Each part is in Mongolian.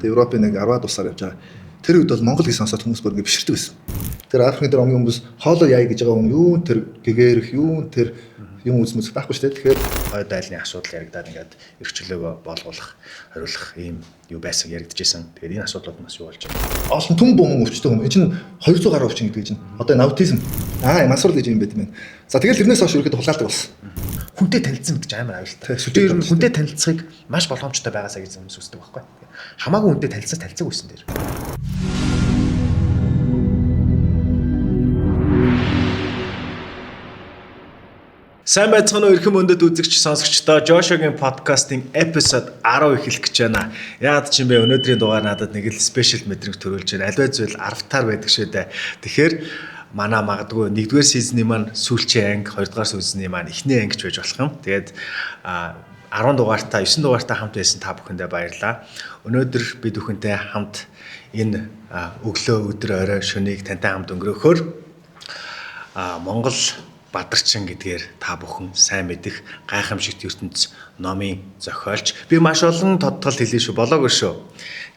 Тэгээ Европын нэг 10-аад улсаар явж байгаа. Тэр үед бол Монгол гэж сонсоод хүмүүс бүр ингэ биширдэг байсан. Тэр Африкийн дээр омгийн хүмүүс хоолой яа гэж байгаа юм юу тэр гэгэрх юу тэр юм үзмэс байхгүй шүү дээ. Тэгэхээр хойд айлны асуудал яригадаад ингээд эрх чөлөөгөө боолгуулах, хариулах ийм юу байсан яригдчихсэн. Тэгээд энэ асуудлууд нас юу болж байна? олон түн бомон өвчтөг юм. Энэ чинь 200 гаруй өвчин гэдэг чинь. Одоо энэ аутизм. Масур гэж юм байт юм байна. За тэгэл тэрнээс хойш ерөөхдөө хулгайлдаг болсон. Хүнтэй танилцсан гэж амар аюултай. Тэр нь хүнтэй танилцахыг маш боломжтой байгаасаа гэж хүмүүс үздэг байхгүй. Хамаагүй хүнтэй танилцаг байсан дээр. Сайн байцгаана уу эрхэм өндөд үзэгч сонсогчдоо Жошогийн подкастын эпизод 10 эхлэх гэж байна. Яагаад ч юм бэ өнөөдрийн дугаар надад нэг л спешиал мэдрэмж төрүүлж байна. Аливаа зүйл 10-таар байдаг шүү дээ. Тэгэхээр манай магадгүй 1-р сизны маань сүүлчийн анги, 2-р сизны маань эхний анги гэж байж болох юм. Тэгээд 10 дугаартаа 9 дугаартаа хамт байсан та бүхэндээ баярлалаа. Өнөөдөр бид бүхэнтэй хамт энэ өглөө өдөр орой шөнийг тантай хамт өнгөрөөхөөр Монгол Бадарчин гэдгээр та бүхэн сайн мэдих гайхамшигт ертөнц номын зохиолч. Би маш олон тодтол хэлээ шүү, болоогүй шүү.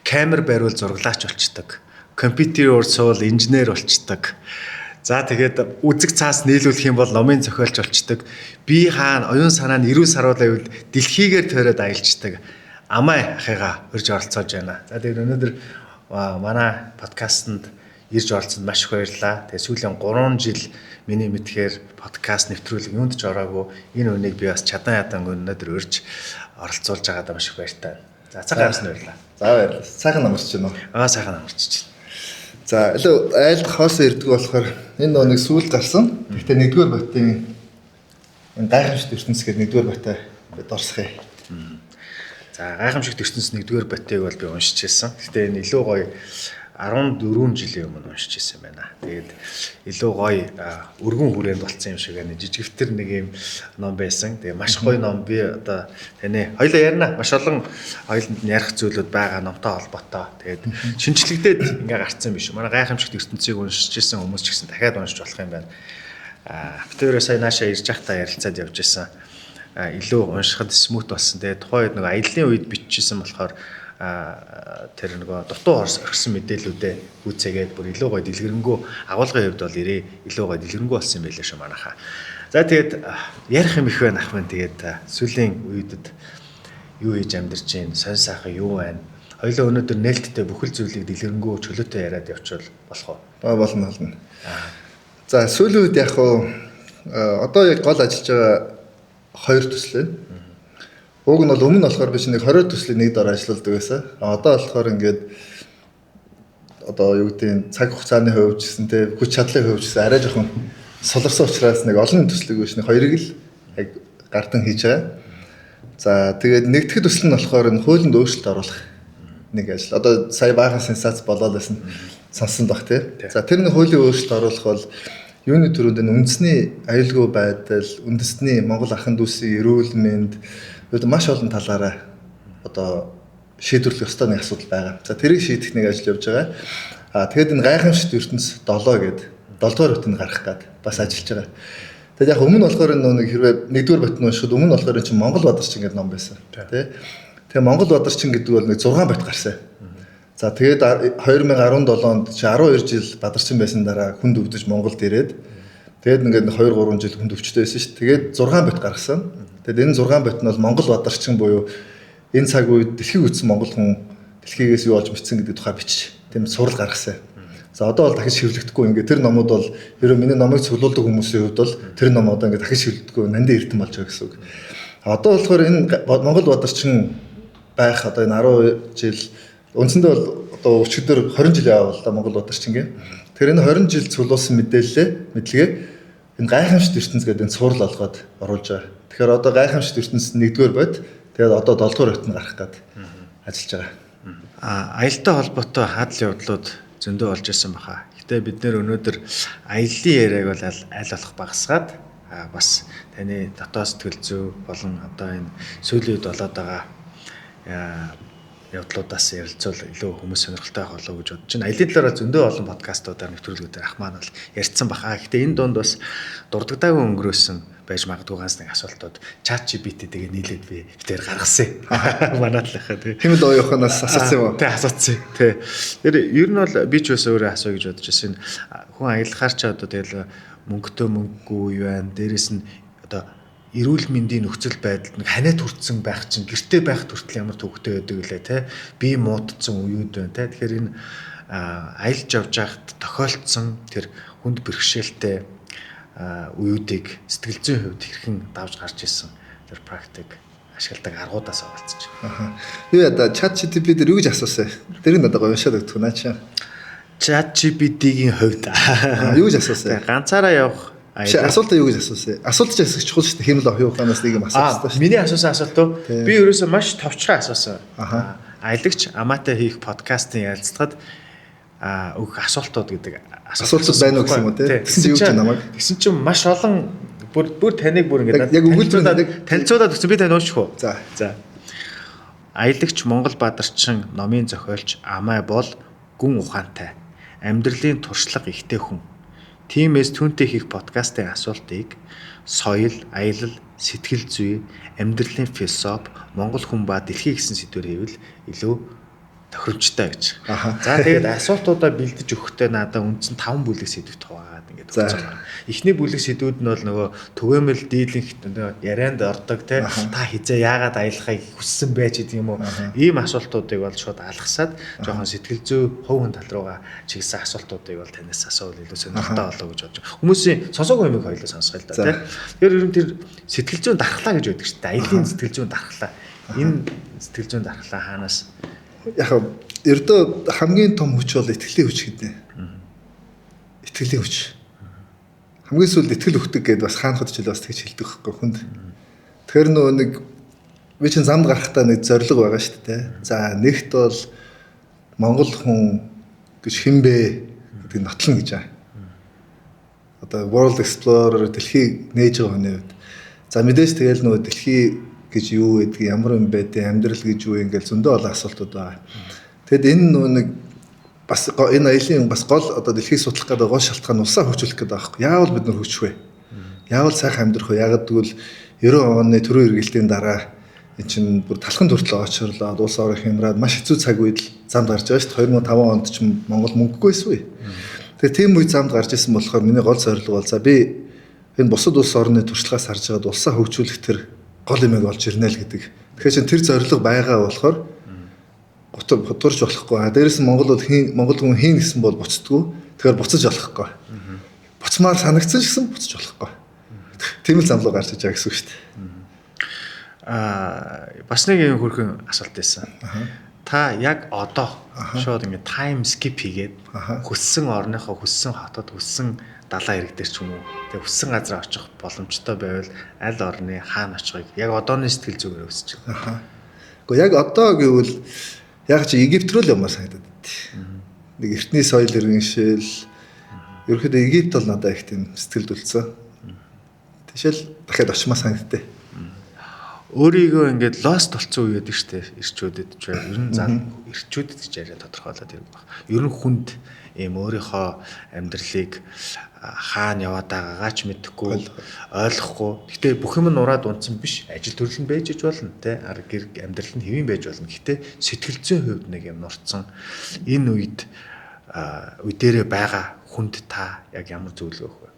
Камер бариул зураглаач болчдаг. Компьютероор суул инженер болчдаг. За тэгээд үзэг цаас нийлүүлэх юм бол номын зохиолч болчдаг. Би хаана оюун санаа нь эрүү саруулаа үйл дэлхийгээр тойроод аялждаг. Амай ахыгаа урьж оролцоож байна. За тэгээд өнөөдөр манай подкастт ирж оролцсонд маш их баярлалаа. Тэгээд сүүлийн 3 жил миний мэдхээр подкаст нэвтрүүлэг юунд ч ороогүй. Энэ үнийг би бас чадан өнөөдөр урьж оролцуулж байгаадаа маш их баяртай байна. За цагаан амсны баярлалаа. За баярлалаа. Сайхан амарч байна уу? Сайхан амарч байна. За айл хоосоо ирдэг болохоор энэ нэг сүүл гарсан. Гэхдээ 1-р ботын энэ гайхамшигт ертөнц гэдэг 1-р ботой бид орсхээ. За гайхамшигт ертөнц 1-р ботыг бол би уншиж байсан. Гэхдээ энэ илүү гоё 14 жилийн өмнө уншиж ирсэн байна. Тэгээд илүү гоё өргөн хүрээнд болцсон юм шиг байна. Жижигвтер нэг юм ном байсан. Тэгээд маш гоё ном. Би одоо таны хоёлаа ярина. Маш олон хоёуланд ярих зүйлүүд байгаа номтой холбоотой. Тэгээд шинжлэгдээд ингээ гарцсан биш. Манай гайхамшигт ертөнцийг уншиж ирсэн хүмүүс ч гэсэн дахиад уншиж болох юм байна. Битүүрээ сая наашаа ирж байхдаа ярилцаад явж ирсэн. Илүү уншихад смут болсон. Тэгээд тухайн үед нэг аяллаа үед биччихсэн болохоор тэр нөгөө дутуу орсон мэдээллүүдээ үүсгээд бүр илүү гоё дэлгэрэнгүй агуулгын хувьд бол илүү гоё дэлгэрэнгүй болсон юм байлаа шүү манайхаа. За тэгээд ярих юм их байна ах маань тэгээд сүүлийн үедэд юу хийж амьдарч байна, сонь сайхан юу байна. Хоёулаа өнөөдөр нээлттэй бүхэл зүйлийг дэлгэрэнгүй чөлөөтэй яриад явуул болох уу? Болно. За сүүлийн үед яг одоо яг гол ажиллаж байгаа 2 төсөл байна. Уг нь бол өмнө болохоор би чинь 20 төслийн нэг дор ажилладаг байсан. Одоо болохоор ингээд одоо юу гэдэг цаг хугацааны хувьд гэсэн те хүч чадлын хувьд гэсэн арай жоохон суларсан учраас нэг олон төслийг биш нэг 2-ыг л яг гартан хийж байгаа. За тэгээд нэгтгэх төсөл нь болохоор энэ хуулинд өөрчлөлт оруулах нэг ажил. Одоо сая баахан сенсац болоод байсан сонсон баг те. За тэр нэг хуулийн өөрчлөлт оруулах бол юуны төрөнд энэ үндэсний аюулгүй байдал, үндэсний Монгол ахын дүүсийн эрүүл мэнд маш олон талаараа одоо шийдвэрлэх ёстой нэг асуудал байгаа. За тэрийг шийдэх нэг ажил явж байгаа. Тэгээд энэ гайхамшигт ертөнц 7 гээд 7-р ботыг гаргах гээд бас ажиллаж байгаа. Тэгээд яг өмнө болохоор нэг хэрвээ 1-р ботны уншихад өмнө болохоор энэ чинь Монгол Бадарчин гэдэг ном байсан. Тэ. Тэгээ Монгол Бадарчин гэдэг бол нэг 6 бот гарсан. За тэгээд 2017 онд чи 12 жил Бадарчин байсан дараа хүнд өвдөж Монголд ирээд тэгээд ингээд 2-3 жил хүнд өвчтэй байсан шүү. Тэгээд 6 бот гаргасан. Тэгээд энэ 6 бот нь бол Монгол Бадарчин буюу энэ цаг үед дэлхийг үтсэн монгол хүн дэлхийгээс юу олж мэдсэн гэдэг тухай бичиж тийм сурал гаргасан. За одоо бол дахиж шивлэгдэхгүй ингээд тэр номууд бол ерөө миний номыг цуглуулдаг хүмүүсийн хувьд бол тэр ном одоо ингээд дахиж шивлэгдэхгүй нандин эрдэм болж байгаа гэсэн үг. Одоо болохоор энэ Монгол Бадарчин байх одоо энэ 10 жил үндсэндээ бол одоо өчигдөр 20 жил яваа л да Монгол Бадарчингийн. Тэр энэ 20 жил цуглуулсан мэдлэгээ энэ гайхамшигт ертөнц гэдэг энэ сурал олгоод оруулж байгаа. Тэгэхээр одоо гайхамшигт ертөнц 1-р бод тэгээд одоо 7-р бот нь гарах гээд ажиллаж байгаа. Аялалтай холбоотой хадл явдлууд зөндөө болж ирсэн баха. Гэтэ бид нэр өнөөдөр аяллаа яриаг бол аль болох багасгаад бас таны дотоод сэтгэл зүй болон одоо энэ сүүлийн үед болоод байгаа явдлуудаас ярилцвал илүү хүмүүс сонирхолтой байх болов уу гэж бодож байна. Аялын талаараа зөндөө олон подкастуудаар нэвтрүүлгүүдээр ах маань бол ярьсан баха. Гэхдээ энэ донд бас дурддагдаагүй өнгөрөөсөн байж магадгүй ганц нэг асуултууд ChatGPT тэгээ нийлээд би битээр гаргасан. Манай талынхаа тий. Хэмэд оюуханаас асуусан юм уу? Тий асуусан. Тий. Тэр ер нь бол би ч өсөө өөрөө асуу гэж бодож байсан. Хүн аялахаар ч одоо тэгэл мөнгөтэй мөнгөгүй юу байна. Дээрэс нь одоо эрүүл мэндийн нөхцөл байдалд нэг ханиад хүрсэн байх чинь гэртээ байх хүртэл ямар төвөгтэй байдаг лээ те би муудсан үеуд байна те тэгэхээр энэ аялж явж байхад тохиолдсон тэр хүнд бэрхшээлтэй үеүүдийг сэтгэл зүйн хувьд хэрхэн давж гарч ирсэн тэр практик ашигладаг аргуудаас олцож байна. Юу яда ChatGPT дээр юу гэж асуусан? Тэр надад гомшоод өгдөг наа. ChatGPT-гийн хувьд юу гэж асуусан? Ганцаараа явах асуултаа юу гэж асуусан? Асуулт ч асуух чухал шүү дээ. Хэмэд оюуханаас нэг юм асуусан шүү дээ. Миний асуусан асуулт би ерөөсөө маш товчхон асуусан. Аялагч амаатай хийх подкастын ярилцлагад өгөх асуултууд гэдэг асуултууд байна уу гэсэн юм уу те? Тэгсэн чинь юу гэж намайг? Тэгсэн чинь маш олон бүр таныг бүр ингээд яг өгүүлбэр танилцуулаад өгсөн би тань уушчих уу? За. Аялагч Монгол Бадарчин номын зохиолч Амай бол гүн ухаантай, амьдралын туршлага ихтэй хүн. Тиймээс түүнтэй хийх подкастын асуултыг соёл, аялал, сэтгэл зүй, амьдралын философи, монгол хүн ба дэлхий гэсэн сэдвээр хийвэл илүү тохиромжтой гэж. За тэгээд асуултуудаа бэлдэж өгөхдөө надад үндсэн 5 бүлэг сэдвт хуваагаад ингээд өгсөн байна. Эхний бүлэг сэдвүүд нь бол нөгөө түгээмэл дийлэнх ярианд ордог те та хизээ яагаад аялахыг хүссэн байж гэдэг юм уу? Ийм асуултуудыг бол шууд алгасаад жоохон сэтгэл зүй хувь хүн тал руугаа чиглэсэн асуултуудыг бол танаас асуувал илүү сонирхолтой болоо гэж бодож байна. Хүмүүсийн сонсоогүй юмыг хоёулаа сонсгоё л да те. Тэр ер нь тэр сэтгэл зүйн дархлаа гэж байдаг шүү дээ. Аялын сэтгэл зүйн дархлаа. Энэ сэтгэл зүйн дархлаа хаанаас яг ердөө хамгийн том хүч бол итгэлийн хүч гэдэг. Итгэлийн хүч. Хамгийн сүүлд итгэл өгдөг гэдээ бас хаанхад ч бас тэгж хэлдэг байхгүй хүнд. Тэгэхээр нөгөө нэг би чинь замд гарахтаа нэг зориг байгаа шүү дээ. За нэгт бол Монгол хүн гэж хинбэ гэдэг нотлон гэж байгаа. Одоо World Explorer дэлхийг нээж байгаа хүний үед. За мэдээж тэгэл нөгөө дэлхий гэж юу гэдэг ямар юм бэ те амьдрал гэж юу ингээл зөндөө олон асуултууд байгаа. Тэгэд энэ нөгөө нэг бас энэ аялын бас гол одоо дэлхийг судлах гэдэг гол шалтгаан усаа хөгжүүлэх гэдэг байхгүй. Яавал бид нар хөгжих вэ? Яавал сайхан амьдрах вэ? Ягаад гэвэл 90 оны төрийн эргэлтийн дараа эн чинь бүр талхан төртлөө очирлоод улс орон хямраад маш хэцүү цаг үед л замд гарч байгаа шүү дээ. 2005 онд ч Монгол мөнгөгүйсэн үе. Тэгээ тийм үед замд гарч исэн болохоор миний гол зорилго бол за би энэ бусад улс орны туршлагаас харж байгаад улсаа хөгжүүлэх тэр гол юмэг олж ирнэ л гэдэг. Тэгэхээр чинь тэр зорилго байгаа болохоор готурч болохгүй. Дээрээс нь Монгол хүн хийн гэсэн бол буцдаггүй. Тэгэхээр буцаж болохгүй. Буцмаар санагдсан ч гэсэн буцаж болохгүй. Тийм л зам руу гарч иж байгаа гэсэн үг шүү дээ. Бас нэг юм хөрхөн асуулт байсан. Та яг одоо шууд ингэ тайм скип хийгээд хүссэн орныхоо хүссэн хотод хүссэн далаа ирэг дээр ч юм уу тэг хүссэн газар очих боломжтой байвал аль орны хаана очихыг яг одооны сэтгэл зүгээр өсөж байна. Гэхдээ яг одоо гэвэл яг чи Египт рүү л юмар санагдаад байд. Нэг эртний соёл иргэншил ерөөхдөө Египт бол надад их тийм сэтгэлд үлдсэн. Тэшэл дахиад очимаа санагдтыг. Өөрийгөө ингээд лост болцсон үе гэдэг штэ ирчүүдэд ч ер нь зан ирчүүдэд гэж яриа тодорхойлоод ирэх баг. Ер нь хүнд ийм өөрийнхөө амьдралыг хаана яваад байгаагаа ч мэдэхгүй ойлгохгүй. Гэтэ бүх юм нураад унтсан биш. Ажил төрөл нь байж иж болно те. Гэр амьдрал нь хэвэн байж болно. Гэтэ сэтгэл зүйн хувьд нэг юм нурцсан. Энэ үед үдээрээ байгаа хүнд та яг ямар зөвлөгөө өгөх вэ?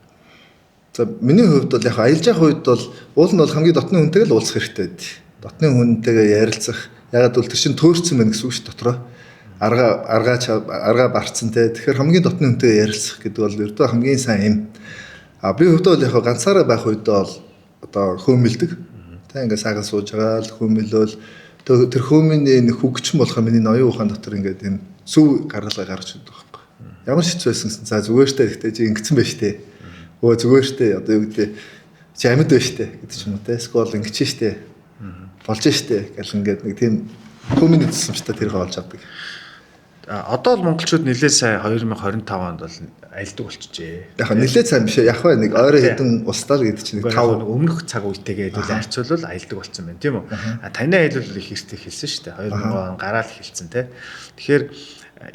За миний хувьд бол яг аялж явах үед бол уул нь бол хамгийн дотны хүнтэйг л уулзах хэрэгтэй байд. Дотны хүнтэйгээ ярилцах. Ягаад гэвэл тэр чинь төөрцөн байна гэсэн үг ш дотроо. Аргаа барцсан те. Тэгэхээр хамгийн дотны хүнтэйгээ ярилцах гэдэг бол ердөө хамгийн сайн юм. Би хувьдаа бол яг ганцаараа байх үед бол одоо хөөмөлдөг. Тэ ингээ сайхан сууж байгаа л хөөмөлөөл тэр хөөмөний хөгжим болохоо миний ноён ухаан дотор ингээд энэ зөв гаргалгаа гаргаж өгдөг байхгүй. Ямар шийдс байсан гэсэн. За зүгээр штэ гэхдээ чи ингэсэн байж тээ. Өө зүгээр штэ одоо юу гэдэг чи амьд байж штэ гэдэг ч юм уу те. Скол ингэж штэ. Болж штэ гэл ингээд нэг тийм комьюнити системтэй тэрийг олж авдаг. Одоо л монголчууд нэлээд сайн 2025 онд бол аялдаг болчихжээ. Яг нэлээд сайн биш яг бай нэг ойроо хэдэн устдаар гэдэг чинь 5 өмнөх цаг үетэйгээ хэдүүл харьцуулбал аялдаг болсон байна тийм үү? Таны аялал их эрт хэлсэн шүү дээ. 2000 он гараал хэлсэн те. Тэгэхээр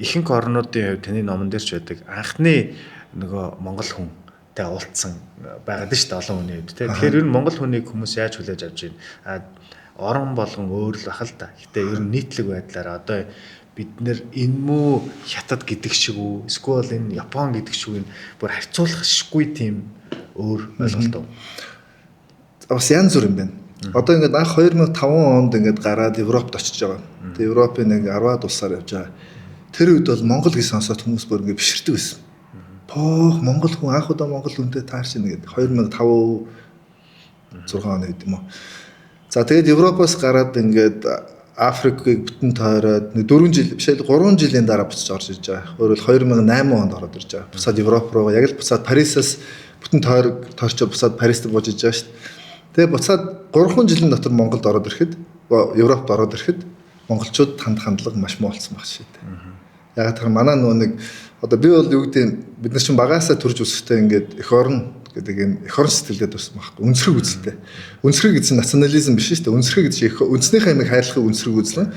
ихэнх орнуудын хувьд таны номон дээр ч байдаг анхны нөгөө монгол хүнтэй уулзсан байгаад шүү дээ олон хүний хувьд те. Тэгэхээр ер нь монгол хүнийг хүмүүс яаж хүлээж авч байна? Орон болгон өөр л бах л та. Гэтэ ер нь нийтлэг байдлаар одоо бид нэр энэ мүү хятад гэдэг шиг үү эсвэл энэ Япон гэдэг шиг үү бүр харьцуулахшгүй тийм өөр ойлголт уу? Бас янз бүр юм байна. Одоо ингээд анх 2005 онд ингээд гараад Европт очиж байгаа. Тэгээ Европын нэг 10-аад улсаар явж байгаа. Тэр үед бол Монгол гэж сонсоод хүмүүс бүр ингээд биширдэг байсан. Пох Монгол хүн анх удаа Монгол хүнтэй таарч ийн гэдэг 2005 6 оны үед юм уу. За тэгээд Европоос гараад ингээд Африкийг бүтэн тойроод 4 жил биш ээ 3 жилийн дараа буцаж орж ирж байгаа. Өөрөөр 2008 онд ороод ирж байгаа. Буцаад Европ руу яг л буцаад Парисаас бүтэн тойрчод буцаад Парист буж иж байгаа шүү дээ. Тэгээ буцаад 3 жилийн дотор Монголд ороод ирэхэд Европт ороод ирэхэд монголчууд хандлага маш муу болсон баг шүү дээ. Яг тэр манай нэг одоо би бол юу гэдэг бид нар чинь багаасаа төрж өсөхтэй ингээд эх орн гэдэг юм эх орон сэтгэлдээ туссан байхгүй үнсрэг үзэлтэй. Үнсрэг гэсэн национализм биш шүү дээ. Үнсрэг гэдэг чинь үндэснийхээ амиг хайрлахыг үнсрэг үзлэн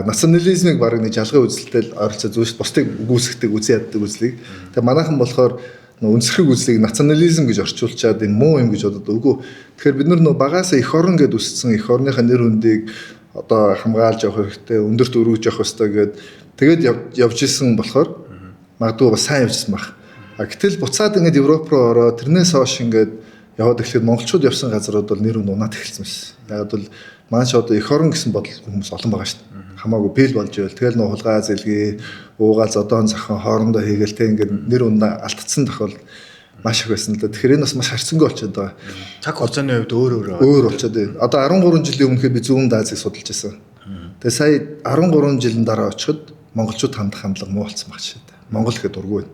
национализмыг баг нэг жалгын үзэлтэй ойролцоо зүйл шүү. Бусдыг үгүйсгдэг үзий яддаг үзлийг. Тэгээ манайхан болохоор үнсрэг үзлийг национализм гэж орчуулчаад энэ муу юм гэж бодод үгүй. Тэгэхээр бид нар багаасаа эх орн гэдээ үссэн эх орныхаа нэр хүндийг одоо хамгаалж явах хэрэгтэй, өндөрт өргөж явах хэрэгтэй гэд тэгээд явж исэн болохоор магадгүй бас сайн явжсан баг. Гэтэл буцаад ингээд Европ руу ороод тэрнээс хойш ингээд яваад эхлэхэд монголчууд явсан газрууд бол нэр унаад эхэлсэн байсан. Яг бол маань ч одоо эх орн гэсэн бодлого хүмүүс олон байгаа шүү дээ. Хамаагүй бэл болж байвал тэгэл нөө хулгай зэлгээ уугаал зодоон зохион хоорондоо хийгээл тэ ингээд нэр унаа алдсан тохиол маш их байсан л да. Тэгэхээр энэ бас маш харьцангуй болчиход байгаа. Цаг хугацааны хувьд өөр болчиход байна. Одоо 13 жилийн өмнө би Зүүн Азийг судалж байсан. Тэгээ сая 13 жилийн дараа очиход монголчууд хандлага муу болсон баг шүү дээ. Монгол ихэд дургүй байна.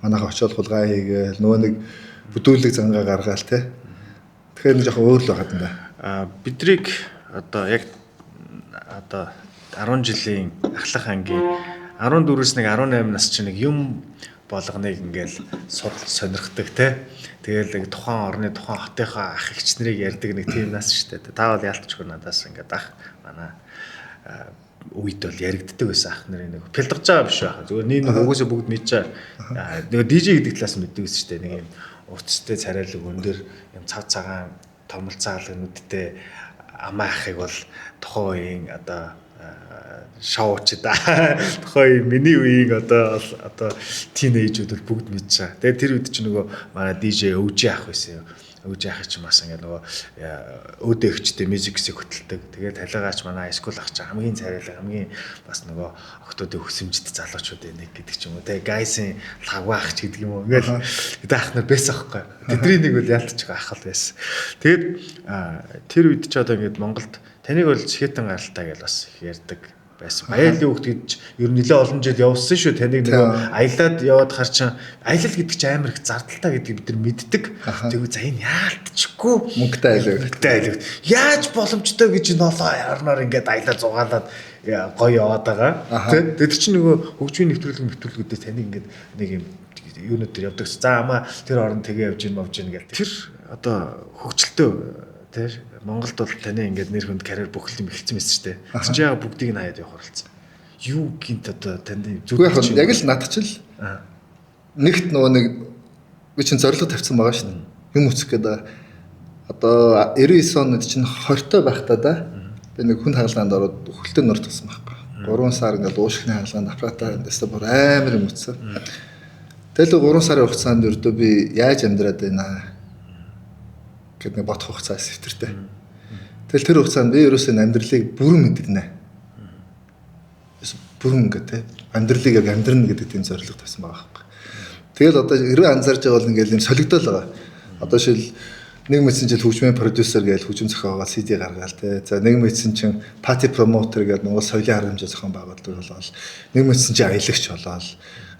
Манайха очиод хулгай хийгээл нөгөө нэг бүдүүлэг зангаа гаргаал те. Тэгэхээр нэг жоохон өөр л байгаад байна. Бидрийг одоо яг одоо 10 жилийн ахлах ангийн 14-с нэг 18 нас чинь нэг юм болгоныг ингээл судалж сонирхдаг те. Тэгэл нэг тухайн орны тухайн хотынхаа ах эгч нарыг ярьдаг нэг тийм нас шүү дээ. Та бол яалтчгүй надаас ингээд ах манай үед бол яригддаг байсан ах нарын нэг пэлдэж байгаа биш байх. Зүгээр нэг өгөөсөө бүгд мэдчихэ. Нөгөө DJ гэдэг талаас мэддэг байсан шүү дээ. Нэг юм уртстэй царайлаг өндөр юм цав цагаан томолцаалга нүдтэй амаа ахыг бол тухайн үеийн одоо шоуч да. Тухайн миний үеийн одоо тинейжүүд бүгд мэдчихэ. Тэгээд тэр үед чинь нөгөө манай DJ өвжи ах байсан юм. Өвж яах ч бас ингэ нөгөө өөдөө өгчтэй мьюзиксийг хөтэлдэг. Тэгээд талигаач манай скул ах чи хамгийн царайлаг хамгийн бас нөгөө октоодын хөсөмжид залуучууд энийг гэдэг ч юм уу. Тэгээд гайсын лавгаах ч гэдэг юм уу. Ингээл ах нар байсан аахгүй. Тэдний нэг бол ялтч байгаа ах л байсан. Тэгээд тэр үед ч одоо ингэ Монголд таныг бол хэтэн гаралтай гэж бас ярьдаг байсан. Баялын хүүхд гэж ер нь нэлээ олон жил явсан шүү. Таныг нөгөө аялаад яваад хар чин аялал гэдэг чинь амар их зардалтай гэдгийг бид нар мэддэг. Тэгвэл за энэ яалтчгүй мөнгөтэй аялал. Яаж боломжтой гэж энэ олоо ярнаар ингээд аялал зугаалаад гоё яваад байгаа. Тэгээд чинь нөгөө хөгжмийн нэвтрүүлгүүдээс таныг ингээд нэг юм юунууд төр явдаг. За амаа тэр орон тэгээ явж ийн мовж ийн гэл. Тэр одоо хөгжилтөө тэр Монголд бол таны ингээд нэр хүнд карьер бүхэл юм эхэлсэн байсан шүү дээ. Тэгж яага бүгдийг нь хаяад явах оролцсон. Юу гинт одоо таны зүгт яг л надчил нэгт нөгөө нэг би чинь зорилго тавьсан байгаа шүү дээ. Юм үсэх гэдэг. Одоо 99 онд чинь 20-той байхдаа да би нэг хүн хаалгаанд ороод хөлтөнд орж тагсан байхгүй. 3 сар ингээд уушгины хаалгаанд аппаратаар дэстэ бүр амар юм үтсэн. Тэгэл 3 сарын хугацаанд өрдөө би яаж амьдраад байна гэдэг нэг бодох хугацаа сэвтэртэй. Тэгэл тэр хугацаанд би ерөөсөө амьдралыг бүрэн мэдэрнэ. Бүрэн гэдэг амьдралыг яг амьдрна гэдэг тийм зорилго тавьсан байгаа байхгүй. Тэгэл одоо эрэ анзаарч байгаа бол ингээл юм солигдол байгаа. Одоо шил нэг мэдсэн жил хөгжмийн продюсер гээл хөгжим зохиогоо CD гаргаал те. За нэг мэдсэн чинь party promoter гээл Монгол соёлын арга хэмжээ зохион байгуулдаг болол. Нэг мэдсэн чинь аялагч болол.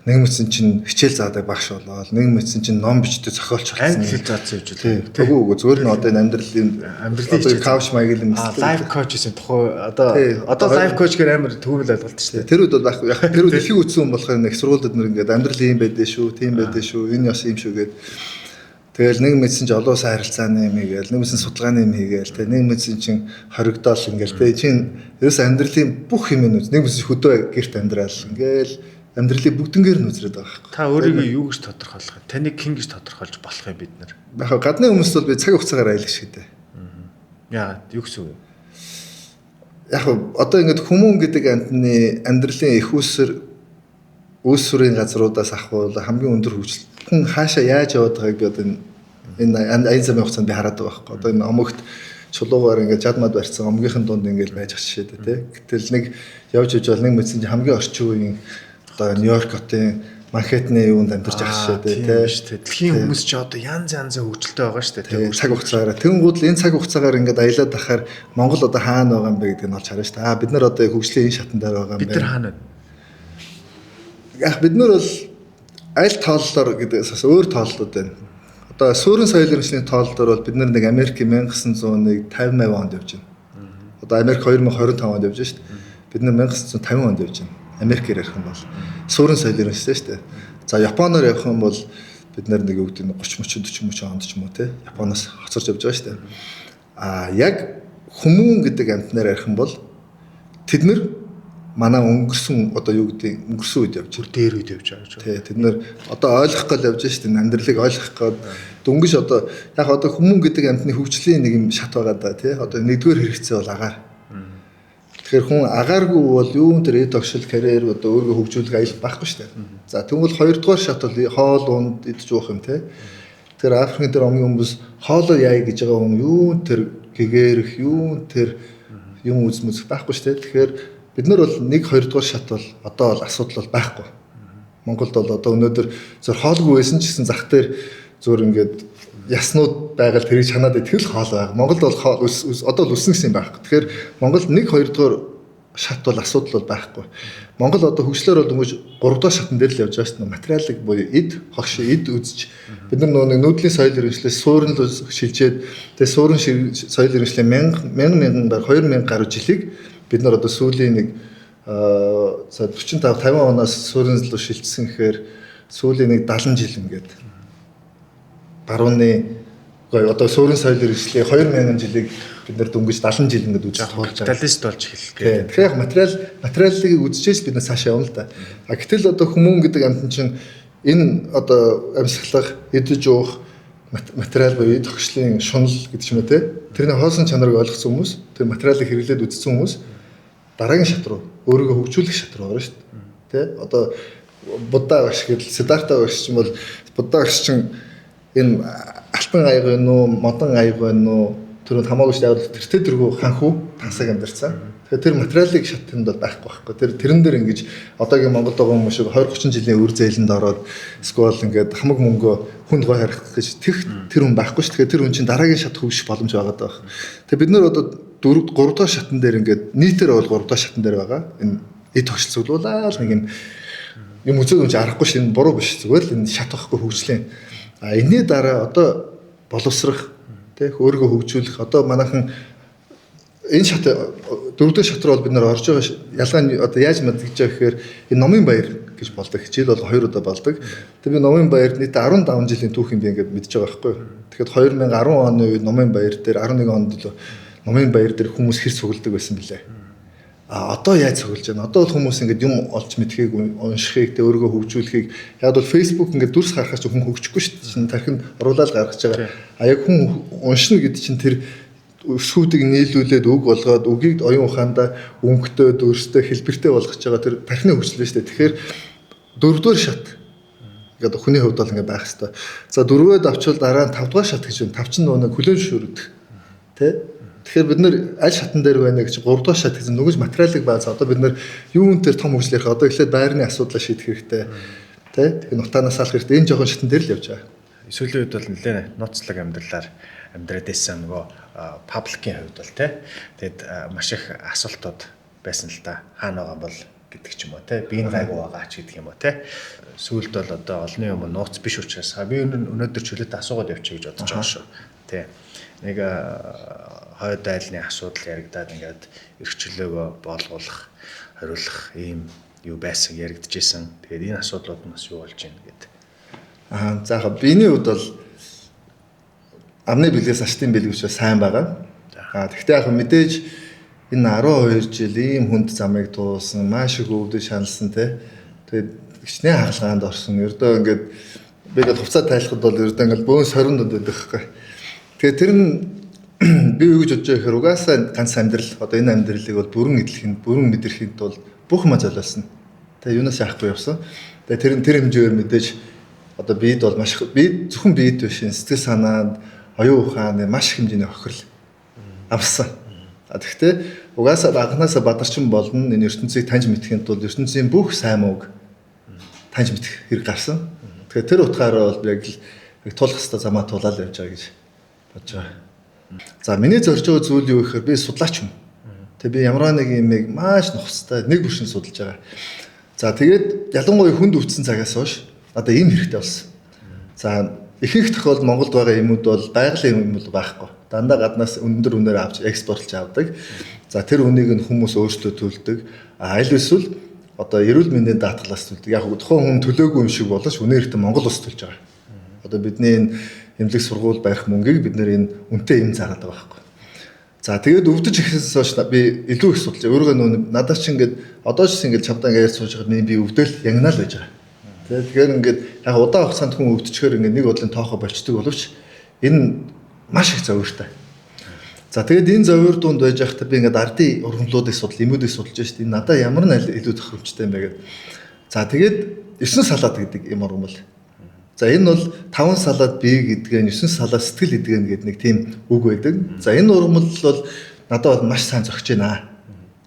нэг мэдсэн чинь хичээл заадаг багш болоод нэг мэдсэн чинь ном бичдэг зохиолч болсон. Англи хэл заасан юм жишээ. Үгүй зүгээр нь одоо энэ амьдралын couch mike-ийн life coach гэсэн тухай одоо life coach гэр амар төгөөл ойлголт шүү дээ. Тэр үед бол яг тэр үед их үтсэн хүн болохоор нэг сургуульд нэр ингээд амьдрал ийм байдээ шүү, тийм байдээ шүү, энэ яс юм шүү гэд. Тэгэл нэг мэдсэн чинь олон улсын харилцааны юм хийгээл, нэг мэдсэн судалгааны юм хийгээл, тэг нэг мэдсэн чинь хоригдоол ингээл тэг чинь ерөөс амьдралын бүх юм нэг мэдсэн хөдөө гэрт амьдрал ингээл амьдралын бүгднгээр нь үзрээд байгаа хэрэг. Та өөрийгөө юу гэж тодорхойлох вэ? Таныг хэн гэж тодорхойлж болох юм бид нар? Яг гадны хүмүүс бол би цаг хугацаагаар айлах шиг дээ. Яагаад юу гэсэн үг вэ? Яг одоо ингээд хүмүүн гэдэг амтны амьдралын их үүсвэрийн газруудаас ахвал хамгийн өндөр хөгжил хүн хаашаа яаж яваад байгааг би одоо энэ аян замын хугацаанд би хараад байгаа байхгүй. Одоо энэ омогт чулуугаар ингээд жадмад барьсан омгийнхэн дунд ингээд байж ах шишээ дээ. Гэтэл нэг явж иж бол нэг мэдсэн чинь хамгийн орчин үеийн одоо Нью-Йорк хотын Манхэттны юунд амьдарч ах шишээ дээ. Дэлхийн хүмүүс ч одоо янз янзын хөгжилтэй байгаа шүү дээ. Цаг хугацаагаар тэнгууд л энэ цаг хугацаагаар ингээд аялаад ахаар Монгол одоо хаана байгаа юм бэ гэдгийг нь олж харна шүү дээ. Бид нар одоо хөгжлийн энэ шатан дээр байгаа юм байна. Бид нар хаана вэ? Яг бид нар бол аль тооллоор гэдэгээс өөр тооллууд байна. Одоо суурин соёл иргэний тооллоор бол бид нар нэг Америкийн 1950 онд явж байна. Одоо Америк 2025 онд явж байна шүү дээ. Бид нар 1950 онд явж байна. Америкээр ярих юм бол суурин соёл иргэн шүү дээ. За Японоор явах юм бол бид нар нэг юу гэдэг нь 30 40 онд ч юм уу те Японоос хоцорч явж байгаа шүү дээ. Яг хүмүүн гэдэг амтнаар ярих юм бол тэд нар манай өнгөрсөн одоо юу гэдэг өнгөрсөн үед явж бүр дээр үед явж байгаа гэж. Тий, тэд нэр одоо ойлгох гал явж шүү дээ. Амьдралыг ойлгох гал дөнгөж одоо яг одоо хүмүүн гэдэг амтны хөгжлийн нэг юм шат байгаа да тий. Одоо нэгдүгээр хэрэгцээ бол агаар. Тэгэхээр хүн агааргүй бол юу нэр эд огшил карьер одоо өөрийгөө хөгжүүлэх аял байхгүй шүү дээ. За тэгвэл хоёрдугаар шат бол хоол унд идж уух юм тий. Тэр Африкийн дээр омгийн хүмүүс хоолоо яая гэж байгаа хүн юу тэр гэгэрэх юу тэр юм үзмэс байхгүй шүү дээ. Тэгэхээр бид нар бол 1-2 дугаар шат бол одоо бол асуудал бол байхгүй. Монголд бол одоо өнөөдөр зөв хоолгүй байсан ч гэсэн зах дээр зөв ингээд яснууд байгаад тэрийг чанаад итгэл хоол байгаа. Монголд бол одоо л өснө гэсэн юм байхгүй. Тэгэхээр Монголд 1-2 дугаар шат бол асуудал бол байхгүй. Монгол одоо хөгжлөөр бол өнгөж 3 дугаар шатн дээр л явж байгаа шүү дээ. Материалыг буюу эд, хогш, эд үзэж бид нар нөгөө нүүдлийн соёл иргэншлээс суурин л шилжээд тэгээ суурин соёл иргэншлээ 1000 баг 2000 гаруй жилиг бид нар одоо сүүлийн нэг 45 50 оноос суурин руу шилжсэн гэхээр сүүлийн нэг 70 жил ингээд барууны одоо суурин соёл иргэншлээ 2000 жилиг бид нар дөнгөж 70 жил ингээд үзэж туулж байгаа. Капиталист болж эхэллээ. Тэгэхээр яг материалыг үзчихээс бид нар цаашаа явна л да. Гэтэл одоо хүмүүн гэдэг амтан чинь энэ одоо амьсгалах, идэж уух материал буюу эд хогшлын шунал гэдэг ч юм уу те. Тэрний хоосон чанарыг ойлгосон хүмүүс, тэр материалыг хэрэглээд үзсэн хүмүүс дараагийн шат руу өөрийгөө хөгжүүлэх шат руу орно шүү дээ. Тэ? Одоо Будда багш гэдэг Сидарта багш чинь бол Будда багш чинь энэ алтан аяг байна уу, модон аяг байна уу түрүүнд хамаагүй шүү дээ. Тэртээ тэргүй ханхүү тасаг амьдарсан. Тэгэхээр тэр материалыг шатнд бол байхгүй байхгүй. Тэрэн дээр ингэж одоогийн Монголд байгаа хүмүүс шиг 20-30 жилийн үр зээлэнд ороод сквал ингээд хамаг мөнгөө хүнд гой харах гэж тэр хүн байхгүй шүү. Тэгэхээр тэр хүн чинь дараагийн шат хөгжих боломж байгаа даа. Тэгээ бид нар одоо 3 дугаар шатн дээр ингээд нийтээр бол 3 дугаар шатн дээр байгаа. Энэ эд тогшил цуглуулаад нэг юм үзээд юм чи арахгүй шин буруу биш. Зүгээр л энэ шат байхгүй хөгжлийн. Энэний дараа одоо боловсрах тэг өөрийгөө хөгжүүлэх одоо манайхан энэ шат 4 дугаар шат руу бид нар орж байгаа ялгаа нь одоо яаж мэдгэж байгаа гэхээр энэ номын баяр гэж болдог. Хичээл бол 2 удаа болдог. Тэгээ би номын баяр нийт 15 жилийн түүхийн би ингээд мэдж байгаа байхгүй. Тэгэхэд 2010 оны үед номын баяр дээр 11 онд л номын баяр дээр хүмүүс хэр цугладаг байсан бэлээ. Одоо яаж цуглаж байна? Одоо бол хүмүүс ингээд юм олж мэдхийг уншихыг тэ өөрийгөө хөгжүүлэхийг яг бол Facebook ингээд дүрс гаргахаас хүн хөгжихгүй шүү дээ. Тархинд оруулаад гаргаж байгаа. Яг хүн уншина гэдэг чинь тэр өсгүүдийг нийлүүлээд үг болгоод үгийг оюун ухаандаа өнгөтэй, дүрстэй, хэлбэртэй болгож байгаа тэр тархины хөгжил шүү дээ. Тэгэхээр 4 дугаар шат ингээд хүний хувьд бол ингээд байх хэвээр. За 4-өөд авчвал дараа нь 5 дугаар шат гэж байна. 5 ч нэг хүлэн шүрдэг. Тэ? Тэгэхээр бид нэр аль шатн дээр байна гэж 3 дугаар шат гэсэн нүгэж материалыг бааз одоо бид нэр юун дээр том хөгжил ярих одоо эхлээд байрны асуудлаа шийдэх хэрэгтэй. Тэ? Тэгэхээр нутаанаас алах хэрэгтэй. Энэ жоохон шатн дээр л явж байгаа. Сүүлийн үед бол нэлээд нууцлаг амьдралаар амьдраад байсан нөгөө пабликийн хувьд бол тий. Тэгэд маш их асуултууд байсан л да. Хаана байгаа бол гэдэг ч юм уу те биеийн гайгүй байгаа ч гэдэг юм уу те сүүлд бол одоо олонний юм нууц биш учраас би өнөөдөр чөлөөтэй асуугаад явчих гэж бодож байгаа шүү те нэг хойд айлны асуудал яригадаад ингээд эрх чөлөөгөө боолгуулах хариулах ийм юу байсан яригдчихсэн тэгээд энэ асуудлууд нь бас юу болж байна гэдэг за яг биений хувьд бол амны бэлгээс ачтын бэлгэвч сайн байгаа. Гэхдээ яг мэдээж энэ 12 жил ийм хүнд замыг туусан, маш их өвдөж шаналсан те. Тэгээд хичнээн хаалгаанд орсон. Ердөө ингээд би ингээд хувцас тайлахад бол ердөө ингээд бөөн сорин донд байдаг байхгүй. Тэгээд тэр нь би юу гэж бодож байгаа хэрэг угаасаа ганц амьдрал одоо энэ амьдралыг бол бүрэн эдлэхэд, бүрэн мэдрэхэд бол бүх юм золиосон. Тэгээд юунаас яахгүй явсан. Тэгээд тэр хэмжээгээр мэдээж одоо биед бол маш их би зөвхөн биед биш сэтгэл санаанд оюун ухааны маш их хэмжээний хохирол авсан. Тэгэхдээ угаасаа багнаасаа бадарчин болно энэ ертөнцийг таньж мэдхийн тулд ертөнцийн бүх сайн мууг таньж мэдэх хэрэг гарсан. Тэгэхээр тэр утгаараа бол яг л тулах хэвээр замаа тулаад явж байгаа гэж бодож байгаа. За миний зорж байгаа зүйл юу гэхээр би судлаач юм. Тэгээ би ямар нэг юмыг маш нухацтай нэг бүршин судалж байгаа. За тэгээд ялангуяа хүнд өвдсөн цагаас хойш одоо ийм хэрэгтэй болсон. За ихэнх тохиолдолд Монголд байгаа юмуд бол байгалийн юм бол байхгүй. Дандаа гаднаас өндөр үнээр авч экспортлж авдаг. За тэр үнийг нь хүмүүс өөрсдөө төлдөг. Аль эсвэл одоо эрүүл мэндийн даатгалаас төлдөг. Яг тухайн хүн төлөөгүй юм шиг боловч үнээрээ Монгол ус төлж байгаа. Одоо бидний энэ эмнэлэг сургууль барих мөнгийг бид нэр энэ үнэтэй юм зараад байгаа байхгүй. За тэгээд өвдөж ихсээс хойш би илүү их судалж өөрөө нөө надад ч ингээд одоо ч ингээд чамдаа ингээд сууж байгаад би өвдөл ягнаал байж байгаа. Тэгэхээр ингээд яг удаан хугацаанд хүн өвдчихөөр ингээд нэг бодлын тоохоо болчдөг боловч энэ маш их зовёртой. За тэгээд энэ зовёр дунд байж байхдаа би ингээд ардын ургамлуудыг эмүүдийг судалж байна шүү дээ. Надаа ямар нь илүү тохиромжтой юм бэ гэдэг. За тэгээд 9 салаад гэдэг юм ургамл. За энэ бол 5 салаад бие гэдгээ 9 салаад сэтгэл эдгэн гэдэг нэг тийм үг байдаг. За энэ ургамл бол надад бол маш сайн зөгч байна.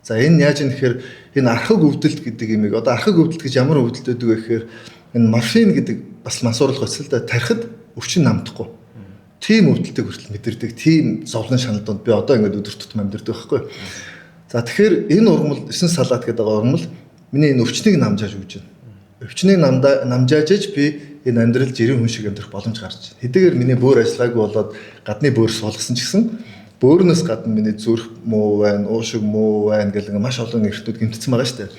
За энэ яаж юм гэхээр энэ архаг өвдөлт гэдэг юмыг одоо архаг өвдөлт гэж ямар өвдөлт байдаг вэ гэхээр энэ морфин гэдэг бас мансуурлах өсөл дэ тарихад өвчин намдахгүй. Тийм өвдөлтийг хүртэл мэдэрдэг. Тийм зовлон шанал донд би одоо ингээд өдөр тутам амьдэрдэг байхгүй. За тэгэхээр энэ ургамал 9 салаад гэдэг ургамал миний энэ өвчнийг намжааж өгч байна. Өвчнийг намжаажж би энэ амьдрал жирийн хүн шиг амьдрах боломж гарч байна. Хэдийгээр миний бөөр ажиллагаагүй болоод гадны бөөр суулгасан ч гэсэн бөөрнөөс гадна миний зүрх муу байна, уушиг муу байна гэх нэг маш олон эрхтүүд гэмтсэн байгаа шүү дээ.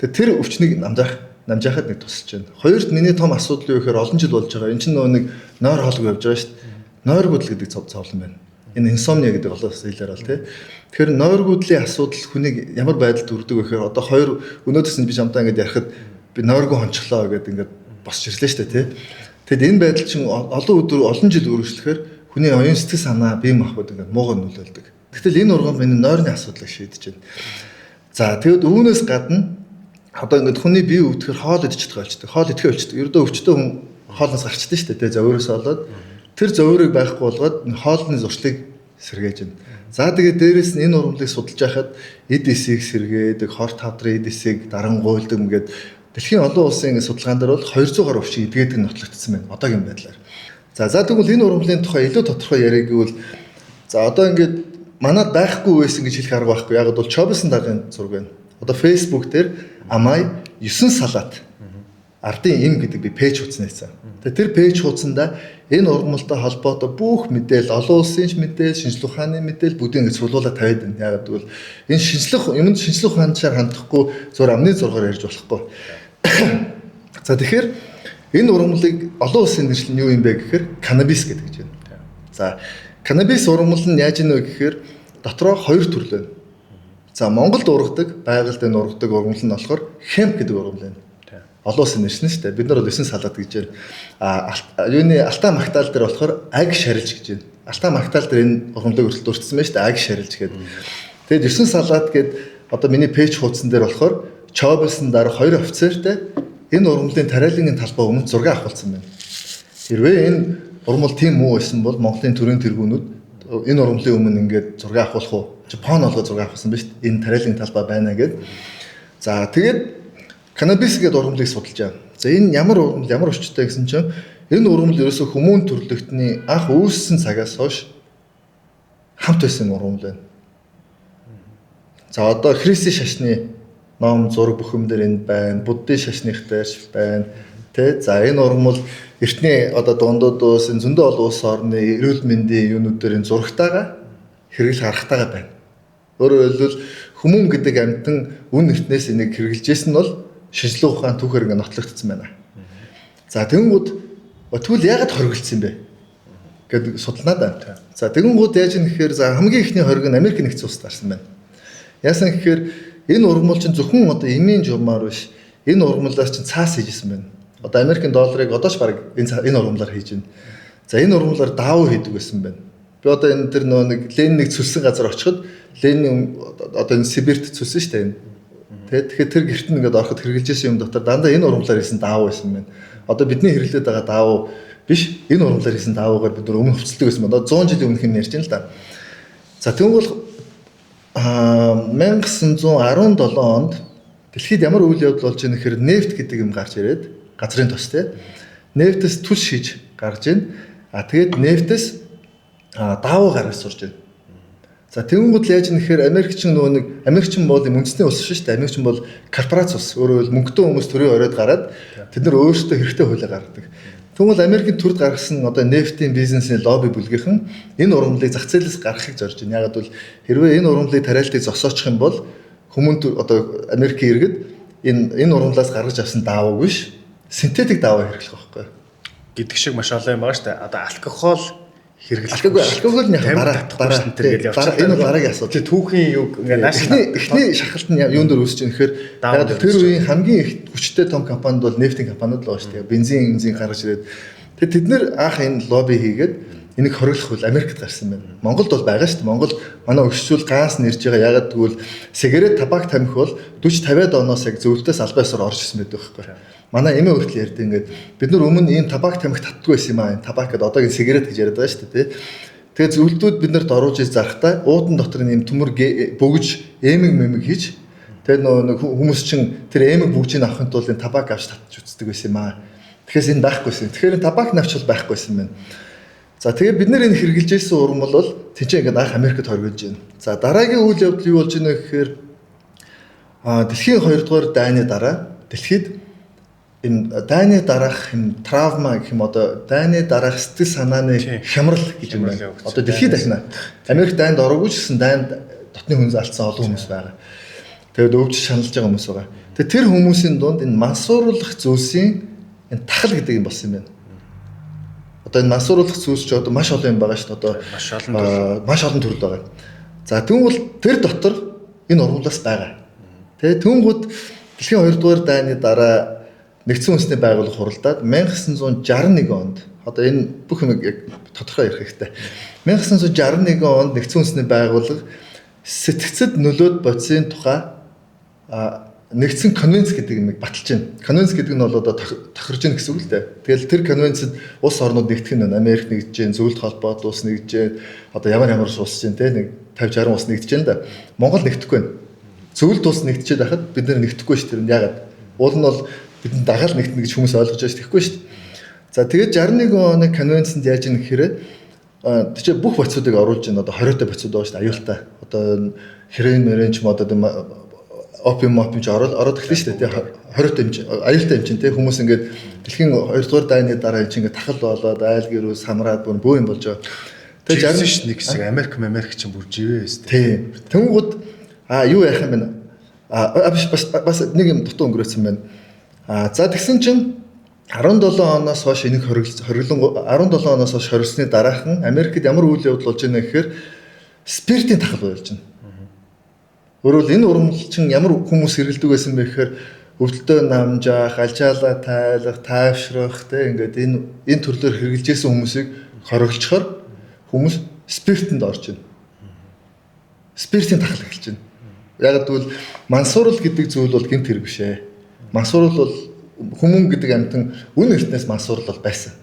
Тэгээ тэр өвчнийг намжаахад нэг тусалж байна. Хоёрт миний том асуудал юу гэхээр олон жил болж байгаа. Энэ чинь нөгөө нэг нойр хоолой явж байгаа шүү дээ. Нойргуудл гэдэг цовлон байна. Энэ инсомниа гэдэг олон хэлээр бол тий. Тэгэхээр нойргуудлын асуудал хүнийг ямар байдалд хүрдэг вэ гэхээр одоо хоёр өнөөдөөс нь би чамтай ингээд ярихад би нойргоо хончлоо гэдэг ингээд босч ирлээ шүү дээ тий. Тэгэд энэ байдал чинь олон өдөр олон жил үргэлжлэхээр хүний оюун сэтгэл санаа бие махбод ингээд муугар нөлөөлдөг. Гэтэл энэ ургамал миний нойрны асуудлыг шийдэж байна. За тэгэд үүнээс гадна одоо ингээд хүний бие өвдөөр хоол идчихдэг болчдөг. Хоол идэхээ болчдөг. Ердөө өвчтөө хүн хоолноос гарчдаг шүү дээ тий. Зовоороос болоод тэр зовоорыг байхгүй болгоод хоолны зуршлыг сэргээж байна. За тэгээд дээрэс нь энэ ургамлыг судалж байхад эд эсийг сэргээдэг, хор тавдрын эд эсийг дарангуйлдаг ингээд дэлхийн олон улсын судалгаан дээр бол 200 гаруй өвчин эдгээд нотлогдсон байна. Одоогийн байдлаар. За тэгвэл энэ ургамлын тухай илүү тодорхой яриаг гэвэл за одоо ингээд манад байхгүй байсан гэж хэлэх арга байхгүй. Яг бол Чобсон даргын зураг байна. Одоо Facebook дээр амай 9 салаад ардын им гэдэг би пэйж хуудас нээсэн. Тэгээ тэр пэйж хуудсанда энэ ургамалтай холбоотой бүх мэдээлэл, олон улсын мэдээлэл, шинжлэх ухааны мэдээлэл бүгдийг ингэ цуглуулад тавиад байна. Яг гэвэл энэ шинжлэх ухаанчаар хандахгүй зур амны зургаар ярьж болохгүй. За тэгэхээр энэ ургамлыг олон улсын нэршил нь юу юм бэ гэхээр канабис гэдэг гэж байна. За канабис ургамал нь яаж ийнэ вэ гэхээр дотроо хоёр төрөл байна. За Монголд ургадаг, байгальд энэ ургадаг ургамал нь болохоор хемп гэдэг ургамал байна. Олон улсын нэршил нь шүү дээ. Бид нар бол 9 салаад гэж байна. Юуны алтаа магтаал дээр болохоор аг шарилж гэж байна. Алтаа магтаал дээр энэ ургамлыг өртөлт дурдсан байна шүү дээ. Аг шарилж гэдэг. Тэгээд 9 салаад гэдэг одоо миний пэйж хуудсан дээр болохоор Чобсон дараа 2 офицертай энэ ургамлын тариалангийн талбай өмнө зураг авахулсан байна. Хэрвээ энэ ургамал тийм муу байсан бол Монголын төрийн тэргүүнүүд энэ ургамлын өмнө ингээд зураг авахулах уу? Япон олгоо зураг авахсан байна шүү дээ. Энэ тариалангийн талбай байна гэдэг. За тэгээд канабис гэдэг ургамлыг судалж байгаа. За энэ ямар ургамал, ямар өвчтэй гэсэн чинь энэ ургамал ерөөсөө хүмүүн төрлөختний анх үүссэн цагаас хойш хамт байсан ургамал байна. За одоо Христийн шашны ном зураг бүхэмдэр энд байна. Буддын шашных дээрч байна. Тэ за энэ уран бол эртний одоо дундууд уус энэ зөндөө олон улс орны эрүүл мэндийн юунууд дээр энэ зурагтайгаа хэрэгэл харахтайгаа байна. Өөрөөр хэлбэл хүмүүн гэдэг амьтан үн эртнээс энийг хэрэгжилжсэн нь бол шинжлэх ухааны түүхээр ингээд нотлогдсон байна. За тэгэнгүүт тэгвэл яагаад хоригдсон бэ гэдэг судалнаад байна. За тэгэнгүүт яаж юм гэхээр за хамгийн ихний хориг нь Америк нэгдсэн улсад гарсан байна. Яасан гэхээр энэ ургамал чинь зөвхөн одоо эмийн журмаар биш энэ ургамлаас чинь цаас хийжсэн байна. Одоо Америкийн долларыг одоо ч баг энэ ургамлаар хийж байна. За энэ ургамлаар даав хийдэг байсан байна. Би одоо энэ тэр нэг Лениныг цөлсөн газар очиход Ленин одоо энэ Сибирт цөлсөн шүү дээ. Тэгэхээр тэр гэрт нь ингээд ороход хэрэгжилжсэн юм дотор дандаа энэ ургамлаар хийсэн даав байсан байна. Одоо бидний хэрэглээд байгаа даав биш энэ ургамлаар хийсэн даавгаар бид өмнө хувцалдаг байсан байна. 100 жилийн өмнөх юм ярьж байна л да. За тэгвэл 1917 онд дэлхийд ямар үйл явдал болж байгаа нөхөр нефт гэдэг юм гарч ирээд газрын тос те нефтээс түлш хийж гаргаж байна. Тэгээд нефтээс даав гаргаж сурж байна. За тэгэнгүүт л яаж нэхэр Америкчин нөгөө нэг Америкчин бол үндэсний улс шүү дээ. Америкчин бол корпорац улс. Өөрөөр хэл мөнгөтэй хүмүүс төрийн оройд гараад тэд нар өөрсдөө хэрэгтэй хуулиа гаргадаг. Тэгвэл Америкийн төрд гаргасан одоо нефтийн бизнесийн лобби бүлгийнхэн энэ ургамлыг зах зээлээс гаргахыг зорж байна. Ягаад бол хэрвээ энэ ургамлыг тариалтыг зогсоочих юм бол хүмүүн одоо Америкийн иргэд энэ ургамлаас гаргаж авсан даавыг биш синтетик дааваа хэрэглэх байхгүй. Гэдэг шиг маш олон юм байгаа шүү дээ. Одоо алкогол хэрэглэх. Алкогол нь дараа тэр явчихсан. Энэ дараагийн асуудал. Тэр түүхийн юг ингээ эхний шахалт нь юун дээр үүсэж байгаа нөхөр тэр үеийн хамгийн их хүчтэй том компанид бол нефтийн компаниуд л байгаа шүү дээ. Бензин гаргаж ирээд тэд нэр анх энэ лобби хийгээд энийг хориглох үл Америкт гарсан байна. Монголд бол байгаа шүү дээ. Монгол манай өгшчүүл ганс нэрж байгаа. Ягаад гэвэл сигарет табак тамхи бол 40-50 оноос яг зөвлөлтөөс албан ёсоор орж ирсэн байдаг байхгүй. Манай эмээ хүртэл ярьдаг ингээд бид нар өмнө ийм табак тамхи татдаггүй байсан юм аа. Табак гэдэг одоогийн сигарет гэж яриад байгаа шүү дээ. Тэгээ зөвлөлтүүд бид нарт оруулж иж зарахтаа уудан дотор ийм төмөр бөгж эмэг мэмэг хийж тэгээ нэг хүмүүс чинь тэр эмэг бөгжийг авахын тулд энэ табак авч татж үздэг байсан юм аа. Тэгэхээр энэ байхгүйсэн. Тэгэхээр табак навч бол байхгүйсэн байна. За тэгээ бид нар энэ хэрэгжилжсэн ургамал бол тийч ингээд анх Америкт хоригдож байна. За дараагийн үйл явдал юу болж байна гэхээр дэлхийн 2 дугаар дайны дараа дэлхийд энэ дайны дараах юм травма гэх юм одоо дайны дараах сэтгэл санааны хямрал гэж юм байна. Одоо дэлхийд дахина Америк дайнд ороогүй ч гэсэн дайнд дотны хүн алдсан олон хүмүүс байгаа. Тэгээд өвч шаналж байгаа хүмүүс байгаа. Тэгээд тэр хүмүүсийн дунд энэ мансууруулах зүйлсийн энэ тахал гэдэг юм болсон юм байна. Одоо энэ мансууруулах зүйлс ч одоо маш олон юм байгаа шүү дээ. Одоо маш олон төрөл байгаа. За тэгвэл тэр дотор энэ ургамлаас байгаа. Тэгээд тэнгууд дэлхийн 2 дугаар дайны дараа Нэгдсэн үндэсний байгууллага хуралдаад 1961 онд одоо энэ бүх юм яг тодорхой ярих хэрэгтэй. 1961 онд Нэгдсэн үндэсний байгууллага сэтгцэд нөлөөд бодисын тухай нэгдсэн конвенц гэдэг юм баталж байна. Конвенц гэдэг нь бол одоо тохирж байна гэсэн үг л дээ. Тэгэл тэр конвенцэд улс орнууд нэгдэх нь Америк нэгдэж байна, Зөвлөлт холбоот улс нэгдэж байна. Одоо ямар улс чинь те нэг 50 60 улс нэгдэж байна да. Монгол нэгдэхгүй байна. Зөвлөлт улс нэгдэчихэд байхад бид нар нэгдэхгүй ш тэр нь ягаад? Уул нь бол бидний дагаал нэгтнэ гэж хүмүүс ойлгож байгаа ш тэгэхгүй ш. За тэгээд 61 оны конвенцэнд яаж юм гэхээр тийч бүх боцуудыг оруулж байна. Одоо 20 та боцууд байгаа ш аюултай. Одоо херен мэрэнч мод одоо опиум ч ороод эхлэн ш тэ 20 та юм чи аюултай юм чин тэ хүмүүс ингээд дэлхийн 2 дугаар дайны дараа чи ингээд тахал болоод айл гэрүү самраад бөө юм болж байгаа. Тэгээд 61 хэсэг Америк чинь бүр живээ өстэй. Тийм. Тэнгууд юу яах юм бэ? Бас нэг юм дутуу өнгөрөөсөн байна. За тэгсэн чинь 17 оноос хойш энийг хориглон 17 оноос хойш хоригдсны дараахан Америкт ямар үйл явдал болж байна гэхээр спиртийн тахал болж байна. Өөрөөр энэ ургамал чинь ямар хүмүүс хэрэглэдэг байсан бэ гэхээр өвдөлтөө намжаах, альчаалаа тайлах, тайвшрах те ингээд энэ төрлөөр хэрэгжилжсэн хүмүүсийг хориглохоор хүмүүс спиртэнд орж байна. Спиртийн тахал эхэлж байна. Яг гэвэл мансуурал гэдэг зүйл бол гэмт хэрэг биш ээ. Мансуурал бол хүмүүн гэдэг амьтан үн эртнээс мансуурал бол байсан.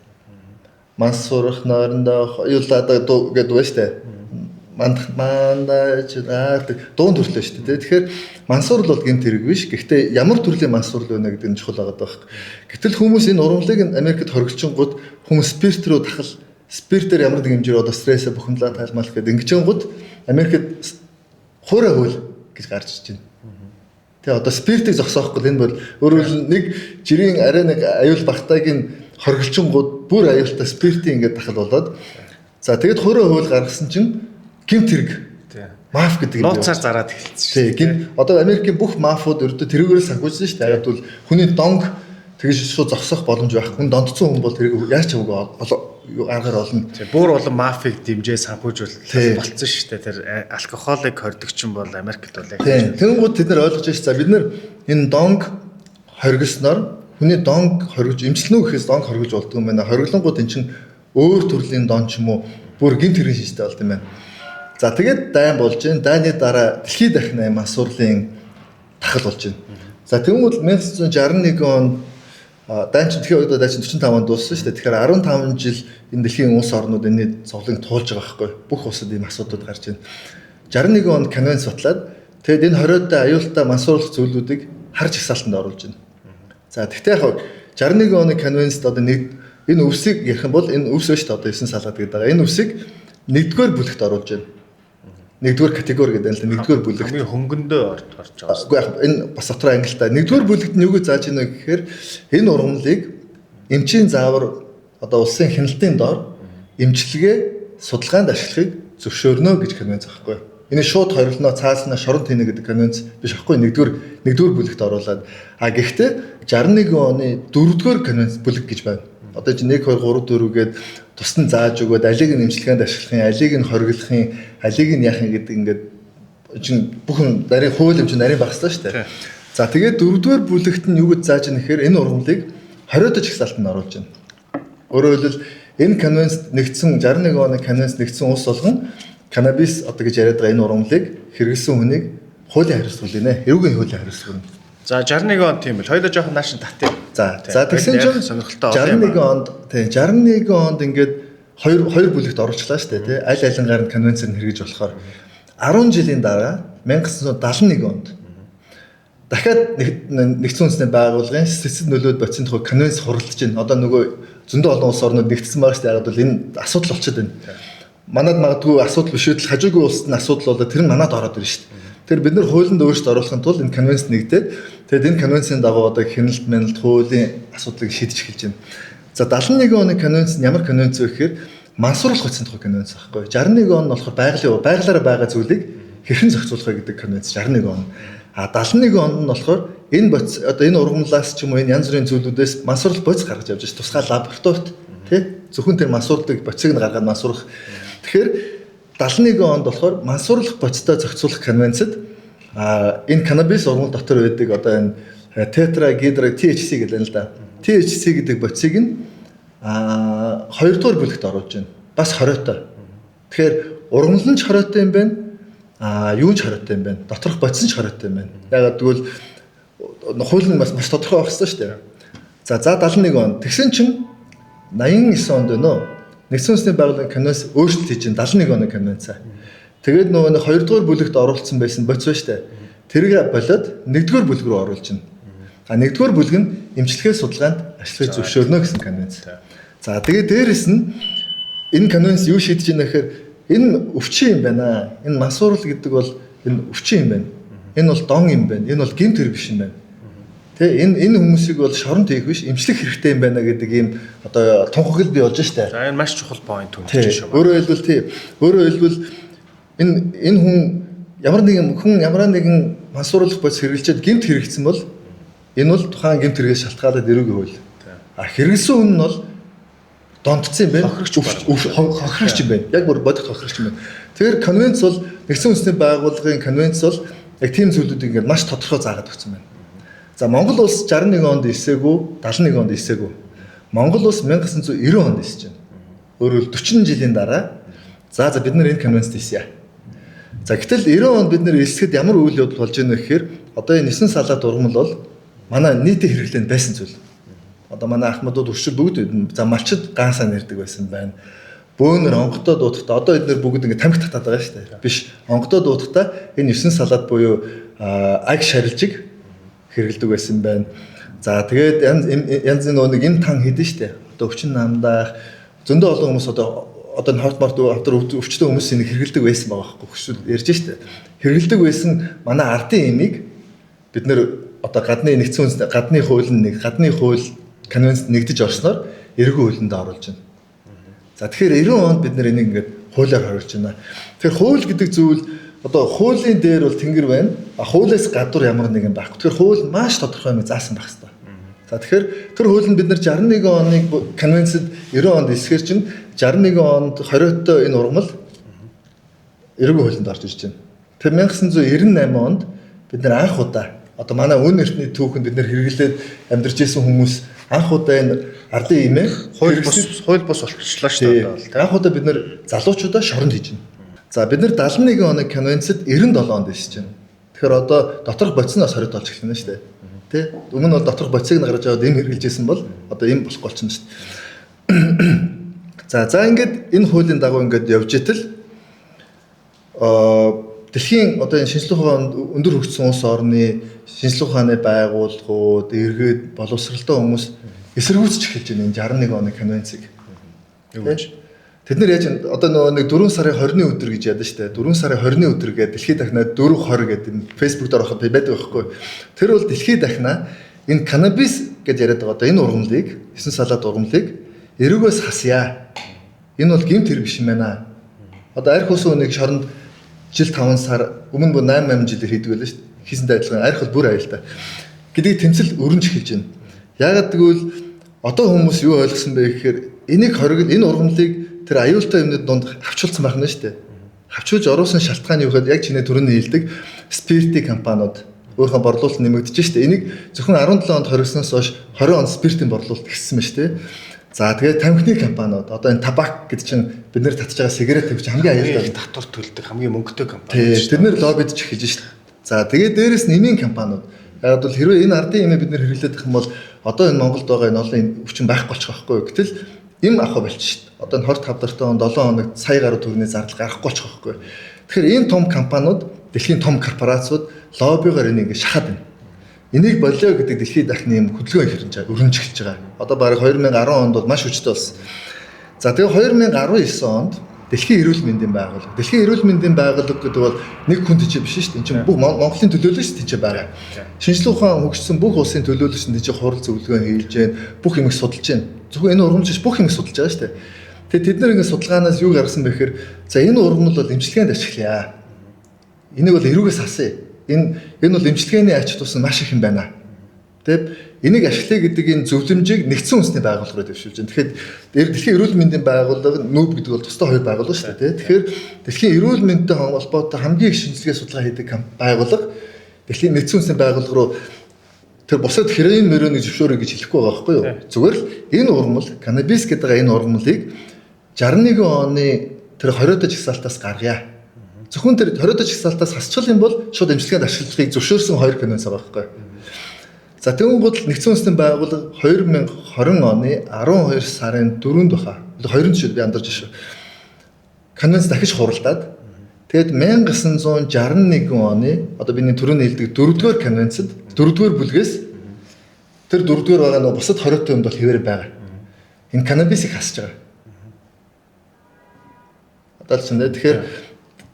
Мансуурах нойрондоо юулаад гэдэг байна штэ. Мандаж дуун төрлөө штэ. Тэгэхээр мансуурал бол гэмт хэрэг биш. Гэхдээ ямар төрлийн мансуурал байна гэдэг нь чухал байгаа даа. Гэтэл хүмүүс энэ ургамлыг Америкт хоригчингууд хүмүүс спирт рүү тахал спиртээр ямар нэг хэмжээр одоо стрессээ бухимлаа тайлмалах гэдэг ингэжэнгууд Америкт хуурай хөл гэж гарч иж байна. Тэ одоо спиртийг зогсоохгүй энэ бол өөрөөр нэг жирийн арай нэг аюул багтаагийн хоригчингууд бүр аюултай спиртийн ингээд тахал болоод за тэгээд хөрөө хууль гаргасан чинь гэмт хэрэг маф гэдэг юм. Нууцаар зараад эхэлсэн шүү. Тийм. Одоо Америкийн бүх мафууд ердөө тэрүүгээр санхүүжсэн шүү дээ. Яг бол хүний донг тэгж шууд зогсоох боломж байхгүй. Хүн дондцсон хүн бол тэрийг яаж ч аргаар олно. Бүр улам мафийг дэмжээ санхүүжүүлэлт болцсон шүү дээ. Тэр алкоголыг хордогч бол Америкт бол яг. Тийм. Тэнгууд тэд нар ойлгож байна. За бид нар энэ донг хоригсноор хүний донг хоригж эмчилнө гэхээс донг хоригж болдгоо юм байна. Хориглонгууд эн чинь өөр төрлийн дон ч юм уу бүр гинт хэрэг шийдтэй болд юм байна. За тэгээд дайн болж байна. Дайны дараа дэлхийд дахин 8 асуурлын тахал болж байна. За тэгвэл 1961 онд дайн чинь тэгэхээр одоо дайн чинь 45 онд дууссан шүү дээ. Тэгэхээр 15 жил энэ дэлхийн улс орнууд энэ цовлыг туулж байгаа байхгүй. Бүх улсад ийм асуудууд гарч байна. 61 онд конвенц батлаад тэгээд энэ 20-д аюултай мансууруулах зүйлүүдийг харж ихсаалтанд оруулж байна. За тэгтээ яг 61 оны конвенцд одоо нэг энэ өвсийг ярих юм бол энэ өвс шүү дээ одоо 9 салаад гэдэг байгаа. Энэ өвсийг нэгдүгээр бүлэгт оруулж байна. Нэгдүгээр категори гэдэг нь л нэгдүгээр бүлэг. Хамгийн хөнгөндөө орж байгаа. Үгүй яг энэ бас дотор ангилтай. Нэгдүгээр бүлэгт нь юуг зааж ийнэ гэхээр энэ ургамлыг эмчийн заавар одоо улсын хяналтын доор эмчилгээ судалгаанд ашиглахыг зөвшөөрнө гэж конвенц байхгүй. Энэ шууд хоригдно цааснаа шорон тийнэ гэдэг конвенц биш байхгүй. Нэгдүгээр бүлэгт оруулаад гэхдээ 61 оны 4-р конвенц бүлэг гэж байна. Одоо чи 1 2 3 4 гээд тусдан зааж өгөөд алийг нь эмчилгээнд ашиглахын, алийг нь хориглохын, алийг нь яахын гэдэг ингээд чинь бүхэн нарийн хууль хэмжээ нарийн багслаа шүү дээ. За тэгээд 4-р бүлэгт нь юу гэж зааж ийнэ гэхээр энэ ургамлыг 20-д жагсаалтанд оруулж байна. Өөрөөр хэлбэл энэ конвенц нэгдсэн 61 оны конвенц нэгдсэн улс болгон канабис одоо гэж яриад байгаа энэ ургамлыг хэрэглэсэн хүнийг хуулийн хариуцлага нэ. Эрүүгийн хуулийн хариуцлага. За 61 он тийм л. Хоёулаа жоохон наашин татъя. За тэгсэн чинь 61 онд тийм 61 онд ингээд хоёр бүлэгт оруулчлаа шүү дээ тий. Аль алингаар нь конвенцээр хэрэгж болохоор 10 жилийн дараа 1971 онд дахиад нэгдсэн үндэсний байгууллагын сэцэд нөлөөд бодсон тухай конвенц хуралдаж байна. Одоо нөгөө зөндөө олон улс орнууд нэгдсэн байгаа шүү дээ. Яг бол энэ асуудал болчиход байна. Манад магадгүй асуудал биш үтэл хажуугийн улсад нь асуудал болоод тэр нь манад ороод ирнэ шүү дээ. Тэр бид нар хуулинд өөрсдөө оруулахын тулд энэ конвенц нэгдээд тэгээд энэ конвенцийн дагуу одоо хяналт мэналт хуулийн асуудлыг шийдэж эхэлж байна. За 71 оны конвенц нь ямар конвенц вэ гэхээр мансууруулах утсан тухай конвенц байхгүй. 61 он нь болохоор байгалаараа байгаа зүйлийг хэрхэн зохицуулах гэдэг конвенц 61 он. А 71 он нь болохоор энэ боц одоо энэ ургамлаас ч юм уу энэ янз бүрийн зүйлүүдээс мансууруулах боц гаргаж явж байна. Тусгай лабораторид тий зөвхөн тэр мансуурдаг боцыг нь гаргаад мансууруулах. Тэгэхээр 71 онд болохоор мансууруулах боцтой зохицуулах конвенцэд энэ канабис ургамал дотор байдаг одоо энэ тетра гидро THC гэдэг нь л да. THC гэдэг боцыг нь 2-р бүлэгт оруулж байна. Бас хориотой. Тэгэхээр ургамал нь ч хориотой юм байна. Юу ч хориотой юм байна. Доторх боц нь ч хориотой юм байна. Яг тэгвэл хууль нь бас тодорхой байх хэрэгтэй шүү дээ. За 71 он. Тэгсэн чинь 89 онд байна уу? Нэгдсэн үндэсний байгууллагын конвенц өөрчлөлт хийж байна 71 оны конвенцаа. Тэгээд нөгөө 2-р бүлэгт оруулсан байсан боц ба штэ. Тэрийг болоод 1-р бүлэг рүү оруулж байна. 1-р бүлэг нь эмчилгээ судалгаанд ашиглаж зөвшөөрнө гэсэн конвенц. За тэгээд дээрэс нь энэ конвенц юу шийдэж байна гэхээр энэ өвчин юм байна. Энэ мансуурал гэдэг бол энэ өвчин юм байна. Энэ бол дон юм байна. Энэ бол гэмт хэрэг биш юм байна. Тэ энэ хүмүүсийг бол шоронд хийх биш эмчлэх хэрэгтэй юм байна гэдэг ийм одоо тунхаглал бий болж штэ. За энэ маш чухал point үнэлж шүү. Өөрөөр хэлбэл энэ хүн ямар нэгэн мансууруулах боц хэрэглэжээд гэмт хэрэгцсэн бол энэ бол тухайн гэмт хэрэгээс шалтгаалаад эрүүгийн хууль. Хэрэглэсэн хүн нь бол дондцсон юм байна. Хохирогч юм байна. Яг бүр бодит хохирогч юм байна. Тэгэхээр конвенц бол нэгдсэн үндэсний байгууллагын конвенц бол яг тийм зүйлүүдийг ингээд маш тодорхой заагаад өгсөн байна. За Монгол улс 61 онд ирсээгүй, 71 онд ирсээгүй. Монгол улс 1990 онд ирсэж байна. Өөрөөр 40 жилийн дараа за бид нар энэ конвенцт ирсэн. За гэтэл 90 онд бид нар ирсэхэд ямар үйл явдал болж байна вэ гэхээр одоо энэ 9 салаад ургамал бол манай нийтийн хэрэглээнд байсан зүйл. Одоо манай ахмадууд өшөр бүгд за малчид гаансаа нэрдэг байсан байна. Бөөнөр онгодоо дуудахтаа одоо эдгээр бүгд ингэ тамхи татаад байгаа шүү дээ. Биш онгодоо дуудахтаа энэ 9 салаад буюу аг шарилжиг хэрэгэлдэг байсан байна. За тэгээд янз нэг энэ тан хийдэн штэ. Одоо өвчин намдаах зөндөө олон хүмүүс одоо хорт март өвчтөн хүмүүсийн хэрэгэлдэг байсан байгаа байхгүй хөшөл ярьж штэ. Хэрэгэлдэг байсан манай ардын эмийг бид нэр одоо гадны нэгдсэн үндэс гадны хууль конвенцэд нэгдэж орсноор эргүү хуулинд оруулж байна. За тэгэхээр 90 онд бид нэр энийг ингээд хуулиар харуулж байна. Тэгэхээр хууль гэдэг зүйл одоо хуулийн дээр бол тэнгэр байна. Хуулиас гадуур ямар нэгэн байхгүй. Тэгэхээр хууль маш тодорхой юм заасан байх хэрэгтэй. За тэгэхээр тэр хууль нь бид нар 61 оны конвенцэд 90 онд эсгээр чинь 61 онд 20-т энэ ургамал эргүү хуулинд орж ирж байна. Тэр 1998 онд бид нар анх удаа одоо манай үн эртний түүхэнд бид нар хэрэглээд амьдарч ирсэн хүмүүс анх удаа энэ ардын имээ хууль бус болчихлоо шүү дээ. Анх удаа бид нар залуучуудаа шоронд хийж байна. За бид нар 71 оны конвенцэд 97 онд ирж байна. Тэгэхээр одоо доторх бодисноос 20 болж эхэлнэ шүү дээ. Тэ? Өмнө нь бол доторх бодисыг гаргаж аваад энэ хэрэгжилжсэн бол одоо энэ болохгүй болчихно шүү дээ. За ингээд энэ хуулийн дагуу ингээд явж итэл дэлхийн одоо энэ шинжлэх ухаанд өндөр хөгжсөн улс орны шинжлэх ухааны байгууллагууд эргээд боловсралтай хүмүүс эсэргүүцэж эхэлж байна энэ 61 оны конвенцийг. Тэд нэр яаж одоо нэг 4 сарын 20-ны өдөр гэж ядсан шүү дээ. 4 сарын 20-ны өдөр гэдэг дэлхийд дахнаа 420 гэдэг энэ фэйсбүүк дээр байдаг байхгүй. Тэр бол дэлхийд дахнаа энэ канабис гэж яриад байгаа одоо энэ ургамлыг 9 салаад ургамлыг эргөөс хасъя. Энэ бол гэмт хэрэг биш юм байна. Одоо арх усан үнийг шоронд жил 5 сар өмнө бүр 8 жилээр хийдэг байлаа шүү дээ. Хийсэнтэй адилхан арх бол бүр аюултай. Гэдгийг тэмцэл өрнж эхэлж байна. Яагаад гэвэл одоо хүмүүс юу ойлгосон бэ гэхээр энийг хоригд энэ ургамлыг тэр аюултай юмнууд донд хавчулсан байх нь шүү дээ. Хавчуулж оруулсан шалтгаан юу гэхээр яг чиний түрүүний хэлдэг спиртийн компаниуд өөрийнхөө борлуулалт нэмэгдэж шүү дээ. Энийг зөвхөн 17 онд хоригсноос хойш 20 онд спиртийн борлуулалт ихссэн байна шүү дээ. За тэгээд тамхины компаниуд одоо энэ табак гэдэг чинь бид нэр татж байгаа сигарет тавьж хамгийн аюултай татвар төлдөг хамгийн мөнгөтэй компани шүү дээ. Бид нэр лоббидж эхэлж шүү дээ. За тэгээд дээрэс нэмийн компаниуд яг бол хэрвээ энэ ардын имээ бид нэр хэрэглээд их юм бол одоо энэ Монголд байгаа энэ олон өвчин байхгүй болчих واخгүй юу. Гэтэл им авах болж шүү дээ. Одоо энэ 25 даруйтай он 7 хоног сая гаруй төгрөгийн зардал гарахгүй болчих واخгүй юу. Тэгэхээр энэ том компаниуд дэлхийн том корпорациуд лоббигаар энийг шахаад байна. Энийг болио гэдэг дэлхийд дахны юм хөдөлгөөн өрнж эхэлж байгаа. Одоо бараг 2010 онд бол маш хүчтэй болсон. За тэгээ 2019 онд Дэлхийн эрүүл мэндийн байгууллага. Дэлхийн эрүүл мэндийн байгууллага гэдэг бол нэг хүн төчөө биш шүү дээ. Энэ чинь бүх Монголын төлөөлөгч төчөө байгаа. Шинжлэх ухаан хөгжсөн бүх улсын төлөөлөгч төчөө хурал зөвлөгөө хийж гэн бүх юмыг судалж гэн. Зөвхөн энэ ургамлч бүх юмыг судалж байгаа шүү дээ. Тэгээ тэд нар ингэ судалгаанаас юу гаргасан бэ гэхээр за энэ ургамл бол эмчилгээнд ашиглая. Энийг бол эрүүгээс хасъя. Энэ бол эмчилгээний ач тус маш их юм байна. Тэгээд энийг ашиглая гэдэг энэ зөвлөмжийг нэгдсэн үндэсний байгууллагаар дэвшүүлж байна. Тэгэхээр дэлхийн эрүүл мэндийн байгууллага нүүб гэдэг бол тусдаа хоёр байгууллага шүү дээ. Тэгэхээр дэлхийн эрүүл мэндтэй холбоотой хамгийн их шинжилгээ судалгаа хийдэг байгууллага дэлхийн нэгдсэн үндэсний байгууллага руу тэр бусад хэроин мөрөөнийг зөвшөөрөе гэж хэлэхгүй байгаа байхгүй юу? Зүгээр л энэ ургамал канабис гэдэг энэ ургамлыг 61 оны тэр 20-д жагсаалтаас гаргая. Зөвхөн тэр 20-д жагсаалтаас хасчихвал юм бол шууд эмчилгээнд ашиглахыг зөвшөөрсөн хоёр конвенц байгаа байхгүй юу? За тэгвэл нэгдсэн үндэсний байгууллага 2020 оны 12 сарын 4-нд баха. 2-нд шүү би андарч шүү. Конвенц дахиж хуралдаад тэгээд 1961 оны одоо бидний түрүүний хэлдэг 4-р конвенцэд 4-р бүлгээс тэр 4-р байгаа нөө бусад 20 юмд бол хэвээр байгаа. Энэ канабисыг хасж байгаа. Одоо ч нэ тэгэхээр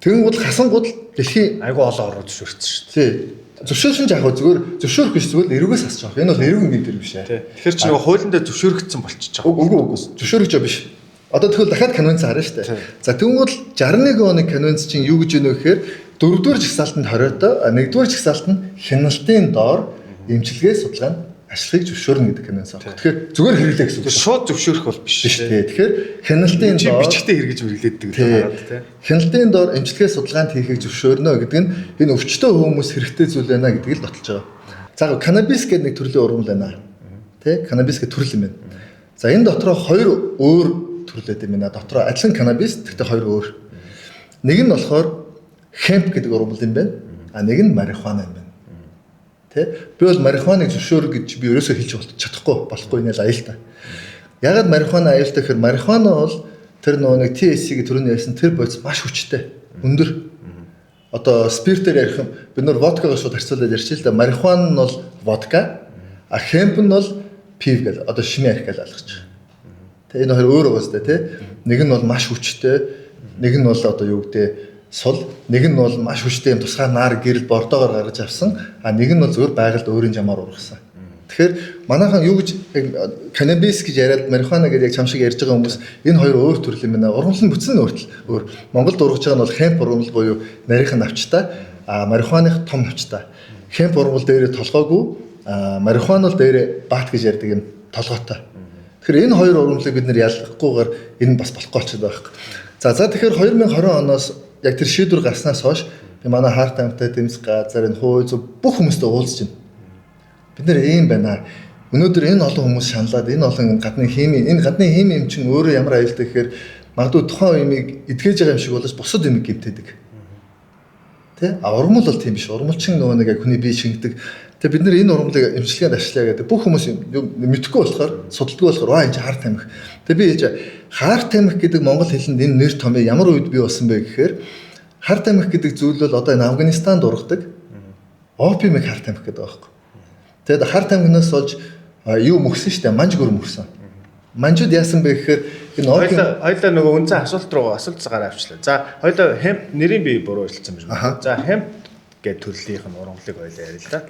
тэгвэл хасангууд дэлхийн айгүй олон орнууд зөвшөөрсөн шүү дээ. Тий. Зөвшөөрсөн яг зүгээр зөвшөөрөх биш зүгээр эргээс хасчих واخ. Энэ бол эргэн гэмтэр биш ээ. Тэгэхээр чи нөгөө хуулиндаа зөвшөөрөгдсөн болчихж байгаа. Үгүй зөвшөөрөгч биш. Одоо тэгвэл дахиад конвенц харна шүү дээ. За тэгвэл 61 оны конвенц чинь юу гэж өгнө гэхээр 4-р жагсаалтанд 20-т 1-р жагсаалтанд хяналтын доор эмчилгээ судалгаанд ашиглахыг зөвшөөрнө гэдэг конвенц байна. Тэгэхээр зүгээр хэрэглээ гэсэн үг. Шууд зөвшөөрөх бол биш шүү дээ. Тэгэхээр хяналтын доор бичгтээ хэрэгж мэрлээдэг гэдэг байна тийм. Хяналтын доор эмчилгээ судалгаанд хийхийг зөвшөөрнө гэдэг нь энэ өвчтөе хүмүүс хэрэгтэй зүйл байна гэдгийг л баталж байгаа. За канабис гэдэг нэг төрлийн ургамал байна. Тэ? Канабис гэдэг төрөл юм байна. За энэ дотроо хоёр өөр төрлөөд юм байна. Дотроо адилхан канабис гэхдээ хоёр өөр. Нэг нь болохоор хемп гэдэг ургамал юм байна. А нэг нь марихуана юм байна. Тэ? Би бол марихуаныг зөвшөөрөх гэж би ерөөсөө хэлж болохгүй нэ л аюултай. Ягаад марихуана аюултай гэхээр марихуана бол тэр нэг THC-г түрүүний ярьсан тэр бодис маш хүчтэй. Өндөр. Одоо спиртээр ярих юм бид нар водкагаа шууд харьцуулаад ярьчих л да. Марихуана нь бол водка, а хемп нь бол пив гэж одоо шимээ арих гэж ойлгож байгаа. Тэ энэ хоёр өөр угаастай тий. Нэг нь бол маш хүчтэй, нэг нь бол одоо юу гэдэг сул, нэг нь бол маш хүчтэй юм тусгай нар гэрэл бордоогоор гаргаж авсан, нэг нь бол зөвхөн байгальд өөрийн жамаар ургасан. Тэгэхээр манайхан юу гэж канабис гэж яриад марихуана гэж яг чам шиг ярьж байгаа хүмүүс энэ хоёр өөр төрөл юм байна. Ургамал нь бүтэн өөртөл өөр. Монголд ургаж байгаа нь бол хемп ургамал буюу нарийнх нь навчтай, марихуаных том навчтай. Хемп ургамал дээрээ толгойгүй, марихуана бол дээрээ бат гэж ярьдаг юм толгойтой. Тэгэхээр энэ хоёр ургамлыг бид нэр ялгахгүйгээр энэ бас болохгүй болчиход байгаа юм. За тэгэхээр 2020 оноос яг тэр шийдвэр гарснаас хойш манай харт амтай тэмцэх газар энэ хууль зөв бүх хүмүүстэй уулзж байна. Бид нэр ийм байна. Өнөөдөр энэ олон хүмүүс шаналаад энэ олон гадны хими юм чинь өөрөө ямар аюултай гэхээр магадгүй тухайн юмыг эдгэж байгаа юм шиг болож бусад юмыг гэмтээдэг. Тэ? Ургамал бол тийм биш. Ургамал чинь нөгөө нэг яг хүний бие шингэдэг. Тэгээ бид нэр энэ ургамлыг эмчилгээнд ашиглая гэдэг бүх хүмүүс мэдхгүй болохоор судалдаггүй болохоор энэ чинь харт тамхи. Тэгээ би хэлж харт тамхи гэдэг монгол хэлэнд энэ нэр томьёо ямар үед бий болсон бэ гэхээр харт тамхи гэдэг зүйл бол одоо энэ Афганистанд ургадаг опиумыг харт тамхи гэдэг байгаа юм. Тэгээд харт тамхинаас олж юу мөксөн штэ манж гөр мөксөн. Манжууд яасан бэ гэхээр энэ хоёлаа нөгөө үнцэн асуулт гараа авчлаа. За хоёлаа хемп нэрийн би буруу хэлсэн юм байна. За хемп гэдэг төрлийнх нь ургамлыг хоёлаа ярил л да.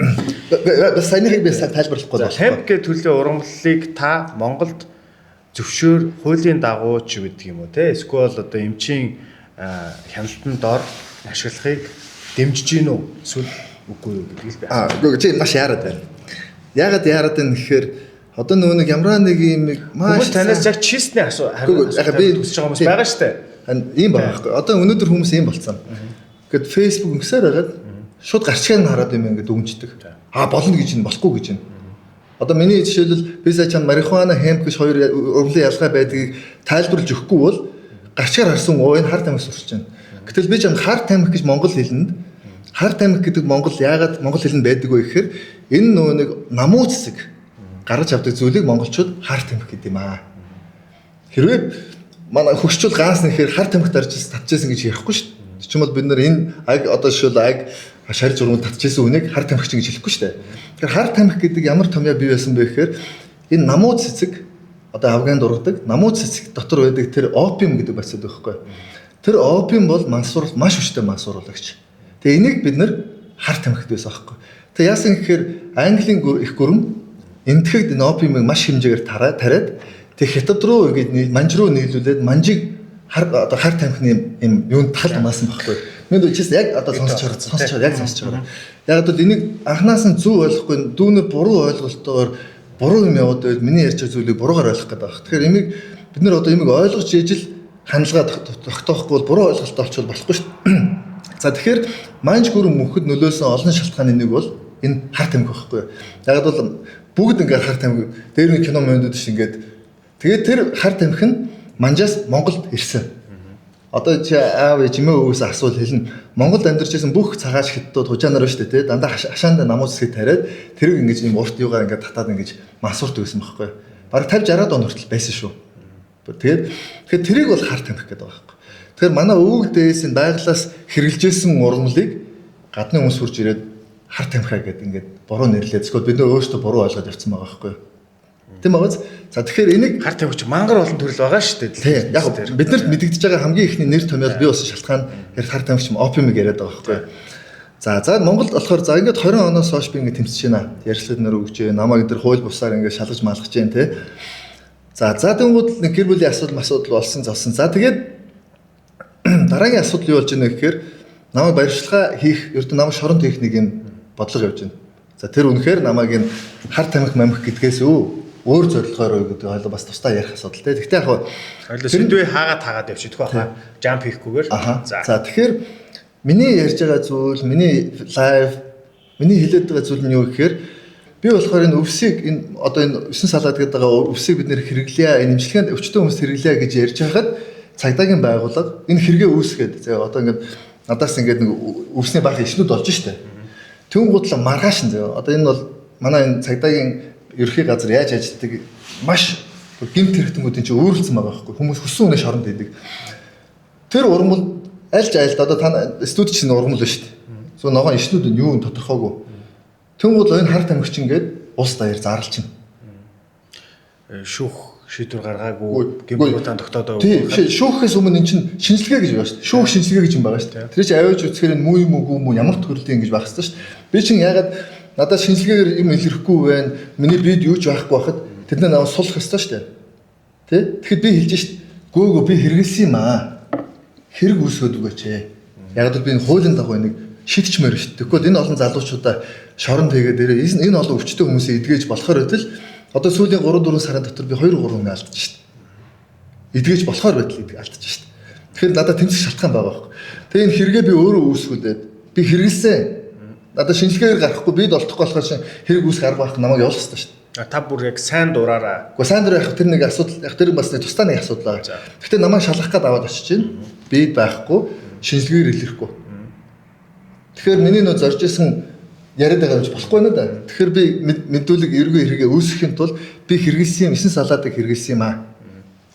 Бас саяных би тайлбарлахгүй байна. Хемп гэдэг төрлийн ургамлыг та Монголд зөвшөөр хуулийн дагуу ч гэдэг юм уу те эсвэл одоо эмчийн хяналтанд дор ашиглахыг дэмжиж гин үү эсвэл үгүй юу гэдэг л байна. Үгүй чи маш яарад байна. Яагаад яарад байна гэхээр одоо нөгөө нэг ямар нэг юм маш танаас яг чистний хариулт би хүсэж байгаа хүмүүс байгаа шүү дээ. Ийм байгаа байхгүй. Одоо өнөөдөр хүмүүс ийм болцсон. Ингээд Facebook өнгөсөр байгаад шууд гарчгааг нь хараад юм ингээд өгнчдөг. Болно гэж нь болохгүй гэж нь. Одоо миний жишээлбэл би сая чам марихуана хемп гэж хоёр ургамлын ялгаа байдгийг тайлбарлаж өгөхгүй бол гарчгаар харсан энэ харт тамхи сурч байна. Гэтэл би чам харт тамхи гэж монгол хэлэнд харт тамхи гэдэг яагаад монгол хэлэнд байдаг вэ гэхээр энэ нөгөө нэг намуу цэцэг гаргаж авдаг зүйлийг монголчууд харт тамхи гэдэг юм аа. Хэрвээ манай хөгшчүүл ганс нэхээр харт тамхи татчихсан гэж ярихгүй шүү дээ. Тэгчм бол бид нар энэ одоо жишээл шарж ургамал татчихсан үнийг харт тамхи гэж хэлэхгүй шүү дээ. Тэгэхээр харт тамхи гэдэг ямар томьёо бий байсан бэ гэхээр энэ намуу цэцэг одоо Афганд ургадаг намуу цэцэг дотор байдаг тэр опиум гэдэг бацаад байхгүй. Тэр опиум бол мансуур маш хүчтэй мансууруулагч. Тэгээ энийг бид нар харт тамхид байсан байхгүй. Тэгээ яасан гэхээр Английн их гүрэн энтгэгд энэ опиумыг маш хэмжээгээр тариад тэг хятад руу ингээд манж руу нийлүүлээд манжийг одоо харт тамхины юм юунд тал маасан байхгүй. Миний үчис яг одоо сонсож байгаа. Яг бол энийг анханаас нь зөв ойлгохгүй дүүнер буруу ойлголтоор буруу юм яваад байвал миний ярьж байгаа зүйлийг буруугаар ойлгох гэдэг байна. Тэгэхээр энийг бид нар одоо энийг ойлгож ижил хандлага тогтоохгүй бол буруу ойлголттой болчихвол болохгүй шүү дээ. За тэгэхээр манж гүрэн мөнхөд нөлөөсөн олон шалтгааны нэг бол энэ харт тамхи байхгүй. Яг бол бүгд ингээд харт тамхи дээр нэг кино мөндүүд ш ингээд тэгээд тэр харт тамхи нь манжаас Монголд ирсэн. Одоо чи аав ээжмээ өвөөс асуул хэлнэ. Монголд амьдарч байсан бүх цагааш хятадууд хужаанаар ба штэ тий дандаа хашаанд намуу цэсгээ тариад тэрийг ингэж юм урт юугаар ингээд татаад ингэж мансуурт байсан байхгүй. Бараг 50-60 он хүртэл байсан шүү. Тэгэхээр тэрийг бол харт тамхи гэдэг байгаа байхгүй. Тэгэхээр манай өвөг дээс энэ байглаас хэрэгжилжсэн ургамлыг гадны хүмүүс хурж ирээд харт тамхи гэдэг ингээд буруу нэрлээд эсвэл бид нөө өөрсдөө буруу ойлгоод явцсан байгаа байхгүй. Тийм байгааз. За тэгэхээр энийг харт тамхич мангар олон төрөл байгаа шүү дээ. Тийм. Яг биднэрт мэдэгдэж байгаа хамгийн ихний нэр томьёол бий болсон шалтгаан яг харт тамхич опиумыг яриад байгаа байхгүй. За Монголд болохоор за ингээд 20 оноос хойш би ингээд тэмцэж байна. Ярилцлагад нэр өгч, намайг энэ хууль бусаар ингээд шалгаж малгаж जैन тий. За тэнгууд нэг гэр бүлийн асуудал болсон зовсон. За тэгээд дараагийн асуудал юу болж байна гэхээр намайг баримтлага хийх, ердөө намайг шоронд хийх нэг юм бодлого явж байна. За тэр үнэхээр намайг энэ харт тамхи гэдгээс өөр зорилгоор гэдэг ойлго бас тусдаа ярих асуудал те. Гэхдээ яг ойлоо сэдвээ хаагаад явчих баха. Жамп хийхгүйгээр. За тэгэхээр миний ярьж байгаа зүйл, миний лайв, миний хэлээд байгаа зүйл нь юу гэхээр би болохоор энэ өвсийг энэ одоо энэ 9 салаад гэдэг байгаа өвсийг бид нэр хэрэглэе, энэ имчилгээнд өвчтөн хүмүүс хэрэглэе гэж ярьж байхад цагдаагийн байгууллага энэ хэрэгээ үүсгээд одоо ингээд надаас ингээд нэг өвсний баах ишнүүд болж штэ. Тэнгуудлаа маргааш нь одоо энэ бол манай энэ цагдаагийн ерхий газар яаж ажилладаг маш гэмт хэрэгтэмүүдийн чинь өөрлөсөн байгаа байхгүй хүмүүс хүссэн үнэ шоронд идэг. Тэр ургамал аль ч айлд одоо та студи чинь ургамал ба шүү дээ. Зөв ногоон ишнүүд нь юу тодорхойгүй. Тэнгуул энэ харт тамхич ингээд улс даяар зарлж байна. шүүх шийдвэр гаргаагүй гэмтгүүтэн тогтоодоо. Тийм шүүхээс өмнө эн чинь шинжилгээ гэж байгаа шүү дээ. Шүүх шинжилгээ гэж юм байгаа шүү дээ. Тэр чинь авиж үзэхээр муу юм уу ямар төрлийн ингэж байх хэрэгтэй шүү дээ. Би чинь ягаад надад шинжилгээгээр юм илэрхгүй байна. Миний бид юу ч байхгүй байхад тэдний наваа сулах ёстой шүү дээ. Тэ? Тэгэхэд би хэлж шүү дээ. Гөөгөө би хэрэгэлсэн юм аа. Хэрэг үүсгөөд үгээч ээ. Яг л би энэ хуулийн дагуу нэг шийдчмээр шүү дээ. Тэгэхгүй энэ олон залуучуудаа шорон тэгээд энэ олон өвчтөе хүмүүсээ эдгэж болохоор байтал одоо сүүлийн 3-4 сарын дотор би 2-3 хүн алдчих шүү дээ. Эдгэж болохоор байтал алдчих шүү дээ. Тэгэхээр надад тэмцэх шалтгаан байгаа байхгүй. Тэгээ энэ хэрэгээ би өөрөө үүсгүүлээд би хэрэгэлсэн. Надад шинжилгээгээр гарахгүй бид олдохгүй болохоор шин хэрэг үүсгэх арга байх намайг явуулах хэрэгтэй шүү дээ. Та бүр яг сайн дураараа. Гэхдээ сайн дураа явах тэр нэг асуудал яг тэр бас нэг тусдаа нэг асуудал байгаа. Гэхдээ намайг шалгах гээд аваад очиж чинь бид байхгүй шинжилгээгээр илэрхгүй. Тэгэхээр миний нөө зорж исэн яриад байгаа юм чи болохгүй байна да. Тэгэхээр би мэдүүлэг эргүү хэрэгээ үүсгэхийн тулд би хэрэгэлсэн юм 9 салаадыг хэрэгэлсэн юм аа.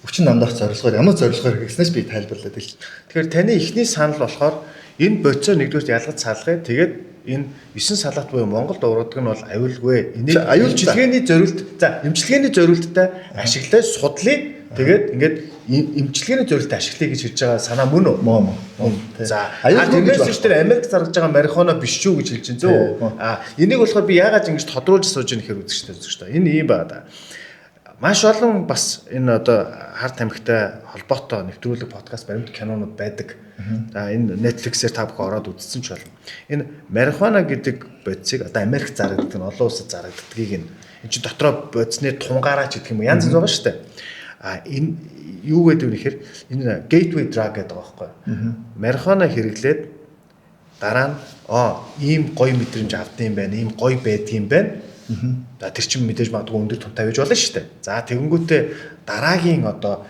Өчн намдах зорилгоор ямар зорилгоор хэрэгснээс би тайлбарлаад хэлсэн. Тэгэхээр таны эхний санал болохоор энэ боцоо нэгдүгээр ялгаж салгая. Тэгээд энэ 9 салаат буюу Монголд ургадаг нь бол аюулгүй. Энийг эмчилгээний зорилттой ашиглаж судлаа. Тэгээд ингээд эмчилгээний зорилттой ашиглая гэж хэлж байгаа санаа мөн үү? Мөн. За тэрнээс ч тэр Америк заргаж байгаа марихуана биш шүү гэж хэлж байна зөө. Энийг болохоор би яагаад ингэж тодруулж сууж яах хэрэг үзэж байна. Энэ ийм байна да. Маш олон бас энэ одоо харт тамхитай холбоотой нэвтрүүлэг подкаст баримт кинонууд байдаг. За энэ Netflix-ээр та бүхэн ороод үзсэн ч болно. Энэ марихуана гэдэг бодисыг одоо Америк зарагддаг нь олон улсад зарагддгийг энэ чинь дотроо бодисны тунгаараач гэдэг юм янз бүр байгаа шүү дээ. Энэ юу гэдэг вэ гэхээр энэ gateway drug гэдэг байгаа байхгүй. Марихуана хэрэглээд дараа нь ийм гоё мэдрэмж авдсан юм байна, ийм гоё байдаг юм байна. За тэр чинь мэдээж магадгүй өндөр тунтай байж болно шүү дээ. За тэгэнгүүтээ дараагийн одоо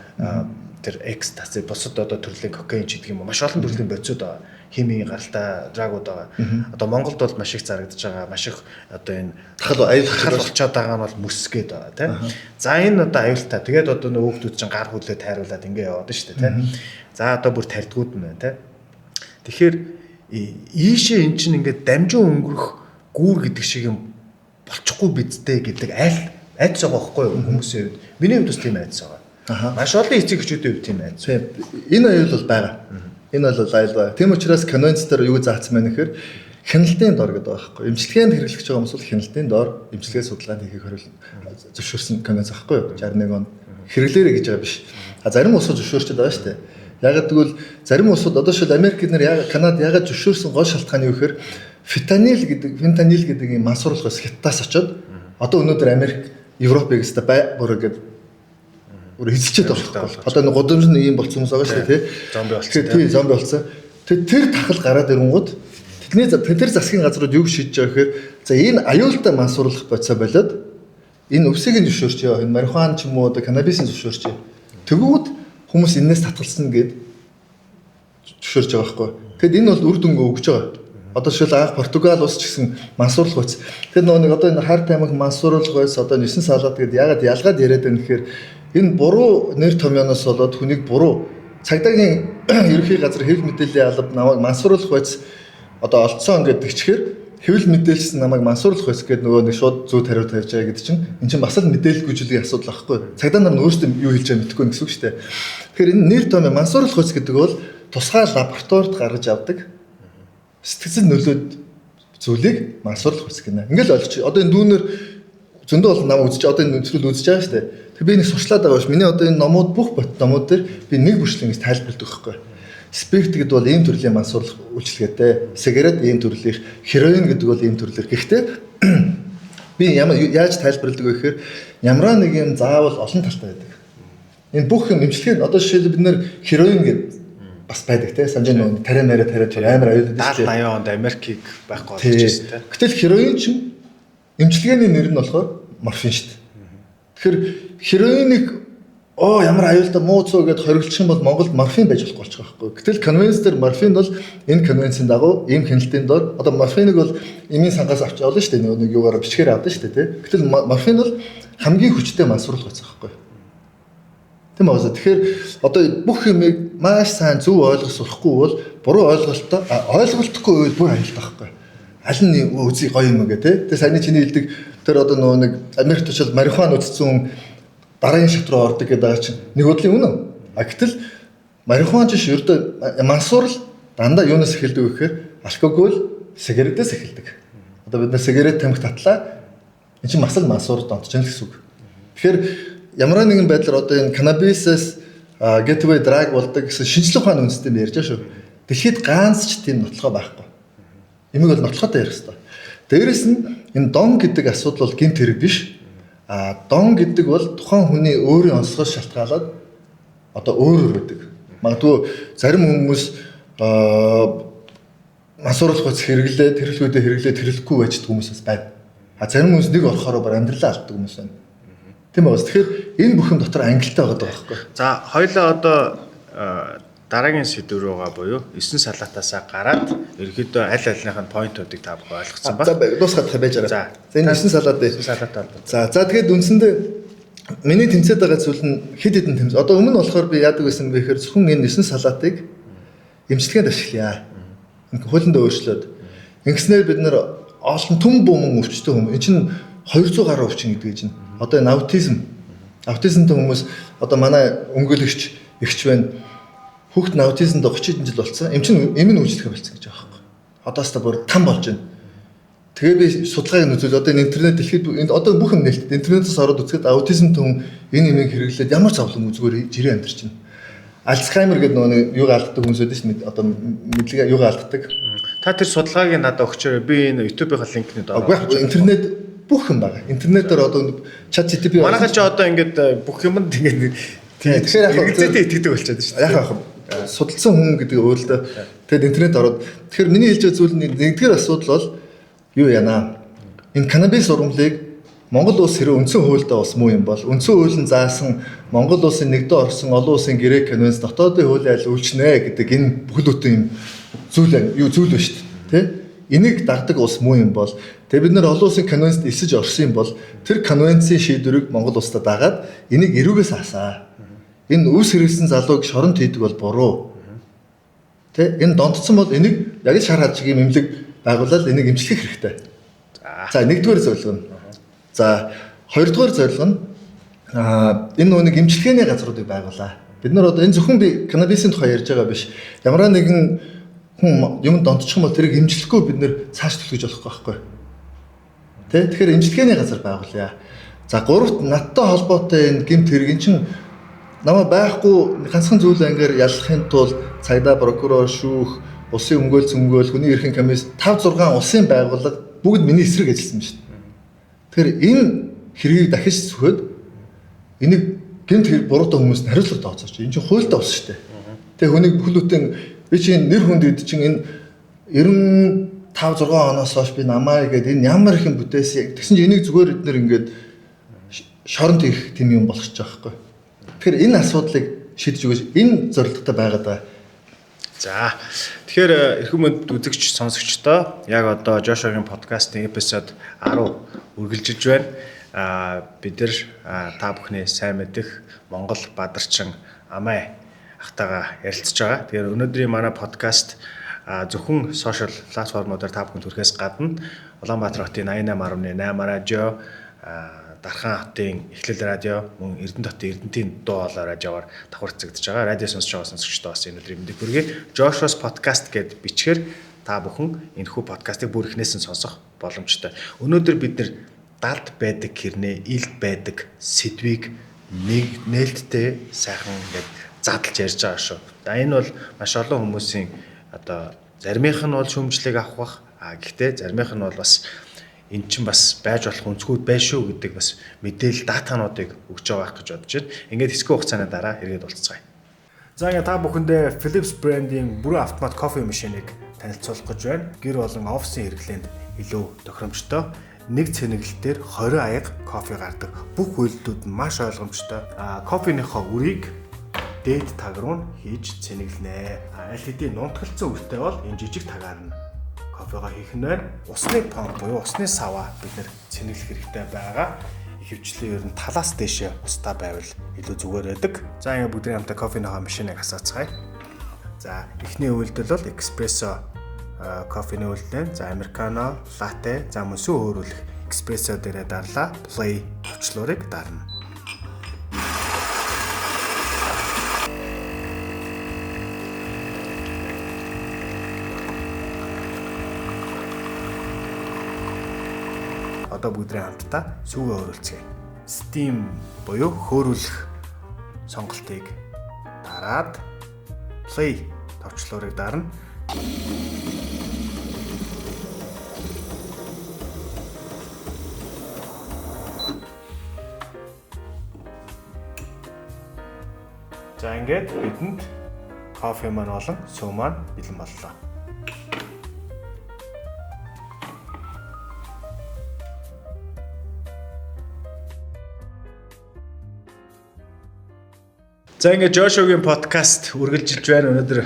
тэр экстаси босод одоо төрлийн кокаин ч гэдэг юм маш олон төрлийн бодисууд байгаа. Химийн гаралтай драгууд байгаа. Одоо Монголд бол маш их зарагдаж байгаа. Маш их одоо энэ аюултай болчиход байгаа нь бол мөс гээд байгаа тийм. За энэ одоо аюултай. Тэгээд одоо нөө хүүхдүүд чинь гар хүлээ тайруулаад ингэ яваад шүү дээ тийм. За одоо бүр тарьдгууд нь байна тийм. Тэгэхээр ийшээ эн чинь ингээд дамжин өнгөрөх гүүр гэдэг шиг юм болчихгүй бидтэй гэдэг айц байгаа байхгүй юу хүмүүсийн хувьд. Миний хувьд бас тийм айц байгаа. Маш олон эцэг эхчүүдийн хувьд тийм айц. Энэ аюул бол байгаа. Энэ бол аюул байгаа. Тийм учраас канонц дээр юу заасан мэн гэхээр хяналтын дор гэдэг байгаа байхгүй юу. Эмчилгээнд хэрэглэж байгаа хүмүүс бол хяналтын дор эмчилгээ судалгаанд хийхийг зөвшөөрсөн канонц байхгүй юу. 61 он хэрэглээрэй гэж байгаа биш. Зарим улсууд зөвшөөрчод байгаа шүү дээ. Яг тэгвэл зарим улсууд одоо шил Америк нэр Канад ягаад зөвшөөрсөн гол шалтгаан юу гэхээр фентанил гэдэг юм мансууруулахаас Хятадаас очоод одоо өнөөдөр Америк, Европыг өстой бүргээд эзэлчихэд байгаа. Одоо нэг годомж нь ийм болсон хүмүүс байгаа шүү дээ, тий. Зомби болсон. Тий, зомби болсон. Тэр тахал гараад ирэнгууд тэр засгийн газрууд юу шийдэж байгаа гэхээр за энэ аюултай мансууруулах бодисоо болоод энэ өвсийг нь зөвшөөрч яа, энэ марихуан ч юм уу одоо канабисыг зөвшөөрч. Тэгвэл хүмүүс энээс татгалсан гэд зөвшөөрч байгаа байхгүй. Тэгэд энэ бол үр дүнгээ өгж байгаа. Одоо шил анх Португал улс ч гэсэн мансууруулах байц. Тэр нэг одоо энэ харт аймаг мансууруулах байц одоо 9 салаад гэдэг ягаад ялгаад яриад байна гэхээр энэ буруу нэр томьёоноос болоод хүнийг буруу цагдаагийн ерөнхий газар хэвлэл мэдээллийн алба намайг мансууруулах байц одоо олцсон гэдэг чихэр хэвлэл мэдээлсэн намайг мансууруулах байц гэдэг нөгөө нэг шууд зүү тариу тавьж байгаа гэдэг чинь эн чинь бас л мэдээлэл гүйцэтгэлийн асуудал байхгүй. Цагдаа нар өөрсдөө юу хэлж байгааг мэдэхгүй гэсэн үг шүү дээ. Тэгэхээр энэ нэр томьёо мансууруулах байц гэдэг бол тусгай лабораторид гаргаж авдаг сэтгэцэл нөлөөд зүйлийг мансуурлах үсэх гинэ. Ингээл ойлгоч. Одоо энэ дүүнер зөндөө бол нам үзэж одоо энэ нэвтрүүл үзэж байгаа шүү дээ. Тэг би нэг сурчлаад байгаа ш. Миний одоо энэ номууд бүх бот номууд дээр би нэг бүрчлэн ингэж тайлбарладаг байхгүй. Спирт гэдэг бол ийм төрлийн мансуурлах үйлчилгээтэй. Сигарет ийм төрлийнх, хероин гэдэг бол ийм төрлийнх. Гэхдээ би яаж тайлбарладаг вэ гэхээр ямар нэг юм заавал олон талтай байдаг. Энэ бүх юм эмчилгээ одоо жишээлбэл бид нэр хероин гэдэг бас байдаг те санжаа нөө тариа амар аюултай шүү дээ. 70-80 онд Америкийг байхгүй болгочихсон те. Гэтэл хероин чинь эмчилгээний нэр нь болохоор морфин шүү дээ. Тэгэхээр хероинийг ямар аюултай муу цоо гэдээ хориглох юм бол Монголд морфин байж болох болчих واخгүй. Гэтэл конвенц дээр морфин бол энэ конвенцийн дагуу ийм хяналтын дор одоо морфиныг бол эмийн сангаас авч явуулна шүү дээ. Нэг юугаар бичгээр авдаг шүү дээ те. Гэтэл морфин бол хамгийн хүчтэй мансууруулах байсан واخгүй. Тийм үү. Тэгэхээр одоо бүх юмыг маш сайн зөв ойлгох сурахгүй бол буруу ойлголттой ойлголтгүй үйл бүр аюултай байхгүй. Аль нь үзий гоё юм гээ те. Тэгээ саяны чиний хэлдэг тэр одоо нөгөө нэг Америкт очил марихуан үзсэн дараагийн шат руу ордог гэдэг байгаа чинь нэг бодлын үнэн. А гэтэл марихуан жиш ердөө мансуурл дандаа юунаас эхэлдэг вэ гэхээр алкогол, сигаретээс эхэлдэг. Одоо бид нар сигарет тамхи татлаа энэ чинь масал мансуур донтож байгаа гэсэн үг. Тэгэхээр ямар нэгэн байдлаар одоо энэ канабисээс gateway drug болдог гэсэн шинжлэх ухааны үндэстэй ярьж байгаа шүү. Дэлхийд ганц ч тийм нотлохоо байхгүй. Эмийг бол нотлохотой ярих хэрэгтэй. Дээрээс нь энэ дон гэдэг асуудал бол гэмт хэрэг биш. Дон гэдэг бол тухайн хүний өөрийн онцлогоос шалтгаалаад одоо өөр байдаг. Магадгүй зарим хүмүүс мансууруулах хүч хэрэглээд тэрэлгүүдээ хэрэглээд тэрэлэхгүй байж байгаа хүмүүс байна. Зарим хүмүүс нэг орохоор бар амьдралаа алддаг хүмүүс байна. Тийм үү? Тэгэхээр энэ бүхэн дотор ангилалтай байгаа байхгүй. За хоёлаа одоо дараагийн сэдв рүүгээ буюу 9 салаатаасаа гараад ерөөдөө аль альнийх нь поинтуудыг та бүхэн ойлгоцсон ба. За дуусгах байж байгаа. За энэ 9 салаад дээ. 9 салаатай бол. За тэгээд үндсэндээ миний тэмцээд байгаа зүйл нь хэд хэдэн тэмц. Одоо өмнө болохоор би яадаг байсан бэ гэхээр зөвхөн энэ 9 салаатыг эмчилгээнд ашиглая. Ингээ хуулиндаа өөрчлөөд. Ингэснээр бид нэр олон түн буман өвчтөй хүмүүс. Энэ чинь 200 гаруй өвчин гэдэг чинь. Одоо энэ аутизмтай хүмүүс одоо манай өмгөөлөгч эгч байна. Хүүхэд нь аутизмтай 30 жил болсон. Эм чинь эмийн үйлчлэгээ болсон гэж байгаа байхгүй. Одоос та бүр там болж байна. Тэгээ би судалгааг нь үзвэл одоо энэ интернет дэлхийд одоо бүх юм нээлттэй интернетээс ороод үзэхэд аутизмтай хүн энэ эмийг хэрэглээд ямар зовлон зүгээр жирийн амьдарч байна. Альцгеймер гэдэг нөгөө юуг алддаг хүмүүс байдаг шүү дээ. Одоо мэдлэгээ юуг алддаг. Та тэр судалгааг надад өгчөөрэй. Би энэ YouTube-ийн линкнүүд ороо. Интернет бүх юм байгаа. Интернетээр одоо ChatGPT манайхаа ч одоо ингээд бүх юмд ингээд тэгэхээр яг хэрэгцээтэй итгэдэг болчиход шүү дээ. Яг судалсан хүн гэдэг өөрөлдөө тэгэд интернет ороод тэгэхээр миний хэлж байгаа зүйл нэгдүгээр асуудал бол юу яана. Энэ канабис ургамлыг Монгол улс хэрэв үндсэн хуульдаа бас муу юм бол үндсэн хууль нь заасан Монгол улсын нэгдэн орсон олон улсын грек конвенц дотоодын хуулийг аль үйлчнэ гэдэг энэ бүхэлдээ юм зүйл байна шүү дээ. Тэ? Энийг дагдаг улс муу юм бол тэгээ бид нар олон улсын конвенцэд эсэж орсон юм бол тэр конвенцийн шийдвэрийг Монгол улсад дагаад энийг эрүүгээс хаасаа. Энэ үс хэрэгсэн залууг шоронд хийдэг бол буруу. Тэ? Энэ донтцсон бол энийг яг шар хажгийн эмнэлэг байгуулаад энийг эмчлэх хэрэгтэй. За нэгдүгээр зөвлөгөө нь. За хоёрдугаар зорилго нь энэ нэг эмчилгээний газруудыг байгуулаа. Бид нар одоо энэ зөвхөн би канабисийн тухай ярьж байгаа биш. Ямар нэгэн хүн юм донтчих юм бол тэрийг эмчлэхгүй бид нэр цааш төлөж болохгүй байхгүй. Тэ? Тэгэхээр эмчилгээний газар байгуулъя. За гуравт надтай холбоотой энэ гэмт хэрэг эн чинь намайг байхгүй ганцхан зүйл ангаар ялахын тулд цагдаа, прокурор, шүүх, улсын өмгөөл, хүний эрхийн комисс 5 6 улсын байгууллага бүгд миний эсрэг ажилласан байна шүү дээ. Тэгэхээр энэ хэргийг дахиж зөвхөд энийг гэмт хэрэг буруутай хүмүүст хариуцлага тооцооч. Энэ чинь хуультай ус шүү дээ. Тэгээ хүнийг бүхлүүтэн би чинь нэр хүнд ид чинь энэ 95 6 оноос хойш би намаа гэдэг энэ ямар их юм бүтээсэн. Тэгсэн чинь энийг зүгээр эднэр ингээд шоронд хийх тийм юм болгочих жоохгүй. Тэгэхээр энэ асуудлыг шийдэж өгөөч. Энэ зорилготой байгаад байгаа. За тэгэхээр эрхэм мэнд үзэгч сонсогчдоо яг одоо Жошогийн подкастын эпизод 10 үргэлжилж байна. Бид нар та бүхний сайн мэдих Монгол бадарчин Амай ахтайгаа ярилцж байгаа. Тэгэхээр өнөөдрийн манай подкаст зөвхөн сошиал платформудаар та бүхэнд хүрэхээс гадна Улаанбаатар хотын 88.8 радио, Дархан хотын Эхлэл радио, мөн Эрдэнэ хотын Эрдэнэтийн дуу хоолой радиогоор давхарцагдж байгаа. Радио сонсож байгаа сонсогчдоо бас энэ өдрийн мэндийг хүргэе. Josh's podcast гэд бичгээр та бүхэн энэхүү подкастыг бүр эхнээс нь сонсох боломжтой. Өнөөдөр бид нэр далд байдаг хэрнээ, илд байдаг сэдвийг нэг нээлттэй сайхан ингээд задлж ярьж байгаа шүү. За энэ бол маш олон хүмүүсийн одоо заримийнх нь бол шүүмжлэг авах бах. Гэхдээ заримийнх нь бол бас эн чинь бас байж болох өнцгүүд байна шүү гэдэг бас мэдээлэл датануудыг өгч байгаа гэж бодож байна. Ингээд хэсэг хугацааны дараа хэрэгэд болцгаая. За ингээд та бүхэндээ Philips брендийн бүрэн автомат кофе машиныг танилцуулах гэж байна. Гэр болон офисын хэрэглээнд илүү тохиромжтой. Нэг цэнэглэлтээр 20 аяга кофе гардаг. Бүх үйлдэлүүд нь маш ойлгомжтой. Кофеныхоо үрийг дээд таг руу хийж цэнэглэнэ. Аль хэдийн нунтгалцсан үртэй бол энэ жижиг тагаар нь кофега хийх нь байна. Усны помп буюу усны саваа бид нэр цэнэглэх хэрэгтэй байгаа. Ихэвчлэн ер нь талаас дэшээ устаа байвал илүү зүгээр байдаг. За ингээд бүгдийн хамтаа кофеныхоо машиныг хасаацгаая. За эхний үйлдэл бол эспрессо кофений үйлдэл. За американо, латте, за мөн сүү хөөрүүлэх эспрессо дээрээ дарлаа. Play өвчлөөрийг дарна. одоо бүгдрийн хамтдаа сүүгээ хөрүүлцгээе. Steam буюу хөөрүүлэх сонголтыг дараад play товчлуурыг дарна. За ингээд бидэнд кофе маань болон сүү маань бэлэн боллоо. За ингээд Жошогийн подкаст үргэлжилж байна. Өнөөдөр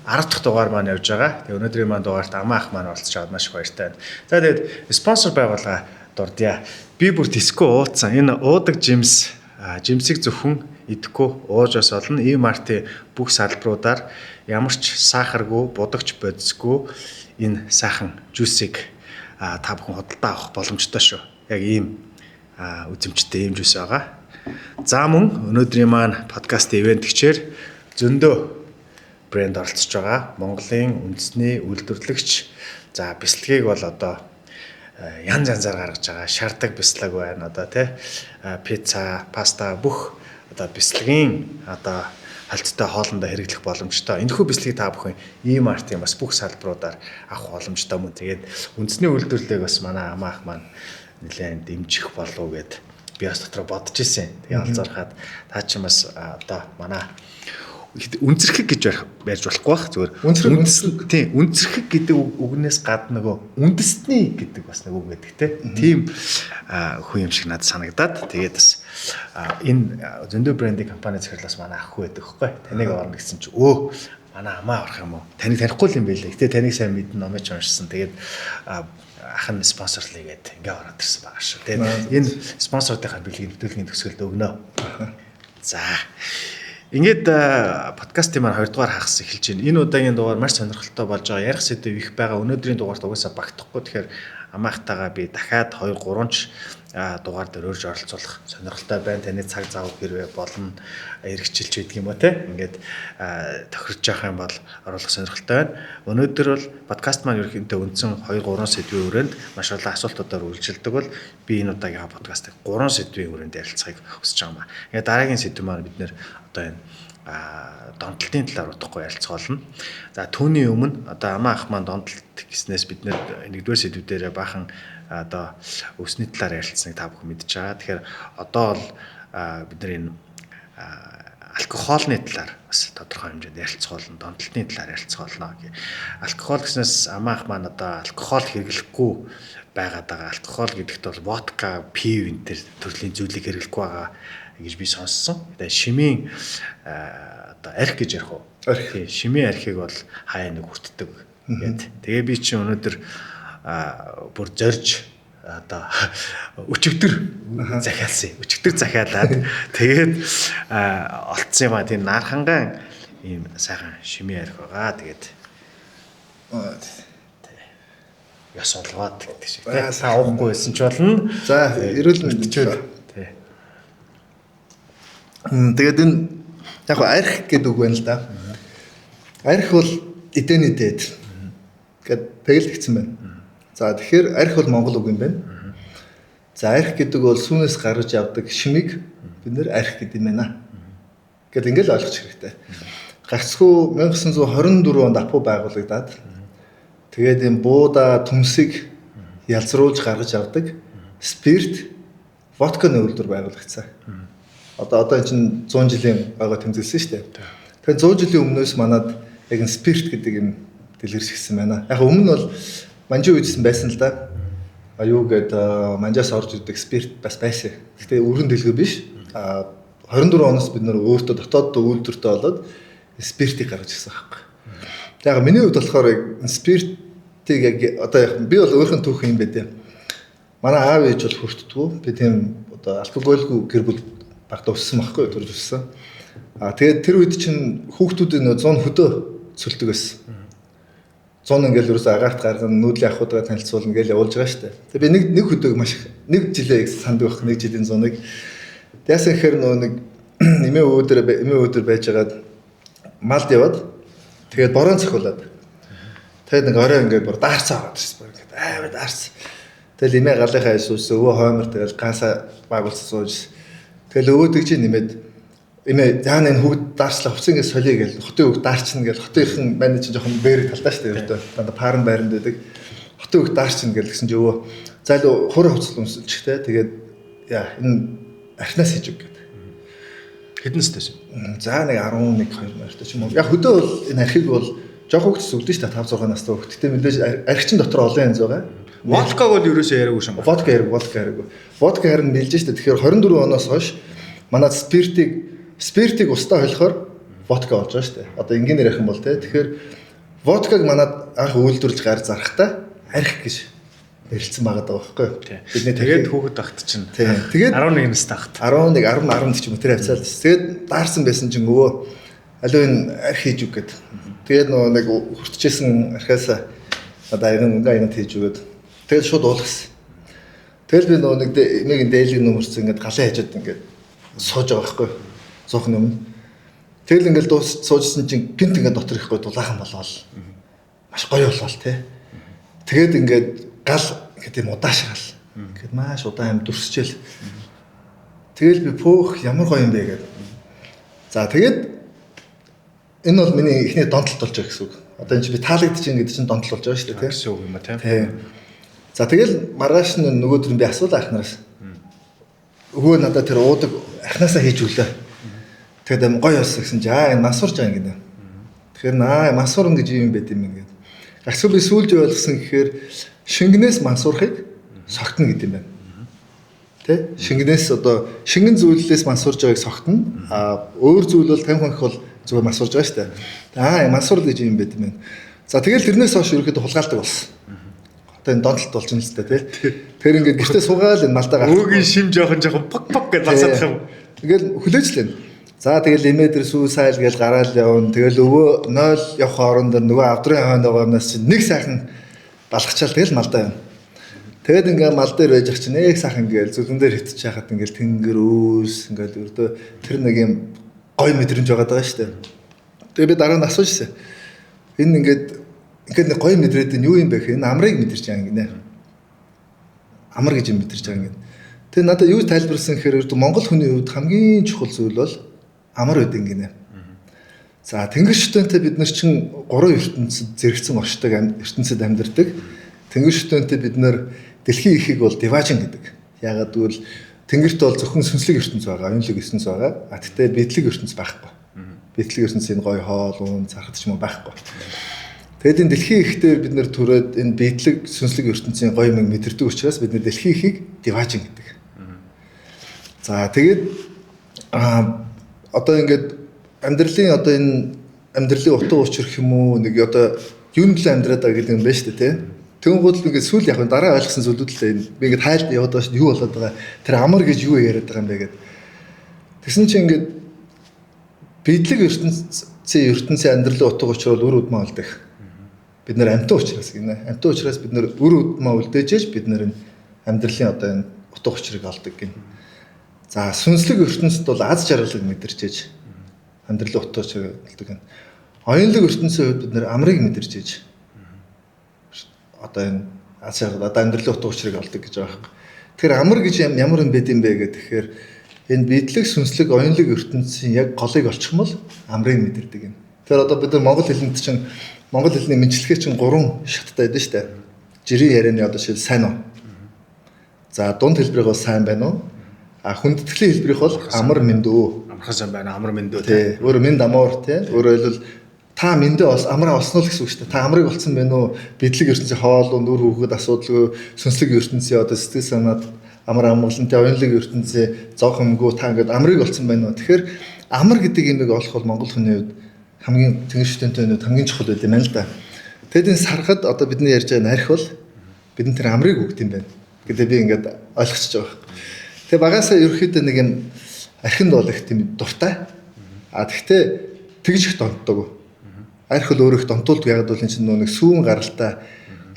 10 дахь дугаар маань явж байгаа. Тэгээ өнөөдрийн маань дугаарт Амаа ах маань оролцож аваад маш их баяртай байна. За тэгээд спонсор байгууллага дурдъя. Би бүр диско уудсан. Энэ уудаг жимсийг зөвхөн идэхгүй уужаас олно. E-Mart бүх салбаруудаар ямар ч сахаргүй, будагч бодисгүй энэ сайхан жуусыг та бүхэн худалдаа авах боломжтой шүү. Яг ийм үзэмжтэй ийм жуус байгаа. За мөн өнөөдрийн маань подкаст ивент гिचээр зөндөө брэнд оролцож байгаа. Монголын үндэсний үйлдвэрлэгч за бэлтгийг бол одоо янз янзаар гаргаж байгаа. Шардаг бэлтлэг байна одоо тий пицца, паста бүх одоо бэлтгийн одоо хальцтай хоолндоо хэрэглэх боломжтой. Энэхүү бэлтгийг та бүхэн E-Mart-ийн бас бүх салбаруудаар авах боломжтой мөн. Тэгээд үндэсний үйлдвэрлэлийг бас манай Амаа ах маань нэлээд дэмжих болов гэд би бас дотроо бодож ирсэн. Тэгээ олзорхаад та чинь бас одоо манай үнцэрхэг гэж ярьж болохгүй бах зүгээр. Тийм үнцэрхэг гэдэг үгнээс гадна нөгөө үндэсний гэдэг бас нэг үг гэдэг тийм хүн юм шиг надад санагдаад тэгээд бас энэ зөндөө брендинг компани захирлаас манай ахгүй байдаг хөөхгүй. Таныг орно гэсэн чи манай Амаа орох юм уу? Таныг танихгүй юм байлээ. Гэтэ таныг сайн мэднэ номыг уншсан. Тэгээд ах нь спонсорлыгээд ингээ ороод ирсэн байгаа шүү. Тэгээд энэ спонсоруудынхаа бэлгийн хөтөлбөрийн төгсгөлд өгнө. За. Ингээд подкастын маань 2 дугаар хагас эхэлж байна. Энэ удаагийн дугаар маш сонирхолтой болж байгаа. Ярих сэдв их байгаа. Өнөөдрийн дугаарт угаасаа багтахгүй. Тэгэхээр Амаахтайгаа би дахиад 2 3 ч дугаар дээр өрж оролцуулах сонирхолтой байна. Таны цаг зав хэрвээ болно эргэжилж байдаг юм уу те. Ингээд тохирч явах юм бол оруулах сонирхолтой байна. Өнөөдөр бол подкаст маань ерөнхийдөө үндсэн 2 3 сэдвийн хүрээнд маш олон асуултуудаар үргэлжилдэг бол би энэ удаагийн подкастыг 3 сэдвийн хүрээнд ярилцахыг хүсэж байгаа юм аа. Ингээд дараагийн сэдв маань бид нэр одоо энэ донтолтын талаар утгагүй ярилцах болно. За түүний өмнө одоо Амаа ах маань донтолт гэснээс бид нэр нэгдүгээр сэдвүүдээр баахан одоо өсний талаар ярилцсаныг та бүхэн мэдж байгаа. Тэгэхээр одоо бол бид нар энэ алкогольны талаар бас тодорхой хэмжээнд ярилцах болно, донтолтын талаар ярилцах болно. Алкогол гэснээс Амаа ах маань одоо алкогол хэрэглэхгүй байгаад байгаа. Алкогол гэдэгт бол водка, пив энэ төр төрлийн зүйлийг хэрэглэхгүй байгаа гэж би сонссон. Тэгээ шимийн одоо арх гэж ярих уу? Тийм, шимийн архийг бол хаяа нэг хүртдэг гэд. Тэгээ би чинь өнөөдөр бүр зорж одоо өчигдөр захиалсан. Өчигдөр захиалаад тэгээд олцсон юм а тийм нархангаан ийм сайхан шимийн арх байгаа. Тэгээд яс олгоод гэдэг шиг тийм. Та уухгүй байсан ч болно. За, эрүүл мэндчээ. Тэгээд энэ яг арх гэдэг үг байна л да. Арх бол эдэний дээд гэд тэгэлэгдсэн байна. За тэгэхээр арх бол монгол үг юм байна. За арх гэдэг бол сүүнээс гаргаж явдаг шимийг бид нэр арх гэдэг юм байна. Гэт ингээл ойлгох хэрэгтэй. Гагцхүү 1924 онд апу байгуулагдаад тэгээд энэ буудаа төмсийг ялзруулж гаргаж авдаг спирт водканы үйлдвэр байгуулагдсан. Одоо энэ чинь 100 жилийн байгаа тэмдэглэсэн шүү дээ. Тэгэхээр 100 жилийн өмнөөс манад яг энэ спирт гэдэг юм дэлгэрсгсэн байна. Яг өмнө нь бол манжин үйдсэн байсан л да. Аюу гээд манжаас орж ирдэг спирт бас байсан. Гэхдээ өргөн дэлгэр биш. 24 оноос бид нөр өөртөө дотоод үйлдвэртэй болоод спиртийг гаргаж ирсэн байхгүй. Яг миний хувьд болохоор спиртийг яг одоо яг би бол өөрхөн түүх юм байдیں۔ Манай аав ээж бол хүртдэггүй. Би тийм одоо алкогольгүй гэр бүл багтаа өссөн байхгүй төрж өссөн. Тэгээд тэр үед чинь хүүхдүүдийн 100 хөдөө цөлдөг байсан. 100 ингээл ерөөсөө агаарт гаргана, нүүдлийн ахуудаа танилцуулна гэж явуулж байгаа шүү дээ. Тэгээд би нэг хөдөөг маш нэг жилээ санд байх, нэг жилийн 100-ыг. Яасан гэхээр нэг эмээ өөдөр байж байгаа малд яваад тэгээд борон цохиулаад. Тэгээд нэг орой ингээд бүр даарцаа аваад ирсэн. Ингээд амар даарц. Тэгэл имээ галынхаа исүүс өвөө хоймор тэгэл гаасаа байгуулсан сууж. Тэгэл өвөө тэгж нэмээд имээ яана энэ хүүхд даарчлаа хувцас ингэ солиё гэл хотын хүүхд даарчна гэл хотынхан байна чинь жоохон бэрэг талдаа шүү дээ. Дандаа паран байранд байдаг. Хотын хүүхд даарчна гэл гэсэн чи өвөө за л хурын хувцас өмсөлчихтэй. Тэгээд яа энэ архинаас хийж өг гэдэг. Хэдэн сте шүү. За нэг 11 2 морьтой ч юм уу. Яг хөдөө бол энэ архиг бол жоох хүүхдс өгдөн шүү дээ 5 6 настай хүүхд. Гэтэ мэдээж архичин дотор олон янз байгаа. Водкаг бол ерөөсөө яриаггүй шам. Водка яриаг. Водка харин бэлж штэ. Тэгэхээр 24 оноос хойш манай спиртийг устаа холихоор водка болж байгаа штэ. Одоо энгийнээр ярих юм бол те. Тэгэхээр водкаг манад анх үйлдвэрлэж гар зарахтаа арх гэж ярилцсан байгаа даа байхгүй. Бидний тэгээд хүүхэд тахт чинь. Тэгээд 11 настай тахт. 11 10 ч юм уу тэр хавцаал. Тэгээд даарсан байсан чинь өвөө аливаа энэ арх хийж үг гээд. Тэгээд нөгөө нэг хүртчихсэн архаасаа одоо аян хийж өгөөд тэгэл шууд уулгасан. Тэгэл би нөгөө нэг эмээгийн дээлийг нөмөрсөн ингээд галын хажууд ингээд сууж байгаа байхгүй. Зоохон өмнө. Тэгэл ингээд суужсэн чинь гинт ингээд дотор ихгүй дулаахан болоод маш гоё болол тий. Тэгээд ингээд гал гэдэг юм удаашрал. Ингээд маш удаан юм дүрсчээл. Тэгэл би пөөх ямар гоё юм бэ гэдэг. За тэгээд энэ бол миний эхний донтолт болж байгаа гэсэн үг. Одоо энэ чи би таалагдчихин гэдэг чинь донтол болж байгаа шүү дээ тий. Гэсэн үг юм а тий. За тэгэл маргааш нь нөгөөдөр би асуулаа ахнараас. Өвөө надад тэр уудаг ахнаасаа хийж өглөө. Тэгээд гоё болсон гэсэн чи энэ масурж байгаа юм гинэ. Тэгэхээр масурн гэж юм байт юм ингээд. Гагцгүй би сүүлж ойлгосон гэхээр шингэнээс мансуурахыг согтно гэдэг юм байна. Тэ? Шингэнээс одоо шингэн зүйлээс мансуурж байгааг согтно. Өөр зүйл бол 50 хонх бол зүгээр мансуурж байгаа шүү дээ. Мансуур гэж юм байт юм байна. За тэгэл тэрнээс хойш ерөөхдөө хулгайлдаг болсон. Одоо энэ донтолт болж байна л та тий. Тэр ингээд гэртээ суугаал энэ малтаа гарах. Өөгийн шим жоохон пак гэж басаадах юм. Ингээл хүлээжлээ. За тэгэл эмээ дээр сүү сайл гэж гараал явна. Тэгэл өвөө 0 явах хооронд нөгөө авдрын хойно байгаагаас чинь нэг сайхан балгачаал тэгэл малдаа юм. Тэгэд ингээд мал дээр байж ах чинь нэг сайхан ингээл зүлгэн дээр хитж яхад ингээл тэнгэр өөс ингээл өрдөө тэр нэг юм гой мэдрэмж байгаа даа шүү дээ. Тэгээ би дараа нь асуужсэн. Энэ ингээд нэг гоё мэдрээд энэ юу юм бэ гэхээр энэ амрыг мэдэрч байгаа юм гинэ. Амар гэж юм мэдэрч байгаа юм. Тэгээ надад юу тайлбарласан гэхээр Монгол хүний хувьд хамгийн чухал зүйл бол амар байд юм гинэ. За тэнгэр шүтэнтэй бид нар чинь 3 ертөнцид зэрэгцэн оршдог ертөнцид амьдардаг. Тэнгэр шүтэнтэй бид нар дэлхийн ихийг бол диважин гэдэг. Ягаад гэвэл тэнгэрт бол зөвхөн сүнслэг ертөнц байгаа, оюунлаг ертөнц байгаа. Гэхдээ бидлэг ертөнц байхгүй. Бидлэг ертөнцийн гоё хоол, уун, цархад ч юм уу байхгүй. Тэгэд энэ дэлхийн ихтэй бид нэр түрээд энэ бидлэг сүнслэг ертөнцийн гоё юм мэдэрдэг учраас бид нэр дэлхийн ихийг диважин гэдэг. За тэгээд одоо ингээд амьдралын одоо энэ амьдралын утга учир гэх юм уу нэг одоо юу нэлээ амьдраад байгаа гэдэг юм байна шүү дээ тий. Тэнгууд л ингээд сүүл яг дараа ойлгосон зүйлүүд л энэ би ингээд хайлт яваад байгаа шүү юу болоод байгаа тэр амар гэж юу яриад байгаа юм бэ гэдэг. Тэгсэн чинь ингээд бидлэг ертөнцийн амьдралын утга учир бол үр удмаа болдог. Бид нэр амтан учраас гинэ. Амтан учраас бид нэр үр удмаа үлдээжээж бид нэр амьдралын одоо энэ утга учирыг олдог гин. За сүнслэг ертөнцид бол аз жаргалыг мэдэрчээж амьдралын утга учирыг олдог гин. Оюунлаг ертөнцийн хувьд бид нэр амрыг мэдэрчээж одоо энэ аз жаргал одоо амьдралын утга учирыг олдог гэж байгаа юм. Тэгэхээр амар гэж ямар юм байд юм бэ гэхээр энэ бидлэг сүнслэг оюунлаг ертөнцийн яг голыг олчих юм бол амрыг мэдэрдэг юм. Тэгэхээр одоо бид нар монгол хэлэнд чинь монгол хэлний мэдлэгээ чинь 3 шаттай байдаг шүү дээ. Жирийн ярианы одоо шил сайн уу? За дунд хэлбэрийг бол сайн байна уу? Хүндэтгэлийн хэлбэрийг бол амар мэндөө. Амархан сайн байна, амар мэндөө тий. Өөр мэнд амар тий. Өөрөөр хэлбэл та мэндээ бол амраа олсноо л гэсэн үг шүү дээ. Та амрыг олсон байна уу? Бидлэг ертөнцийн хоол унд үр хөвгөд асуудалгүй сүнслэг ертөнцийн одоо сэтгэл санаад амар амгалантай оюунлаг ертөнцийн зов хөмгөө та ингээд амрыг олсон байна уу? Тэгэхээр амар гэдэг юмыг олох бол монгол хүний хувьд хамгийн тэнгэр шүтэнтэй өнөд хамгийн чухал байд юм байна л да. Тэгэд энэ сархад одоо бидний ярьж байгаа нарх бол бидний тэр амрыг өгд юм байна. Гэдэг би ингээд ойлгочихж байгаа. Тэгээ багасаа ерөөхдөө нэг юм архинд бол их тийм дуртай. Тэгтээ тэгж их донтдог. Арх бол өөрөө их донтуулдаг. Яг бол энэ чинь нэг сүүн гаралтай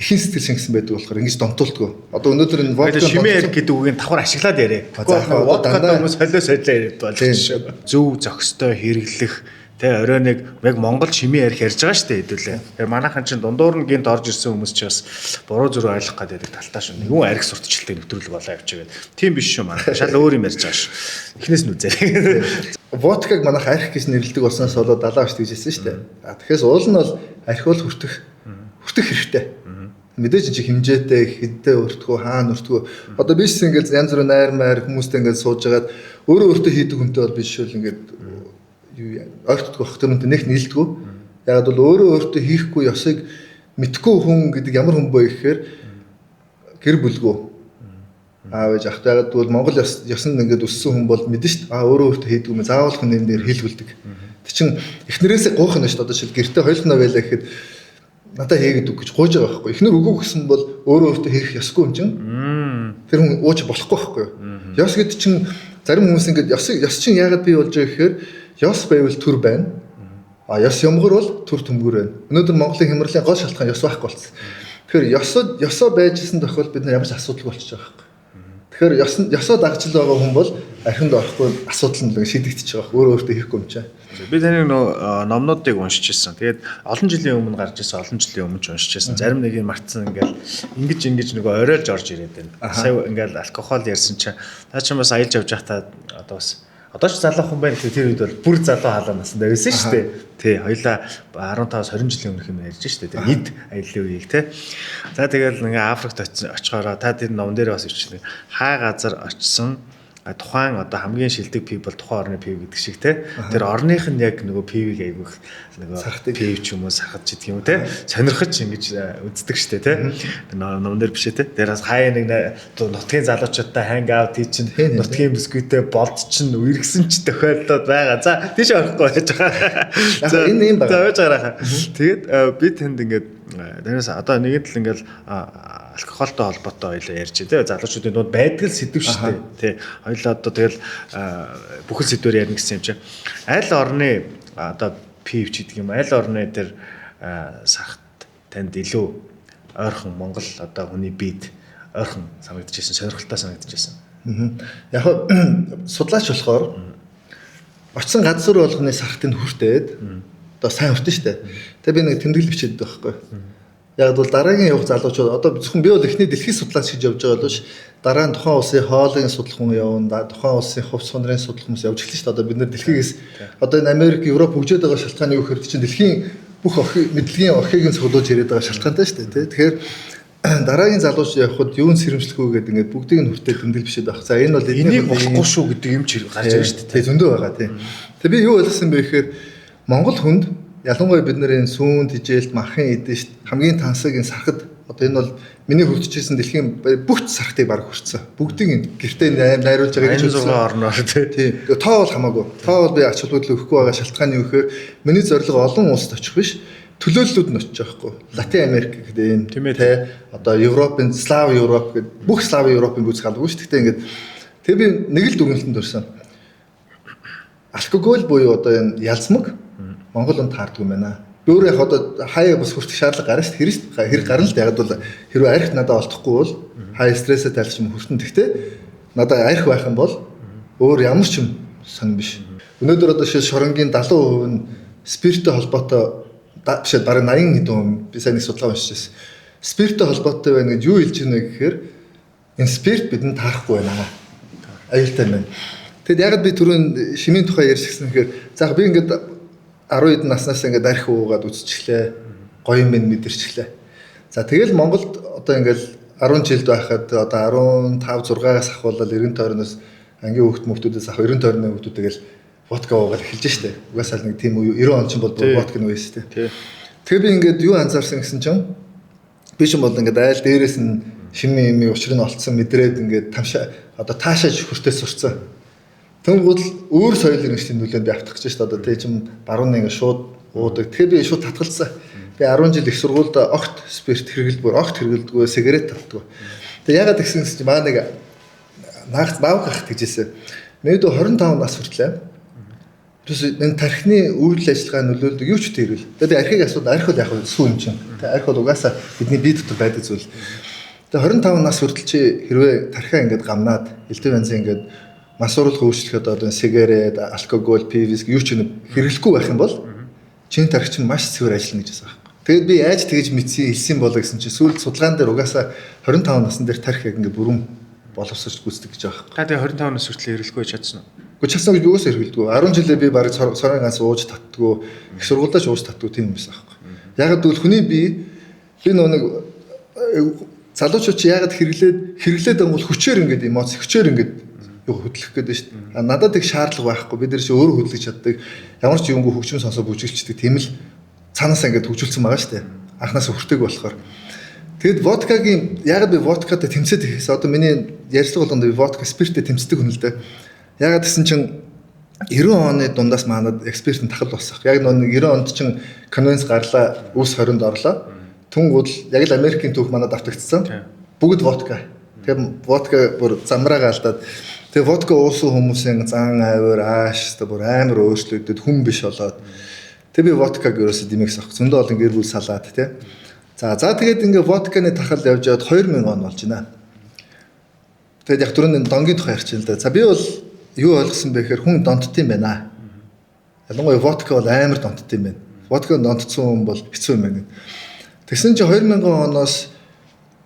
ихэн сэтгэл шингэсэн байдаг болохоор ингэж донтуулдаг. Одоо өнөөдөр энэ водка шимээ гэдэг үгийг давхар ашиглаад яриа. Водка хүмүүс солио солио яриад болж шүү. Зөв зохистой хэрэглэх Тэ орой нэг яг Монгол чимээ ярих ярьж байгаа шүү дээ хэдүүлээ. Тэгэхээр манайхан чинь дундуур нь гинт орж ирсэн хүмүүс ч бас буруу зүрх ойлгох гэдэг талтаа шүү. Нэгэн арх сурталчилтыг нэвтрүүлэг болоо явчихгээд. Тийм биш шүү манайхан. Шал өөр юм ярьж байгаа шүү. Эхнээс нь үзээрэй. Водкаг манайх арх гэж нэрлэдэг болсноос болоод 70 орчт гэжсэн шүү дээ. Тэгэхээр уул нь бол арх бол хүртэх хэрэгтэй. Мэдээж чи хэмжээтэй хэдтэй өртгөө хаана өртгөө. Одоо биш ингээд янз бүр найр майр хүмүүстэй ингээд сууж агаад өөрөө өөртөө хийдэг хүнтэй бол биш шүүл ингээд юу ойртдгоо бах тэрнтэй нэг нийлдэггүй. Яг бол өөрөө өөртөө хийхгүй ёсыг мэдгүй хүн гэдэг ямар хүн бэ гэхээр гэр бүлгөө. Аав ээж ах тагаад бол Монгол ёсонд ингээд өссөн хүн бол мэдэн шүү дээ. Өөрөө өөртөө хийдэг юм заавал хүн энэ дээр хэлгүүлдэг. Тэг чин эхнэрээсээ гоох нь шүү дээ. Одоо шил гэртээ хойлохноо байлаа гэхэд надаа хийгээд үг гэж гуйж байгаа байхгүй. Эхнэр өгөө гэсэн бол өөрөө өөртөө хийх ёсгүй юм чинь. Тэр хүн ууч болохгүй байхгүй. Ёс гэдэг чинь зарим хүмүүс ингээд ёс чинь яагаад бий болж байгаа гэхээр ёс байвал төр байна. А ёс юмгар бол төр төмгөр байна. Өнөөдөр Монголын хямралын гол шалтгаан ёс байхгүй болсон. Тэгэхээр ёсоо байжсэн тохиол бид нар ямар ч асуудал болчихж байгаа байхгүй. Тэгэхээр ёсоо дагчил байгаа хүн бол архинд орохгүй асуудал нь шийдэгдэж байгаа. Өөрөө өөртөө хийхгүй юм чинь. Би таны номнуудыг уншиж ирсэн. Тэгээд олон жилийн өмнө гарч ирсэн, олон жилийн өмнө ч уншиж ирсэн. Зарим нэг юм мартсан ингээл ингэж нөгөө оройлж орж ирээд байна. Сая ингээл алкогол ярьсан чинь та ч бас аялж явж байхдаа одоо ч залуу хүн байна гэхэл тэр үед бол бүр залуу халаа насанд байсан шүү дээ. Тий, хоёлаа 15-20 жилийн өмнөх юм ярьж шүү дээ. Нийт аяллаа үеийг тий. За тэгэл ингээ Африкт очихороо та тэр ном дээр бас ирчихлээ. Хаа газар очсон тухайн одоо хамгийн шилдэг пив бол тухайн орны пив гэдэг шиг те тэр орных нь яг нөгөө пивийг айгүйх нөгөө пив ч юм уу сахад ч гэдэг юм те сонирхож ингэж үздэг штэ те номнэр бишээ те тэр бас хаяа нэг нутгийн залуучуудтай ханг аут тий чин нутгийн бисквиттэй болд чин үргэсэн ч тохиолдод байгаа за тийш орохгүй байж байгаа за энэ юм байна за байж байгаа тэгээд би тэнд ингээд тэрнээс одоо нэгэн тал ингээл алкоголтой холбоотой хоёлаа ярьж тий залуучуудын дунд байдаг л сэдв шүү дээ тий хоёлаа одоо тэгэл бүхэл сэдвээр ярина гэсэн юм чи аль орны одоо пив ч гэдэг юм аль орны тэр сахт танд илүү ойрхон Монгол одоо хүний биед ойрхон санагдчихсэн сонирхолтой санагдчихсэн яг судлаач болохоор очсон газар болгоны сахтыг хүртээд одоо сайн хүртэн штэ тэгээ би нэг тэмдэглэл бичээд байгаа байхгүй яг бол дараагийн явах залуучууд одоо зөвхөн би бол эхний дэлхийн судлаач гэж явж байгаа боловч дараа нь тухайн улсын хоолойн судлах хүн явна тухайн улсын хувьс сонрын судлах хүмүүс явж эхэлсэн шүү дээ одоо бид нэр дэлхийгээс одоо энэ Америк Европ хөгжөөд байгаа шалтгааны юу гэхээр чинь дэлхийн бүх мэдлэгийн орхийг нь цуглуулж ирээд байгаа шалтгаантай шүү дээ тэгэхээр дараагийн залууч явхад юун сэрэмжлэх үү гэдэг ингээд бүгдийг нь хүртээд тэмдэглэл бичээд байгаа. За энэ бол энийг болохгүй шүү гэдэг юм чи гарч ирж шүү дээ зөндөө байгаа тийм тэгээ би юу ойлгосон бэ гэхээр Монгол хүнд ялангуяа бид нарын сүүн тижээлт махын эдэшт хамгийн тансаг энэ сархад одоо энэ бол миний хүрдэжсэн дэлхийн бүх сархтыг баг хүртсэн. Бүгдийг гэртээ найруулж байгаа гэж үзсэн. Орноор тийм. Тоо бол хамаагүй. Тоо бол би ач холбогдол өгөхгүй байгаа шалтгааны юу гэхээр миний зорилго олон улсад очих биш. Төлөөллүүд нь очиж байгаа хгүй. Латин Америк гэдэг энэ тийм одоо Европын Слав Европ гэдэг бүх Слав Европын бүс галгүй шүү. Гэхдээ ингээд тэг би нэг л дүгнэлтэнд өрсөн. Алкогол буюу одоо энэ ялцмаг Монгол онд таардаг юм байна. Би өөрөө яг одоо хаяа бас хүртэх шаардлага гарна шүү дээ. Хэрэг гарна л да. Яг бол хэрвээ арх надад олдохгүй бол хай стрессээ тайлж юм хүртэн. Гэхдээ надад арх байх юм бол өөр ямар ч юм сонь биш. Өнөөдөр одоо шоронгийн 70% нь спирттэй холбоотой бишээ бараг 80 хэдэн хүн би сайн нэг судалгаа уншиж байсан. Спирттэй холбоотой байна гэж юу хэлж байна гэхээр энэ спирт бидэнд таахгүй байна. Аюултай байна. Тэгэд яг би түрүүн шимийн тухай ярьсан гэхээр за би ингээд 10 хэдэн наснаас ингээд арх уугаад үзчихлээ. Гоё юм мэдэрчлээ. За тэгэл Монголд одоо ингээд 10 жилд байхад одоо 15 6-аас ахвалал 90 тойрноос ангийн хүүхдүүдээс ах 90 тойрны хүүхдүүдтэйгэл водка уугаад эхэлж штэ. Угаасаа нэг тийм 90 он ч бол водка нь байсан штэ. Тэгээ би ингээд юу анзаарсан гэсэн чинь би ч юм бол ингээд айл дээрээс нь шинэ юм учрыг нь олцсон мэдрээд ингээд тамшаа одоо таашааж хүртээс сурцсан. Тэнгууд өөр соёл иргэншлийн нөлөөнд би автах гэж шүү дээ. Одоо тэг чим баруун нэг шууд уудаг. Тэгэхээр би шууд татгалзсан. Би 10 жил их сургуульд огт спирт хэрэглэдэггүй, огт хэрэглэдэггүй, сигарет татдаггүй. Тэг ягаад гэсэн чинь маа нэг наагц баав гахт гэжсэн. Нээд 25 нас хүртлээ. Тэрс энэ тархины үйл ажиллагаа нөлөөлдөг юу ч тэрвэл. Тэгээд архийг асуудал арх бол яг сүү юм чинь. Тэг арх бол угаасаа бидний бие дотор байдаг зүйл. Тэг 25 нас хүртэл чи хэрвээ тархиа ингээд гамнаад элдв янзын ингээд мансууруулах өөрчлөлт одоо сигарет, алкогол, пивс юу ч хэрэглэхгүй байх юм бол чин тархич нь маш цэвэр ажиллана гэж байгаа юм. Тэгээд би яаж тэгж мэдсэн хэлсэн болоо гэсэн чинь сүүлд судалгаан дээр угаасаа 25 насны дээр тархи яг ингээ бүрэн боловсрч гүйцэтгэх гэж байгаа юм. Та тэгээ 25 нас хүртэл хэрэглэхгүй чадсан уу? Гэхдээ чадсан гэж би үгүйс хэрэглэдэггүй. 10 жилээ би барыг сорын ганц ууж татдаггүй, их сургуульдаач ууж татдаггүй тийм юм байсан аахгүй. Ягаад гэвэл хүний би нэг залуучууд чи ягаад хэрэглээд байгаа бол хүчээр ингээд эмоц хүчээр ингээд юу хөдлөх гэдэг шүү дээ. Надад их шаардлага байхгүй. Бид нар чи өөрөө хөдлөж чаддаг. Ямар ч юмгүй хөгжим сонсоо бүжгэлчдэг. Тийм л цаанаасаа ингээд хөгжүүлсэн байгаа шүү дээ. Анханаас хүртээг болохоор. Тэгэд водкагийн ягаад би водкатай тэмцээд ихээс одоо миний ярьцлага болгонд би водка спирттэй тэмцдэг хүн л дээ. Ягаад гэсэн чинь 90 оны дундаас манад экспертийн тахал болсон. Яг нэг 90 онд чинь конвенц гарлаа, өвс 20-нд орлоо. Түнгууд яг л Америкийн түүх манад автагдсан. Бүгд водка. Тэгээ водка бүр замраагаа алдаад тэгээ водка уусан хүмүүсийн зан авир ааш та бүр амар өөрчлөгдөд хүн биш болоод тэгээ би водкаг ерөөсөө димэгс авах. Зөндөө олон гэр бүл салаад тий. За тэгээд ингээ водканы тахал явж яваад 2000 он болж байна. Тэгээд яг түрүүний донгийн тухай ярьж байна л да. За би бол юу ойлгосон бэ гэхээр хүн донтд юм байна. Ялангуяа водка бол амар донтд юм байна. Водка донтцсон хүн бол хэцүү юм байна. Тэгсэн чинь 2000 оноос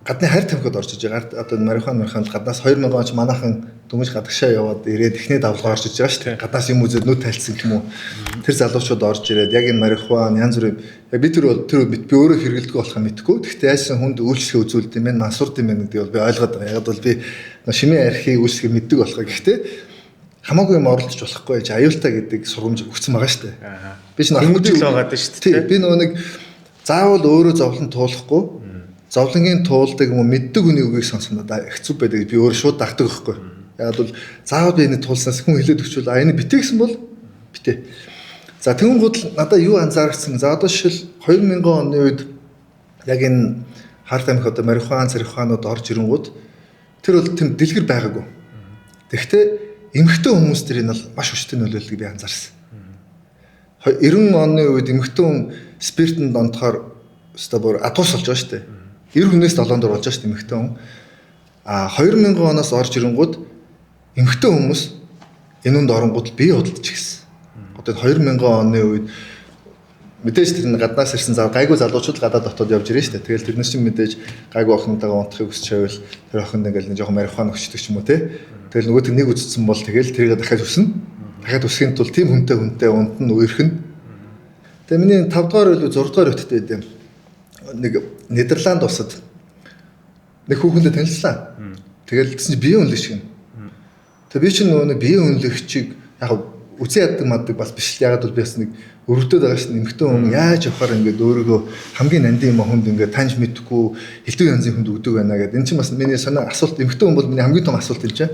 гадны харь тамхид орж иж байгаа. Одоо марихуан гаднаас 2000 онч манайхан дүмж гадагшаа яваад ирээд эхний давлгаа орж иж байгаа шүү дээ. Гаднаас юм үзээд нүд тайлцсан юм уу. Тэр залуучууд орж ирээд яг энэ марихуан янз бүрийн би би өөрөө хэрэгэлдэг болохоо мэдэхгүй. Гэхдээ яасан хүнд үйлчлэгээ үзүүлдэг юм байна, мансурд юм байна гэдгийг бол би ойлгоод байгаа. Яг бол би шимийн архийг үйлчлэгээ мэддэг болохоо. Гэхдээ хамаагүй юм оролцож болохгүй гэж аюултай гэдэг сургамж өгсөн байгаа шүү дээ. Би ч нөхөдөл байгаад шүү дээ. Би нэг заавал өөрөө зовлон туулахгүй зовлонгийн туулдаг юм уу мэддэг хүний үгийг сонсоход хэцүү байдаг би өөрөө шууд дагдаг байхгүй. Яг бол заавал би энэ туулснаас хүн хэлээд өгчвөл энэ битээ гэсэн бол битээ. За тэгвэл надад юу анзаарчихсан. За одоо жишээл 2000 оны үед яг энэ харт амих одоо марихуан царихуанууд орж ирэнгүүт тэр бол тэм дэлгэр байгаагүй. Тэгэхдээ эмэгтэй хүмүүс тэр энэ бол маш хүчтэй нөлөөллөгийг би анзаарсан. 90 оны үед эмэгтэй хүн спиртэнд донтохоор өстой бүр атуус болж байгаа шүү дээ. 90 хүнээс 7 дор болж байгаа шүү дээ эмэгтэй хүн. 2000 оноос орж ирэнгүүт эмэгтэй хүмүүс энүүнд оронгууд бие худалдаж гисэн. Одоо 2000 оны үед мэдээж тэр гаднаас ирсэн гайгүй залуучууд гадаад дотоод явж ирэн шүү дээ. Тэгэл тэрнээс чинь мэдээж гайгүй охинтойгоо унтахыг хүсч байвал тэр охинд ингээл нэг жоохон марихуан өгчдөг ч юм уу те. Тэгэл нөгөөт нэг үзсэн бол тэгэл тэрийг дахиад өснө. Дахиад өсөхийн тулд тийм хүнтэй унтна үерхэн. Тэгээ миний 5 дугаар илүү 6 дугаар өттэй байд юм. Нэг Нидерланд улсад нэг хүүхэндээ танилцлаа. Тэгэл гэсэн чинь биеийн үнэлэг шиг. Тэгээ би чинь нөгөө биеийн үнэлэгчийг яг үгүй яддаг маддаг бас биш л ягаад бол би бас нэг өрөвдөд байгаа шин эмхтэн хүн яаж явахаар ингээд өөрийгөө хамгийн нандин юм хүнд ингээд таньж мэдхгүй элдв янзын хүнд өгдөг байна гэдэг. Энэ чинь бас миний сонио асуулт эмхтэн хүн бол миний хамгийн том асуулт юм чинь.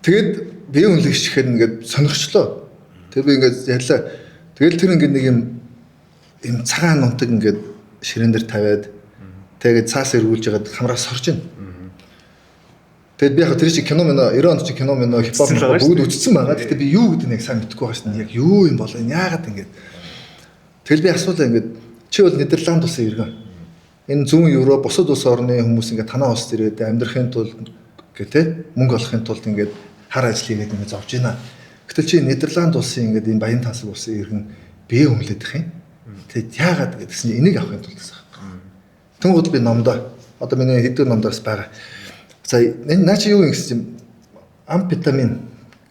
Тэгээд биеийн үнэлэгч гэхээр ингээд сонирхчлоо. Тэгээ би ингээд яллаа. Тэгэл тэр ингээд нэг юм цагаан нунтаг ингээд ширээн дээр тавиад тэгээд цаас эргүүлж ягаад хамраас сорж байна. Тэгэд би яг тэр чинь кино мэнэ 90 онд чинь кино мэнэ хипхоп бүгд үзсэн байгаа. Гэтэ би юу гэдэг нь яг сайн мэдэхгүй байгаа шин. Яг юу юм бол энэ яагаад ингэж. Тэгэл би асуулаа ингэж чи бол Нидерланд улсын иргэн. Энэ зүүн Европ бусад улс орны хүмүүс ингэ танаа улсад ирээд амьдрахын тулд гэх тээ мөнгө олохын тулд ингэ хар ажил хийгээд ингэ зовж байна. Гэтэл чи Нидерланд улсын ингэ энэ баян тансаг улсын иргэн бие хүмлэдэх юм. Тэгэд яагаад гэдгсэн чинь энийг авахын тулд гэсэн. Тэнгууд би номдоо одоо миний хэдэн номдоос байгаа. За энэ наа чи юу юм гэсэн амфетамин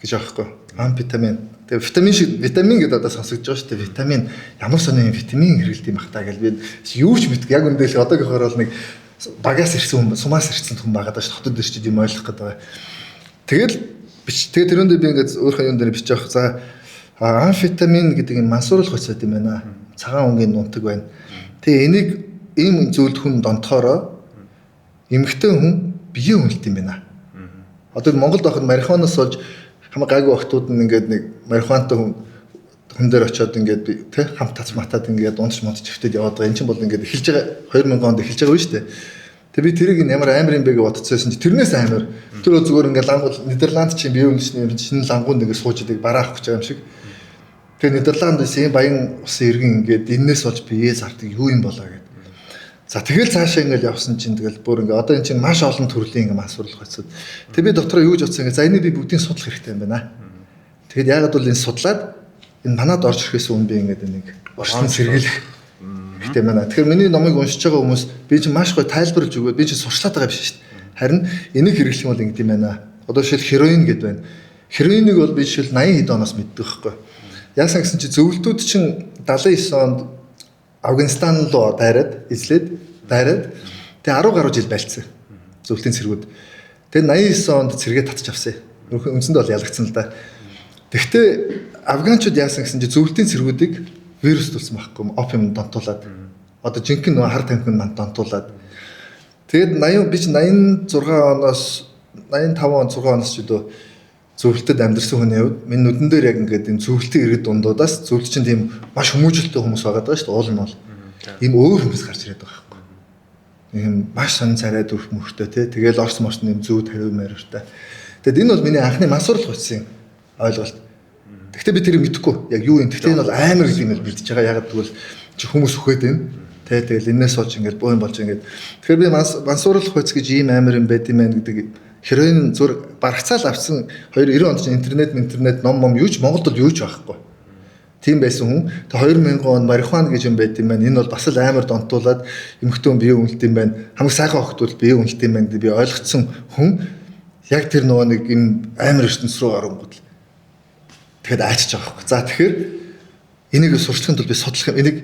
гэж аахгүй. Амфетамин. Тэгээ витамин гэдэг одоо сонсогдож байгаа шүү дээ. Витамин ямар сони витамин хэрэглэдэг юм бах таа гэж би юу ч мэдгүй. Яг үндэл одоогийнхоор бол нэг багаас ирсэн хүн, сумаас ирсэн хүн байгаа даа шүү. Хотод ирчихэд юм ойлгох гэдэг байгаа. Тэгэл тэгээ тэрөндөө би ингээд өөрийнхөө юм дээр бичиж авах. За амфетамин гэдэг энэ мансууруулах хүчтэй юм байна. Цагаан өнгийн нунтаг байна. Тэгээ энийг ийм зүйлд хүн донтохороо эмэгтэй хүн бие үнэлт юм байна. Одоо Монголд байхад марихуанаас болж хамаа гайгүй охтууд нь ингээд нэг марихуантай хүн дээр очиод ингээд тий хамт тац матад ингээд унтж хөвтөд яваад байгаа. Энд чинь бол ингээд эхэлж байгаа 2000 онд эхэлж байгаа шүү дээ. Тэгээ би тэрийг ямар амар юм бэ гэж бодцсон чинь тэрнээс амар. Тэр зүгээр ингээд лангуул Нидерланд чинь бие үнэлчний шинэ лангуунд ингээд сууж идэг бараах гэж байгаа юм шиг. Тэгээ Нидерландын баян усын иргэн ингээд энээс болж бие зардаг юу юм болоо гэдэг. За тэгэл цаашаа ингээл явсан чинь тэгэл бүр ингээ одоо эн чинь маш олон төрлийн ингээ мансуурлах байцуд. Тэг би дотроо юу гэж бодсон ингээ за энийг би бүгдийг судлах хэрэгтэй юм байна. Тэгэд яагаад бол энэ судлаад энэ манад орж ирэхээс өмнө би ингээ энийг орчлон сэргийлэх хэрэгтэй байна. Тэгэхээр миний номыг уншиж байгаа хүмүүс би чинь маш гоё тайлбарлаж өгөөд би чинь сурчлаад байгаа биш шүү дээ. Харин энийг хэрэглэх юм бол ингэдэм байна. Одоо жишээл хероин гэдэг байна. Хероиныг бол би жишээл 80 хэд оноос мэддэг байхгүй. Яасан гэсэн чи зөвлөлтүүд чинь 79 онд Афганистан руу дайраад тэгээ 10 гаруй жил байлцсан. Зөвлөлтийн цэргүүд. Тэгээ 89 онд цэргээ татж авсан. Үндсэндээ бол ялгцсан л да. Тэгвэл афганчууд яасан гэсэн чи зөвлөлтийн цэргүүдийг вирус тулсан байхгүй опиум донтуулаад. Одоо жинхэнэ нөө хар тамхин манд донтуулаад. Тэгээд 80 би чи 86 оноос 85 он 6 оноос ч өдөө зөвлөлтөд амьдэрсэн хүний хувьд миний нүдэн дээр яг ингээд энэ зөвлөлтийн иргэд дундуудаас зөвлөлт чинь тийм маш хүмүүжлэлтэй хүмүүс байгаа даа шүү дээ. Уул нь бол ийм өөр хүмүүс гарч ирээд байгаа байхгүй. Ийм маш сонин царай дүрх мөрхтэй тий. Тэгэл орс морсны юм зүү 50 морьтой. Тэгэд энэ бол миний анхны мансуурлах утсын ойлголт. Гэхдээ би тэрийг мэдэхгүй. Яг юу юм. Гэхдээ энэ бол амар гэдэг юм л бэлдэж байгаа. Ягаад гэвэл чи хүмүүс үхээд байна. Тэгэл энэс болж ингээд боо юм болж ингээд. Тэгэхээр би мансуурлах хуйц гэж ийм амар юм байд юм байна гэдэг хероин зүр барагцаал авсан 90 онд чинь интернет ном юуч Монголд бол юуч байхгүй. Тийм байсан хүн. Тэгээ 2000 он марихуана гэж юм байт юм байна. Энэ бол бас л амар донтуулаад эмхтэн бие үнэлт юм байна. Хамгийн сайхан охт бол бие үнэлт юм байна гэдэг би ойлгоцсон хүн яг тэр нөгөө нэг юм амар ертөнц рүү оронгууд л тэгэхэд аачиж байгаа байхгүй. За тэгэхээр энийг сурчлахын тулд би судлах юм. Энийг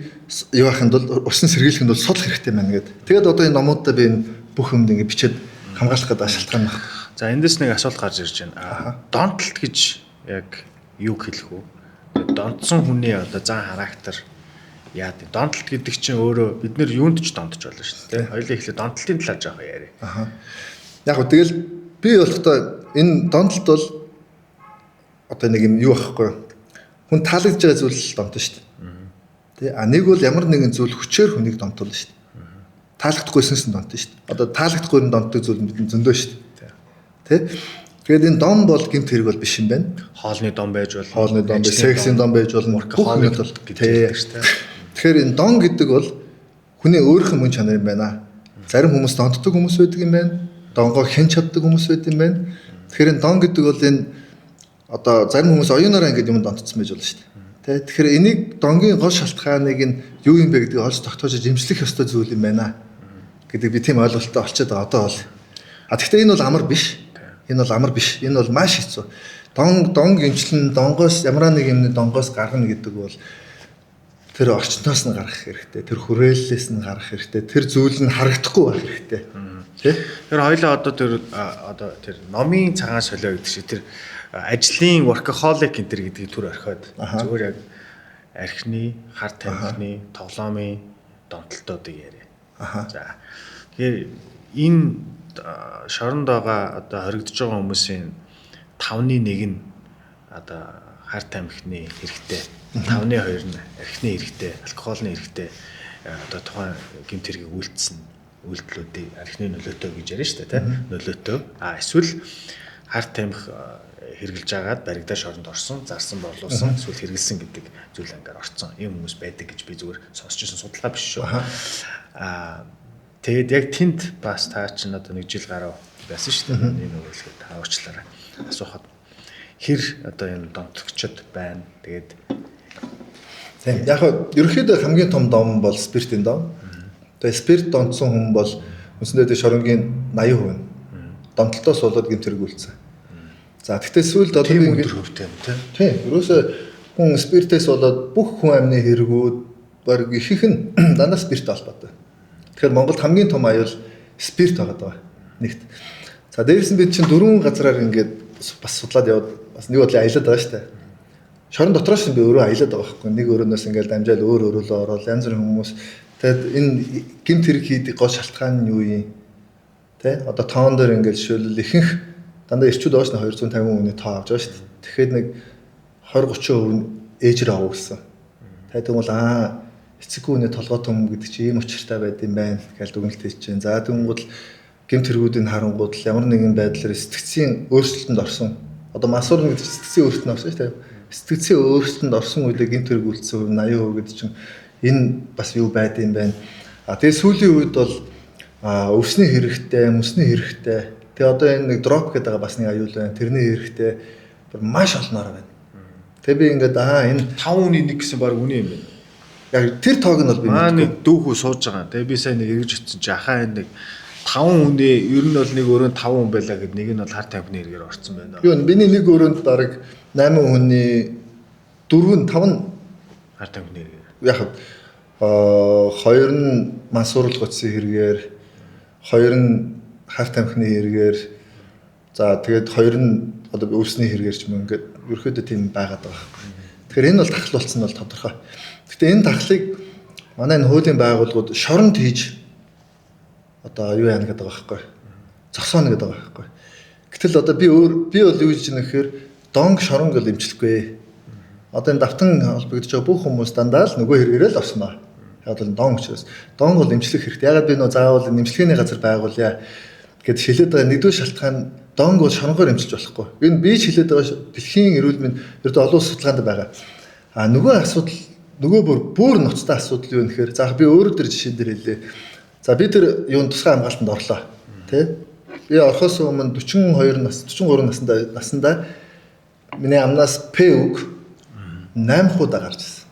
юу ахын тулд усан сэргийлэхэд бол судлах хэрэгтэй байна гэдэг. Тэгээд одоо энэ номуудаа би энэ бүх юмд ингэ бичээд хамгаалах гэдэг шалтгаан байна. За эндээс нэг асуулт гарч ирж байна. Донтолт гэж яг юу хэлэх вэ? Донтсон хүний одоо зан характер яа гэдэг. Донтолт гэдэг чинь өөрөө бид нэр юунд ч донтож болно шүү дээ. Хоёулаа ихлэ донтолтын талаар жоох яриа. Яг гоо тэгэл би болохдоо энэ донтолт бол одоо нэг юм юу ахгүй. Хүн таалагдж байгаа зүйл донтон шүү дээ. Тэ нэг бол ямар нэгэн зүйл хүчээр хүнийг донтуулна шүү дээ. Таалагдахгүйсэнс нь донтон шүү дээ. Одоо таалагдахгүй нь донтдог зүйл бидний зөндөө шүү дээ. Тэ? Тэгээд энэ дон бол гэмт хэрэг бол биш юм байна. Хоолны дон байж болно. Хоолны дон, сексийн дон байж болно. Хоолны дон гэдэг шүү дээ. Тэгэхээр энэ дон гэдэг бол хүний өөрийнх нь мөн чанар юм байна. Зарим хүмүүс донтдог хүмүүс байдаг юм байна. Донгоо хэн чаддаг хүмүүс байдаг юм байна. Тэгэхээр энэ дон гэдэг бол энэ одоо зарим хүмүүс оюунаараа ингэж юм донтцсон байж болно шүү дээ. Тэ? Тэгэхээр энийг донгийн гол шалтгааныг нь юу юм бэ гэдгийг олж тогтоож эмчлэх ёстой зүйл юм байна гэдэг би тийм ойлголттой олцоод байгаа одоо бол. Гэхдээ энэ бол амар биш. Энэ бол амар биш. Энэ бол маш хэцүү. Дон гимчлэн донгоос ямар нэг юмны донгоос гаргана гэдэг бол тэр орчноос нь гарах хэрэгтэй. Тэр хүрээллээс нь гарах хэрэгтэй. Тэр зүйл нь харагдахгүй байх хэрэгтэй. Тэ? Тэр хоёлаа одоо тэр номын цагаан солио гэдэг шиг тэр ажлын workaholic энтер гэдгийг түр орхиод зүгээр яг архины, хар тамхины, тоглоомын донтолтуудыг яриа. За. Тэгэхээр энэ шоронд байгаа одоо хоригдож байгаа хүмүүсийн 5-1 нь одоо хар тамхины хэрэгтэй, 5-2 нь архины хэрэгтэй, алкоголны хэрэгтэй одоо тухайн гэмт хэргийг үйлдэлсэн үйлдэлүүдийг архины нөлөөтэй гэж яриа шүү дээ, тийм нөлөөтэй. Эсвэл хар тамхи хэрглэж агаад баригдаа шоронд орсон, зарсан борлуулсан, эсвэл хэрглэсэн гэдэг зүйл ангаар орцсон. Ийм хүмүүс байдаг гэж би зүгээр сонсч ирсэн судалгаа биш шүү. Тэгээд яг тэнд бас таа чинь одоо 1 жил гаруй байсан шүү дээ. Энэ үйлчлэгээ та уучлаарай. Асуухад хэр одоо энэ донтогчд байна. Тэгээд тийм яг ерөнхийдөө хамгийн том дом бол спиртийн дом. Тэгээд спирт донтсон хүн бол үндсэндээ шоронгийн 80% донтолтоос болоод гэмт хэрэг үйлцсэн. За тэгтээ сүүлд одоо тийм өндөр хөвтэй юм тийм. Ерөөсөө хүн спиртээс болоод бүх хүн амны хэрэгүүд баг ихэнх нь дандаа спирт албатай. Тэгэхээр Монголд хамгийн том аюул спирт байгаа. Нэгт. За дээрээс нь бид чинь 4 газраар ингээд бас судлаад яваад бас нэг бодлоо аялаад байгаа шүү дээ. Шорон дотроос нь би өөрөө аялаад байгаа байхгүй. Нэг өрөөнөөс ингээд дамжаал өөрөөлөө ороод янз бүрийн хүмүүс тэгэд энэ гэмт хэрэг хийдэг гол шалтгаан нь юу юм? Тэ? Одоо тоон дээр ингээд жишээлбэл ихэнх дандаа ирчүүд оош нь 250 хүний тоо авч байгаа шүү дээ. Тэгэхээр нэг 20-30% нь ээжрээ авуулсан. Тэгэх юм бол эцэггүй хүний толгой том гэдэг чинь ийм учиртай байд юм байна гэж дүгнэлт хийж чинь. За тэгвэл гэмт хэрэгүүдийн харангууд л ямар нэгэн байдлаар сэтгцийн өөрчлөлтөнд орсон. Одоо масуурна гэдэг сэтгцийн өөрчлөлтөнд орсон шүү дээ. Сэтгцийн өөрчлөлтөнд орсон үедээ гэмт хэрэг үйлдсэн 80% гэдэг чинь энэ бас юу байд юм байна. Тэгээ сүүлийн үед бол өвсний хэрэгтэй, мөсний хэрэгтэй. Тэгээ одоо энэ нэг дроп гэдэг байгаа бас нэг аюул байна. Тэрний хэрэгтэй маш олноор байна. Тэгээ би ингээд энэ 5 үний 1 гэсэн баг үний юм байна. Яг тэр тоог нь бол би нэг дүүхүү сууж байгаа. Тэгээ би сайн нэг эргэж утсан чи ахаа энэ нэг 5 үний ер нь бол нэг өрөөнд 5 хүн байлаа гэд нэг нь бол хар тамхины хэрэгээр орцсон байна. Юу миний нэг өрөөнд бараг 8 хүний 4 5 хар тамхины хэрэгээр. Яг 2 нь мансуурал гоцсын хэрэгээр, 2 нь хар тамхины хэрэгээр, за тэгээд 2 нь одоо өвсний хэрэгээр ч юм ингээд ерөөхдөө тийм байгаад байгаа байхгүй. Тэгэхээр энэ бол тахал болсон нь бол тодорхой. Гэтэ энэ тахлыг манай энэ хуулийн байгууллагууд шоронд хийж одоо юу яана гэдэг байгаа байхгүй. Зогсооно гэдэг байгаа байхгүй. Гэтэл одоо би бол юу гэж юм гэхээр донг шорон гэл эмчлэхгүй. Одоо энэ давтан холбогдож байгаа бүх хүмүүс дандаа л нөгөө хэрэгээрээ л орсноо. Яг л донг учраас донг бол эмчлэх хэрэгтэй. Ягаад би нөө заавал эмчилгээний газар байгуулъя гэд шилээд байгаа нэгдүгээр шалтгаан донг бол шоронгоор эмчилж болохгүй. Энэ би шилээд байгаа дэлхийн эрүүл мэндийн ердөө олон улс судалгаанд байгаа. Нөгөө асуудал нөгөө бүр ноцтой асуудал юу нэхэр заах би өөрөө тэр жишээн дээр хэлээ. За би тэр юунд тусгай хамгаалтанд орлоо. Тэ? Би орохоос өмнө 43 наснда миний амнаас П үг 8 удаа гарч ирсэн.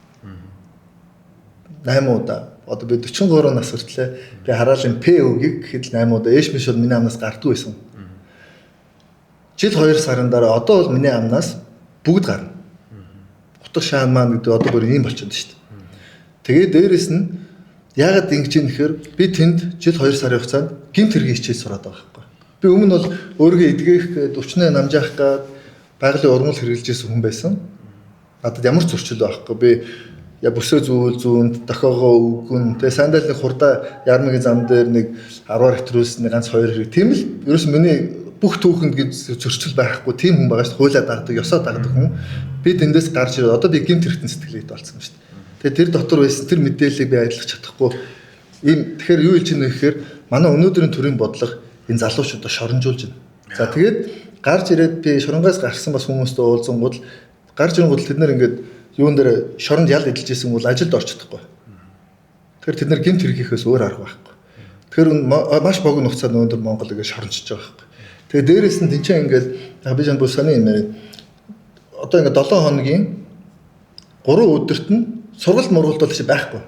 8 удаа. Одоо би 43 нас хүртлээ би хараалын П үгийг гэхэд 8 удаа ээш биш бол миний амнаас гардгүй байсан. Жил 2 сарын дараа одоо бол миний амнаас бүгд гарна. Утга шаан маань гэдэг одоо бүр ийм болчиход шүү дээ. Тэгээ дээрэс нь яагаад ингэж юм нэхэр би тэнд жил 2 сарын хугацаанд гэмт хэргийн хичээл сураад байгаа байхгүй. Би өмнө бол өөрийгөө эдгэх гээд өвчнөө намжаах гээд байгалийн ургамал хэрэгжилж байсан хүн байсан. Надад ямар ч зөрчил байхгүй. Би бөсөө зүүл зүүнд дохоогоо үгэн тэгээ сандал нэг хурда ярмагийн зам дээр нэг 10-аар хэтрүүлсэн нэг ганц 2 хэрэг. Тийм л ерөөс миний бүх түүхэнд гэж зөрчил байхгүй тийм хүн байгаа шүү дээ. Хуйлаа дагдаг, ёсоо дагдаг хүн. Би тэндээс гарч ирээд одоо би гэмт хэрэгтэн сэтгэлээд болсон шүү дээ. Тэгээ тэр дотор байсан тэр мэдээллийг би ажиллах чадахгүй. Тэгэхээр юу хэлж байна вэ гэхээр манай өнөөдрийн төрийн бодлого энэ залуучуудаа шоронжуулж байна. За тэгээд гарч ирээд би шоронгоос гарсан бас хүмүүстэй уулзсангууд гарч ирэнгүүт тэд нэр ингээд юун дээр шоронд ял эдэлж исэн бол ажилд орч чадахгүй. Тэгэхээр тэд нэр гэмт хэрэгийнхээс өөр арга байхгүй. Тэгэхээр маш богино хугацаанд өнөөдөр Монгол ингээд шоронжиж байгаа байхгүй. Тэгээ дээрээс нь тэнцээ ингээд би жан бүр сони юм яриад одоо ингээд 7 хоногийн 3 өдөрт нь сургалт мургалт бол чи байхгүй.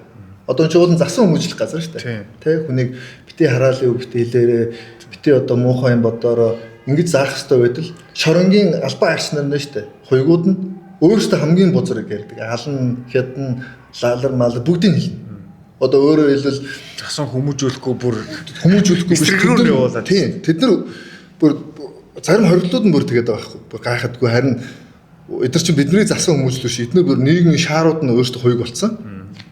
Одоо энэ уулын засан хүмүүжлэх газар шүү дээ. Тэ хүнийг бити хараалын үг бити хэлээрээ бити одоо муухай юм бодороо ингэж заах хэрэгтэй байтал шоронгийн албан арч нар нь шүү дээ. Хуйгууд нь өөрөөсөө хамгийн бузрыг ярьдаг. Алан, хятад, лалар, мал бүгдийг хэлнэ. Одоо өөрөөр хэлбэл засан хүмүүжүүлэхгүй бүр биш явуулаад. Тийм. Тэд нар бүр зарим хоригдлууд нь бүр тэгээд байгаа байхгүй. Гайхадгүй харин эдгээр чинь бидний засан хүмүүжлүү ши. Эдгээр бүр нийгмийн шаарууд нь өөрөөсөө хуйг болсон.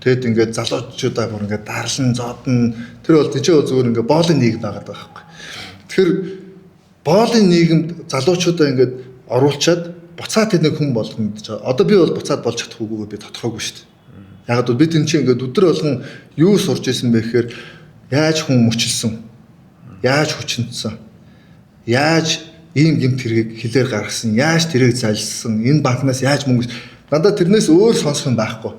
Тэгэд ингээд залуучуудаа бүр ингээд дарлан зоодно. Тэр бол тийч зүгээр ингээд боолын нийгэм байгаад байгаа байхгүй. Тэгэхээр боолын нийгэмд залуучуудаа ингээд оруулчаад буцаад тэдний хүн болгоно. Одоо би бол буцаад болж чадах үгүйгээ би тодорхойгүй шүү дээ. Яг бол бид энэ чинь ингээд өдөр болгон юу сурж исэн бэ гэхээр яаж хүн мөчилсөн, яаж хүчнэсэн, яаж ийм гэмт хэргийг хилээр гаргасан, яаж тэрийг залсан, энэ банкнаас яаж мөнгө дандаа тэрнээс өөр сонсох юм байхгүй.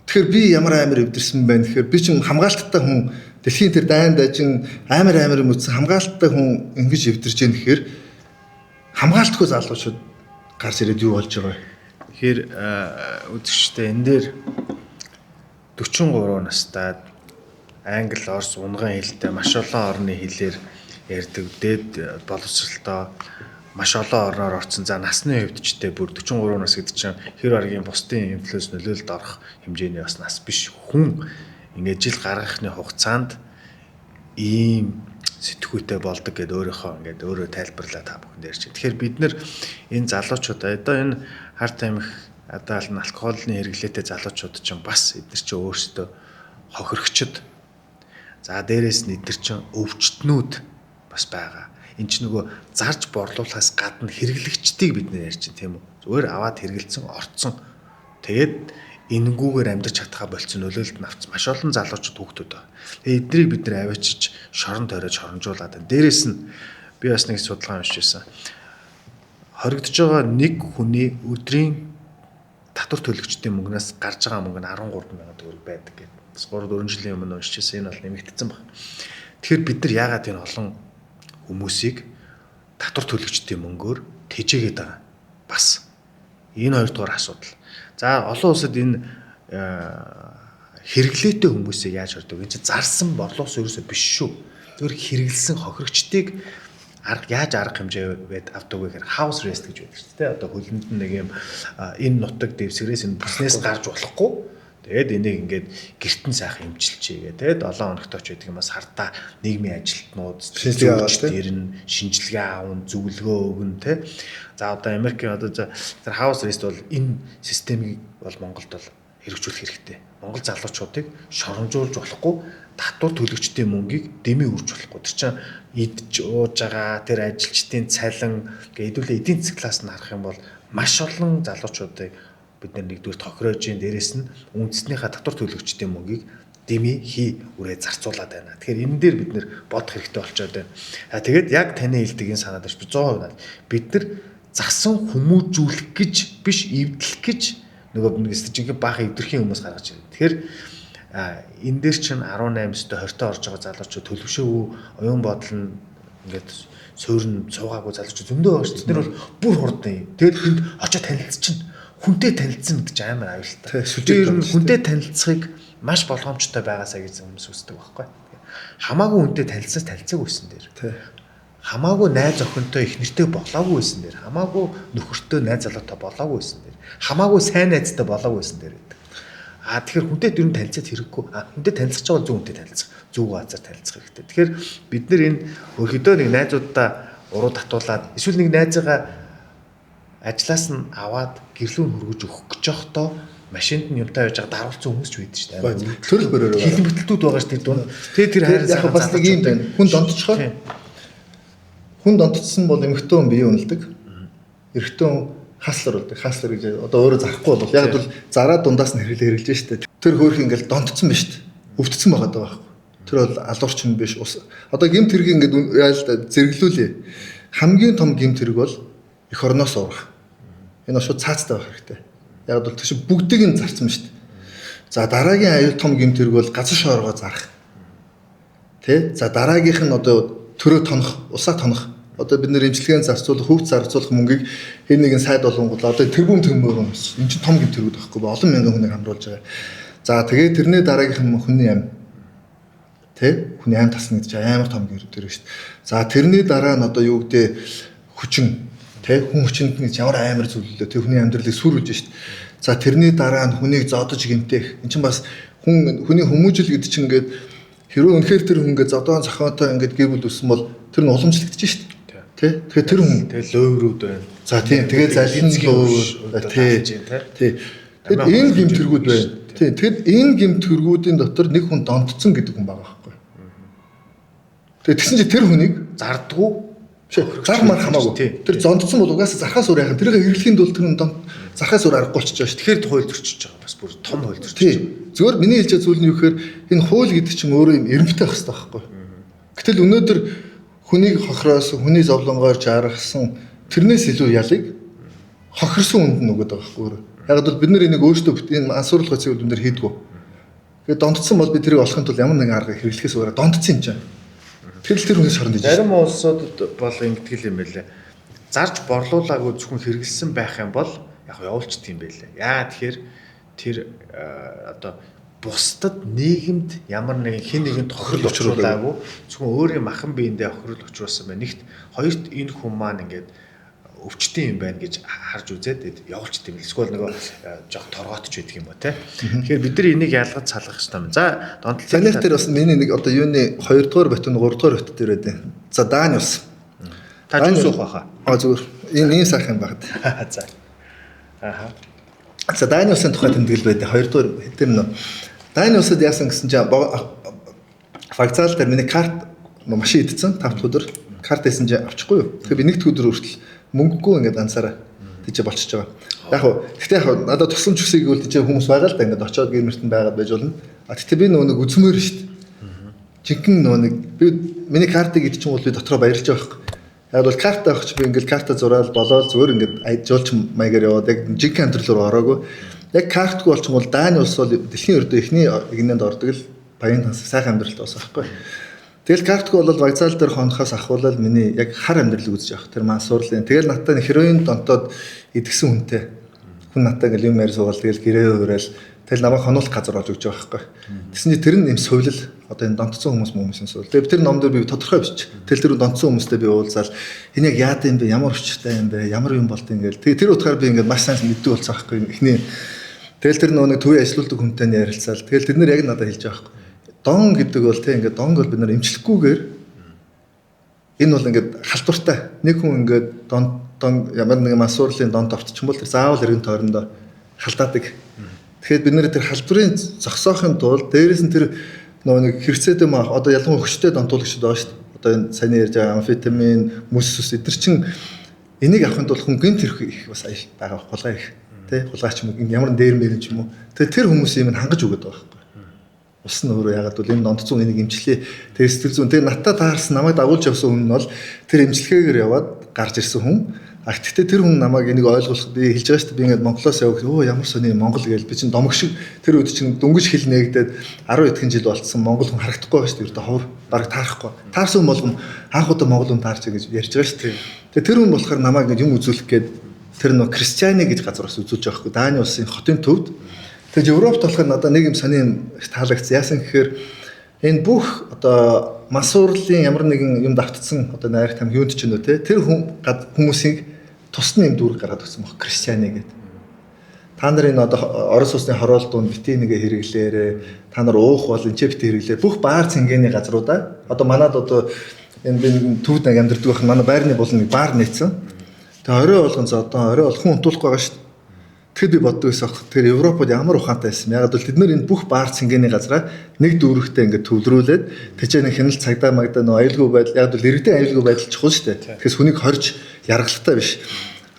Тэгэхээр би ямар амар өвдөрсөн байна гэхээр би чинь хамгаалттай хүн дэлхийн тэр дайн дажин амар мөцсөн хамгаалттай хүн ингэж өвдөрж ийн гэхээр хамгаалтгүй залуучууд гарч ирээд юу болж байгаа вэ? Тэгэхээр үзэгчтэй энэ дээр 43 настай англи, орс, унган хэлтэй маш олон орны хэлээр ярьдаг дээд боловсролтой маш олон орноор орсон. За насны хувьд ч тэ бүр 43 нас гэдэг чинь хэр аргийн бусдын инфлюенс нөлөөлөлд орох хэмжээний бас нас биш хүн ингээд жил гаргахны хугацаанд ийм сэтгүүтэй болдог гэд өөрийнхөө ингээд өөрөө тайлбарлаа та бүхэнд ярьж. Тэгэхээр бид нэр энэ залуучуудаа одоо энэ харт амих одоо алкогольны хэрэглээтэй залуучууд чинь бас эдгээр чинь өөрсдөө хохирогчд. За дээрээс нь эдгээр чинь өвчтнүүд бас байгаа. Энд чинь нөгөө зарж борлуулахаас гадна хэрэглэгчдийг бид нэр ярьж байна тийм үү. Зүгээр аваад хэрэгэлцэн орцсон. Тэгээд энэнгүүгээр амьдарч чадхаа болцсон нөлөөлөлд навц маш олон залуучууд хүүхдүүд байна. Тэгээд эднийг бид нэр аваачиж шорон тойрож хоромжуулаад байна. Дээрээс нь би бас нэг судалгаа уншижсэн. Хоригдож байгаа нэг хүний өдрийн татвар төлөгчдийн мөнгнөөс гарч байгаа мөнгө нь 13,000 төгрөг байдаг гэдэг. 3 4 жилийн өмнө уншижсэн энэ бол нэмэгдсэн баг. Тэгэхээр бид нар яагаад энэ олон хүмүүсийг татвар төлөгчдийн мөнгөөр тэжээгээд байгаа. Бас энэ хоёрдугаар асуудал. За олон улсад энэ хэрэглээтэй хүмүүсийг яаж ордог? Энэ чинь зарсан борлуулалт ерөөсөө биш шүү. Зөвхөн хэрэгэлсэн хохирогчдыг яаж арга хэмжээ авдаг вэ гэхээр house arrest гэж байдаг шүү дээ. Одоо хөлөнд нэг юм энэ нутаг дэвсгэрээс энэ бүснээс гарч болохгүй. Тэгээд энийг ингээд гэртэн сайхан эмчилчихье гэдэг. Тэгээд 7 хоногтой ч байдаг юм бас хартаа нийгмийн ажилтнууд шинжилгээ аавн, зөвлөгөө өгнө тэ. За одоо Америкийн одоо тэр house arrest бол энэ системийг бол Монголд бол хэрэгжүүлэх хэрэгтэй. Монгол залуучуудыг шоромжуулж болохгүй, татвар төлөгчдийн мөнгийг дэмий үрж болохгүй. Тэр чинь идж ууж байгаа тэр ажилчдын цалин хэдүүлээ эдийн засаг талаас нь харах юм бол маш олон залуучуудыг бид нэгдүгээр тохирож ийн дээрэс нь үндэснийхээ татвар төлөгчдийн мөнгийг дэмий хий үрээ зарцуулаад байна. Тэгэхээр энэ дээр бид нэр бодох хэрэгтэй болчиход байна. Тэгээд яг таны хэлдэг энэ санаад байна. 100% бид нар засан хүмүүжүүлэх гэж биш эвдлэх гэж нөгөө нэгс жинхэнэ баах эвдэрхийн хүмүүс гаргаж ирнэ. Тэгэхээр энэ дээр чинь 18-т 20-т орж байгаа залуучууд төлөвшөөгүй оюун бодол нь ингээд суурн суугаагүй залуучууд зөндөө байгаа шүү. Тэд нар бол бүр хурдан. Тэгээд энд очиж танилцчихна. Хүнтэй танилцсан гэдэг чинь амар аюултай. Тэр нь хүнтэй танилцахыг маш болгоомжтой байгаасаа гэж хүмүүс үздэг байхгүй. Хамаагүй хүнтэй танилцааг үйсэн дээр. Хамаагүй найз охинтой их нэртэй болоогүй байсан дээр, хамаагүй нөхөртэй найз залуутай болоогүй байсан дээр, хамаагүй сайн найзтай болоогүй байсан дээр гэдэг. Тэгэхээр хүнтэй дөрөв танилцаад хэрэггүй. Хүнтэй танилцах ч бол зөв хүнтэй танилцах, зөв газар танилцах хэрэгтэй. Тэгэхээр бид нар энэ өөрхөдөө нэг найзуудаа уруу татуулаад эсвэл нэг найзыгаа ажлаас нь аваад гэрлүүн хөргөж өгөх гэж явахдаа машинд нь юмтай байж байгаа даруулсан хүмүүс ч байдаг шүү дээ. Төрөл бөрөөр хилэн бүтэлтүүд байгаа шүү дээ дунд. Тэр хайрын яг бас нэг юм байна. Хүн донтчихоо. Хүн донтцсон бол эмэгтэй хүн бие үнэлдэг. Эрэгтэй хүн хаслар болдог. Хаслар гэж одоо өөрөө зарахгүй бол яг бол зараа дундаас нь хэрэглэж штэ. Тэр хөөх ингээл донтцсон биш штэ. Өвдцсөн байгаа даа байхгүй. Тэр бол алуурч нь биш. Одоо гэмт хэрэг ингээд яал зэрэглүүлээ. Хамгийн том гэмт хэрэг бол эх орноос урах. Энэ шууд цаацтай байх хэрэгтэй. Яг бол тийш бүгдийг нь зарцсан штэ. За дараагийн аюул том гэмт хэрэг бол газар шооргоо зарах. Тэ? За дараагийнх нь одоо төрөө тонох, усаа тонох. Одоо бид нэр имчилгээнд зарцуулах, хөвгт зарцуулах мөнгийг хэн нэгэн сайд болгонгууд одоо тэрбум төмөр юмс. Энэ чинь том гэмт хэрэг байхгүй ба олон мянган хүнийг хамруулж байгаа. За тэгээд тэрний дараагийнх нь хүний аим. Тэ? Хүний аим тасна гэдэг чинь амар том гэмт хэрэг шүү дээ. За тэрний дараа нь одоо юу гэдэг хүчин. Тэ? Хүн хүчинд нэг ямар амар зүйлээ тэр хүний амьдралыг сүрүүлж шүү дээ. За тэрний дараа нь хүнийг зодож гэмтэх. Энд чинь бас хүний хүмүүжил гэдэг чинь ингээд хэрвээ үнэхээр тэр хүн ингээд зодоон зохионтой ингээд гэр бүл өссөн бол тэр нь уламжлагдаж шүү дээ. Тэ? Тэгэхээр тэр хүн тэгээ лөөврүүд байна. За тийм. Тэгээ залин лөөвр тий. Тэгэхээр энэ гэмтэргүүд байна. Тий. Тэгэхээр энэ гэмтэргүүдийн дотор нэг хүн донтцсон гэдэг хүн байгаа байхгүй. Тэгээ тэгсэн чинь тэр хүнийг зардггүй зар мар хамаагүй. Тэр зондцсон бол угаасаа зархаас өөр яхан. Тэрийг хэрэглэхийн тулд тэр хүн зархаас өөр аргагүй болчихж байгаа шүү. Тэгэхээр хууль зөрчиж байгаа. Бас бүр том хууль зөрчиж байгаа. Зөвхөн миний хэлж байгаа зүйл нь юу гэхээр энэ хууль гэдэг чинь өөрөө юм эрэмтэй байх хэрэгтэй байхгүй. Гэтэл өнөөдөр хүнийг хохроос, хүний зовлонгоор жаргасан тэрнээс илүү ялыг хохирсон хүнд нь өгöd байгаа байхгүй өөрөө. Яг бол бид нар энийг өөрсдөө энэ ансуурлах хэсэг бид нар хийдгүү. Тэгээд донтцсон бол би тэрийг олохын тулд ямар нэгэн арга хэрэглэхээс өөр донтцсон юм чинь. Тэгэл тэр хүнээс шоронд ижиж. Зарим улсуудад бол ингэдэг юм байлээ. Зарж борлуулаагүй зөвхөн хэрэгэлсэн байх юм бол яг явуулчт юм байлээ. Яа тэгэхээр тэр одоо бусдад нийгэмд ямар нэгэн хэн нэгэн тохирол учруулаагүй зөвхөн өөрийн махан биендээ тохирол учруулсан байна. Нэгт хоёрт энэ хүн маань ингээд өвчтөн юм байна гэж харж үзээд явуулчт юм. Эсвэл нөгөө жоох торгоотч байдаг юм ба тий. Тэгэхээр бид нар энийг ялгаж салгах хэрэгтэй юм. За донтолцоо санийх дээр бас миний нэг одоо юуны 2 дугаар батон 3 дугаар бат дээр байдаг. За Даниус. Та зүс уух баха. Зүгээр. Энэ сайхан багт. За. Аха. За Даниусын тухай тэмдэглэл байдаг. 2 дугаар тэр нөө Даниусад яасан гэсэн чинь факцаал дээр миний карт машин идсэн 5 дахь өдөр карт хийсэн чинь авчихгүй юу. Тэгэхээр би нэгд өдөр хүртэл мөнгөгүй ингээд ансаараа тийч болчихж байгаа. Яг хөө гэхдээ яг надад тусламж хүсэйг үл тийч хүмүүс байгаа л да ингээд очиод гэр мөртөнд байгаад байж болно. Гэхдээ би нөгөө үзмээр шүү дээ. Жинхэнэ нөгөө би миний картыг идчихэн бол би дотроо баярлж байгаа юм. Яг бол карт авах чи би ингээд карта зураал болоод зүгээр ингээд жуулч маягаар яваад яг жинхэнэ амьдрал руу ороогүй. Яг картгүй болчихвол Дани улс бол дэлхийн өрдөө эхний игнэнд ордог л баян тансаг сайхан амьдралтай болсон байхгүй. Тэгэл картгүй бол вокзал дээр хонохоос ахуулаад миний яг хар амьдрал үзэж явах. Тэр мансуурлын. Тэгэл надтай хероин донтоод идгсэн хүнтэй. Хүн надтай ингээл юм яар суугаад тэгэл гэрээ уурал. Тэгэл намайг хонуулах газар олж өгч байгаа байхгүй. Тэсний тэр нь юм сувлал. Одоо энэ донтцсон хүмүүсийн сувлал. Тэгээ тэр ном дээр би тодорхой бичиж. Тэгэл тэр донтцсон хүмүүстэй би уулзаал энэ яг яад юм бэ? Ямар өвчтэй юм бэ? Ямар юм болт ингээл. Тэгээ тэр утгаар би ингээд маш сайн мэддэг болсон байхгүй. Эхний тэгэл тэр нэг төвийн ажилуулдаг хүнтэй ярилцаал. Тэгэл тэр нэр яг надад хэлж байгаа байхгүй. Дон гэдэг бол тийм ингээд донг бол бид нар эмчлэхгүйгээр энэ бол ингээд халдвартай. Нэг хүн ингээд дон ямар нэгэн мансуурлын донд орчих юм бол тэр заавал эргэн тойрондоо халдаадаг. Тэгэхээр бид нэр тэр халдварыг зогсоохын тулд дээрээс нь тэр нэг хэрэгцээтэй маа одоо ялангуяа хөштэй донтуулагчд байгаа шүү дээ. Одоо энэ сайн ярьж байгаа амфетамин, мөс эдгэр чин энийг авахын тулд хүн гинт тэрх их бас аял байгаа хулгай их. Тэ хулгайч юм ямар дээр мэрэн ч юм уу. Тэгээ тэр хүмүүс юм хангаж өгöd байгаа байхгүй. Ус нь өөрөө ягаад бол энэ дондцсон энийг имчлээ. Тэгээ сэтгэл зүйн тэгээ надад таарсан намайг дагуулж явсан хүн нь бол тэр имчилгээгээр яваад гарч ирсэн хүн. Гэхдээ тэр хүн намайг энийг ойлгох би хэлж байгаа шүү дээ. Би ингээд Монголоос явах ямар сони Монгол гээл би чинь домог шиг тэр үед чинь дөнгөж хил нээгдээд 10 эдхэн жил болцсон Монгол хүн харагдахгүй байгаа шүү дээ. Ердөө ховор бараг таарахгүй. Таарсан хүн болгон анх удаа Монгол хүн таарч гэж ярьж байгаа шүү дээ. Тэгээ тэр хүн болохоор намайг ингээд юм үзүүлэх гээд тэр нөө Кристиани гэж газраас үзүүлж байгаа хгүй. Дани улсын хотын төвд. Тэгээд Европт болохоор надад нэг юм сони их таалагдсан. Яасан гэхээр энэ бүх одоо мансуурлын ямар нэгэн юм давтцсан одоо найрах там юунд ч юм уу те тэр хүмүүсийг тусны юм дүүрэг гаргаад өгсөн баг Кристиани гэдэг. Та нарын одоо Орос улсны хороол дунд бити нэгэ хэрэглээрээ та нар уух бол энэ бити хэрэглээ бүх баар цэнгэний газруудаа одоо манад одоо энэ би төвд нэг амьдардаг байх манай байрны болон нэг баар нээсэн. Тэгээ орой болгон зодон орой олон унтуулах байгаа шүү дээ. Тэгэд би боддог байсан ах тэр Европод ямар ухаантай байсан. Яг бол тэд нар энэ бүх баар цэнгэний газраа нэг дүүрэгтэй ингээд төвлөрүүлээд тэжээ нэг хяналт цагдаа магдаа нөө аюулгүй байдал яг бол иргэдийн аюулгүй байдал чухал шүү дээ. Тэгэхээс хүнийг хорж яргалтай биш.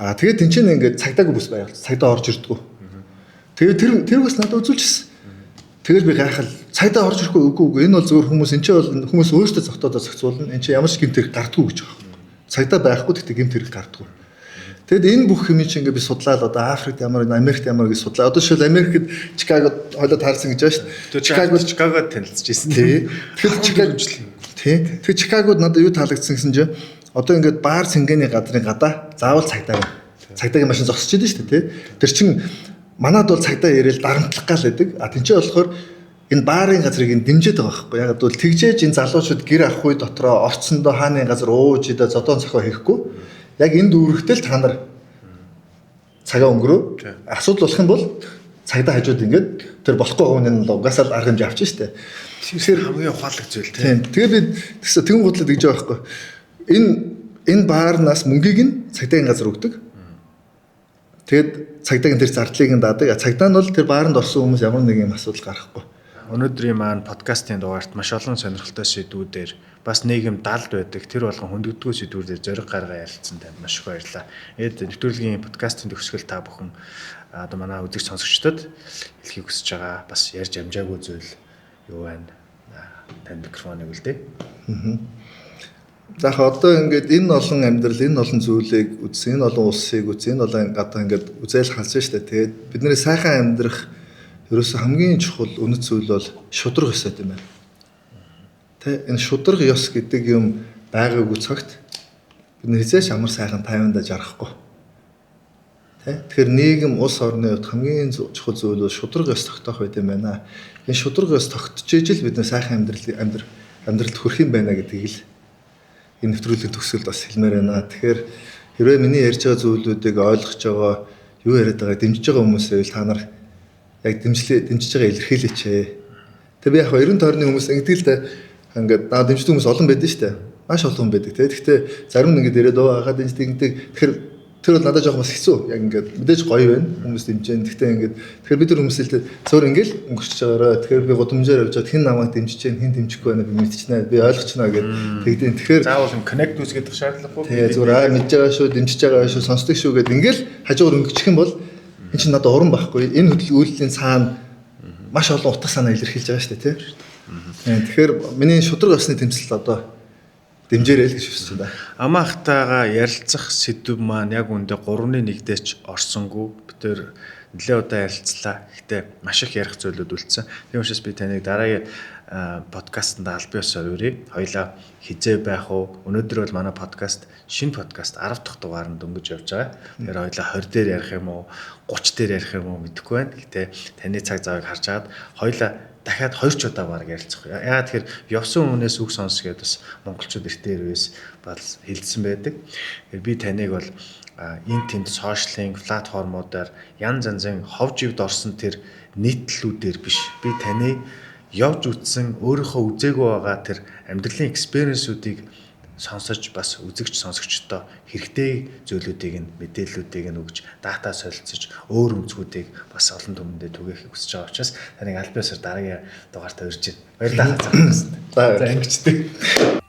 Тэгээд тэнцэн ингээд цагдаагүй бүс байгаад цагдаа орж ирдгүү. Тэгээд тэр бас надад үзүүлчихсэн. Тэгэл би гайхал цагдаа орж ирэхгүй үгүй энэ бол зөвхөн хүмүүс энэ ч бол хүмүүс өөрсдөө зогтоодоо зохицуулна. Энэ чи ямар ч гэмт хэрэг гардггүй гэж байгаа. Цагдаа байхгүй гэхдээ гэмт хэрэг гардггүй. Тэгэд энэ бүх юм чи ингээд би судлаад одоо Африкт ямар Америкт ямар гэж судлаа. Одоо шил Америкт Чикагод хойлоо таарсан гэж байна шүү дээ. Чикагод танилцж ирсэн. Тий. Тэгэхээр Чикагод тий. Тэгэхээр Чикагод надад юу таалагдсан гэсэн чинь одоо ингээд баар цэнгэний газрын гадаа заавал цагдаа. Цагдаагийн машин зогсож идэв шүү дээ тий. Тэр чин манад бол цагдаа ирээл дарамтлах гал байдаг. А тэнцээ болохоор энэ баарын газрыг ин дэмжиж байгаа байхгүй. Яг бол тэгжээж энэ залуучууд гэр авах үе дотроо орцсондоо хааны газар ууж идэ зодон цохоо хийхгүй. Яг энэ дүүрэгтэл та нар цагаа өнгөрөө. Асуудал болох юм бол цагдаа хажууд ингээд тэр болохгүй хүн нь угаасаа арга хэмжээ авчих штэ. Тэгэхээр хамгийн ухаалаг зүйл тийм. Тэгээ би тэгсэн гутлаад гэж байгаа байхгүй. Энэ баарнаас мөнгийг нь цагдаагийн газар өгдөг. Тэгэд цагдаагийн тэр зардлыг нь даадаг. Цагдаа нь бол тэр бааранд орсон хүмүүс ямар нэг юм асуудал гарахгүй. Өнөөдрийн маань подкастын дугаарт маш олон сонирхолтой сэдвүүдээр бас нийгэм далд байдаг. Тэр болгон хөндөгдгөө сэдвүүдээр зориг гаргаа ярилцсан танд маш их баярлалаа. Нэвтрүүлгийн подкастын төгсгөл та бүхэн одоо манай үзэгч сонсогчдод хэлхийг хүсэж байгаа бас ярьж амжаагүй зүйл юу байна? Танд микрофоныг үлдээ. За одоо ингээд энэ олон амьдрал, энэ олон зүйлийг үзсэн, энэ олон улсыг үзсэн, энэ олон гадаа ингээд үзэл халсан шүү дээ. Тэгээд бидний сайхан амьдрах ерөөсө хамгийн чухал үнэт зүйл бол шудраг ёс гэдэг юм байна. Тэ энэ шудраг ёс гэдэг юм байгаагүй цагт бид хизээч амар сайхан тайвандаа жаргахгүй. Тэ тэгэхээр нийгэм улс орны хувьд хамгийн чухал зүйл бол шудраг ёс тогтоох байт юм байна. Энэ шудраг ёс тогтож ижил бид сайхан амьдралд хүрэх юм байна гэдгийг л энэ нэвтрүүлгийн төгсгөлд бас хэлмээр байна. Тэгэхээр хэрвээ миний ярьж байгаа зүйлүүдийг ойлгож байгаа, юу яриад байгааг дэмжиж байгаа хүмүүсээ та нар яг дэмжиж байгаа илэрхийлээч. Тэг би яг 90 тойрны хүмүүс ингэдэг л да ингээд дэмждэг хүмүүс олон байдаг шүү дээ. Маш олон байдаг те. Гэхдээ зарим нь ингээд ирээд хаад дэмждэг ингэдэг. Тэгэхээр тэр бол надад жоох бас хэцүү. Яг ингээд мэдээж гоё байна. Хүмүүс дэмжиж. Гэхдээ ингээд тэгэхээр бид нар хүмүүсэлтэй зөөр ингээд өнгөрч байгаараа. Тэгэхээр би гудамжаар явж чад хэн намайг дэмжиж чинь хэн дэмжихгүй байна би мэдчихнэ. Би ойлгочихно гэд тэгдэн. Тэгэхээр заавал connect үүсгэх шаардлагагүй. Тэгээ зүгээр мэдж байгаа шүү, дэмжиж байгаа шүү, сонсдог шүү гэд ингээд хажуугаар өнгөчих юм бол энэ чинь надад уран байхгүй. Энэ хөдөлгөөлийн цаана маш олон утга санаа илэрхийлж байгаа шүү дээ, тийм. Тэгэхээр миний шудраг осны тэмцэл одоо дэмжээрэй л гэж хүсэж байна. Амаахтайгаа ярилцах сэдв маань яг үндэ 3-1 дээч орсонгүй. Бид тэр нэлээд удаа ярилцлаа. Гэтэ маш их ярих зүйлүүд үлдсэн. Тийм учраас би таныг дараагийн подкастт аль биесээр өрье. Хоёлаа хизээ байх уу? Өнөөдөр бол манай подкаст шинэ подкаст 10 дахь дугаар нь дөнгөж явж байгаа. Тэр хоёлаа 20 дээр ярих юм уу? 30 дээр ярих юм уу мэдэхгүй байна. Гэтэ таны цаг завыг харж агаад хоёлаа дахиад 2 ч удаа баг ярилцах. Яагаад тэгэхээр явсан өмнөөс үг сонсгээд бас монголчууд эртээ ирвээс бол хэлсэн байдаг. Тэгэхээр би таныг бол энэ тэнд сошиалинг платформудаар янз янзын ховж ивд орсон тэр нийтлэлүүдээр биш. Би таны явж үтсэн өөрийнхөө үзээгүй байгаа тэр амьдралын экспириенсүүдийг сонсож бас үзэгч сонсогчдоо хэрэгтэй зүйлүүдийг нь мэдээллүүдийг нь өгж дата солилцож өөр өнцгүүдийг бас олон түмэндээ түгээхийг хүсэж байгаа учраас таныг аль биесээр дараагийн дугаартаа урьж байна. Баярлалаа. За ингэж.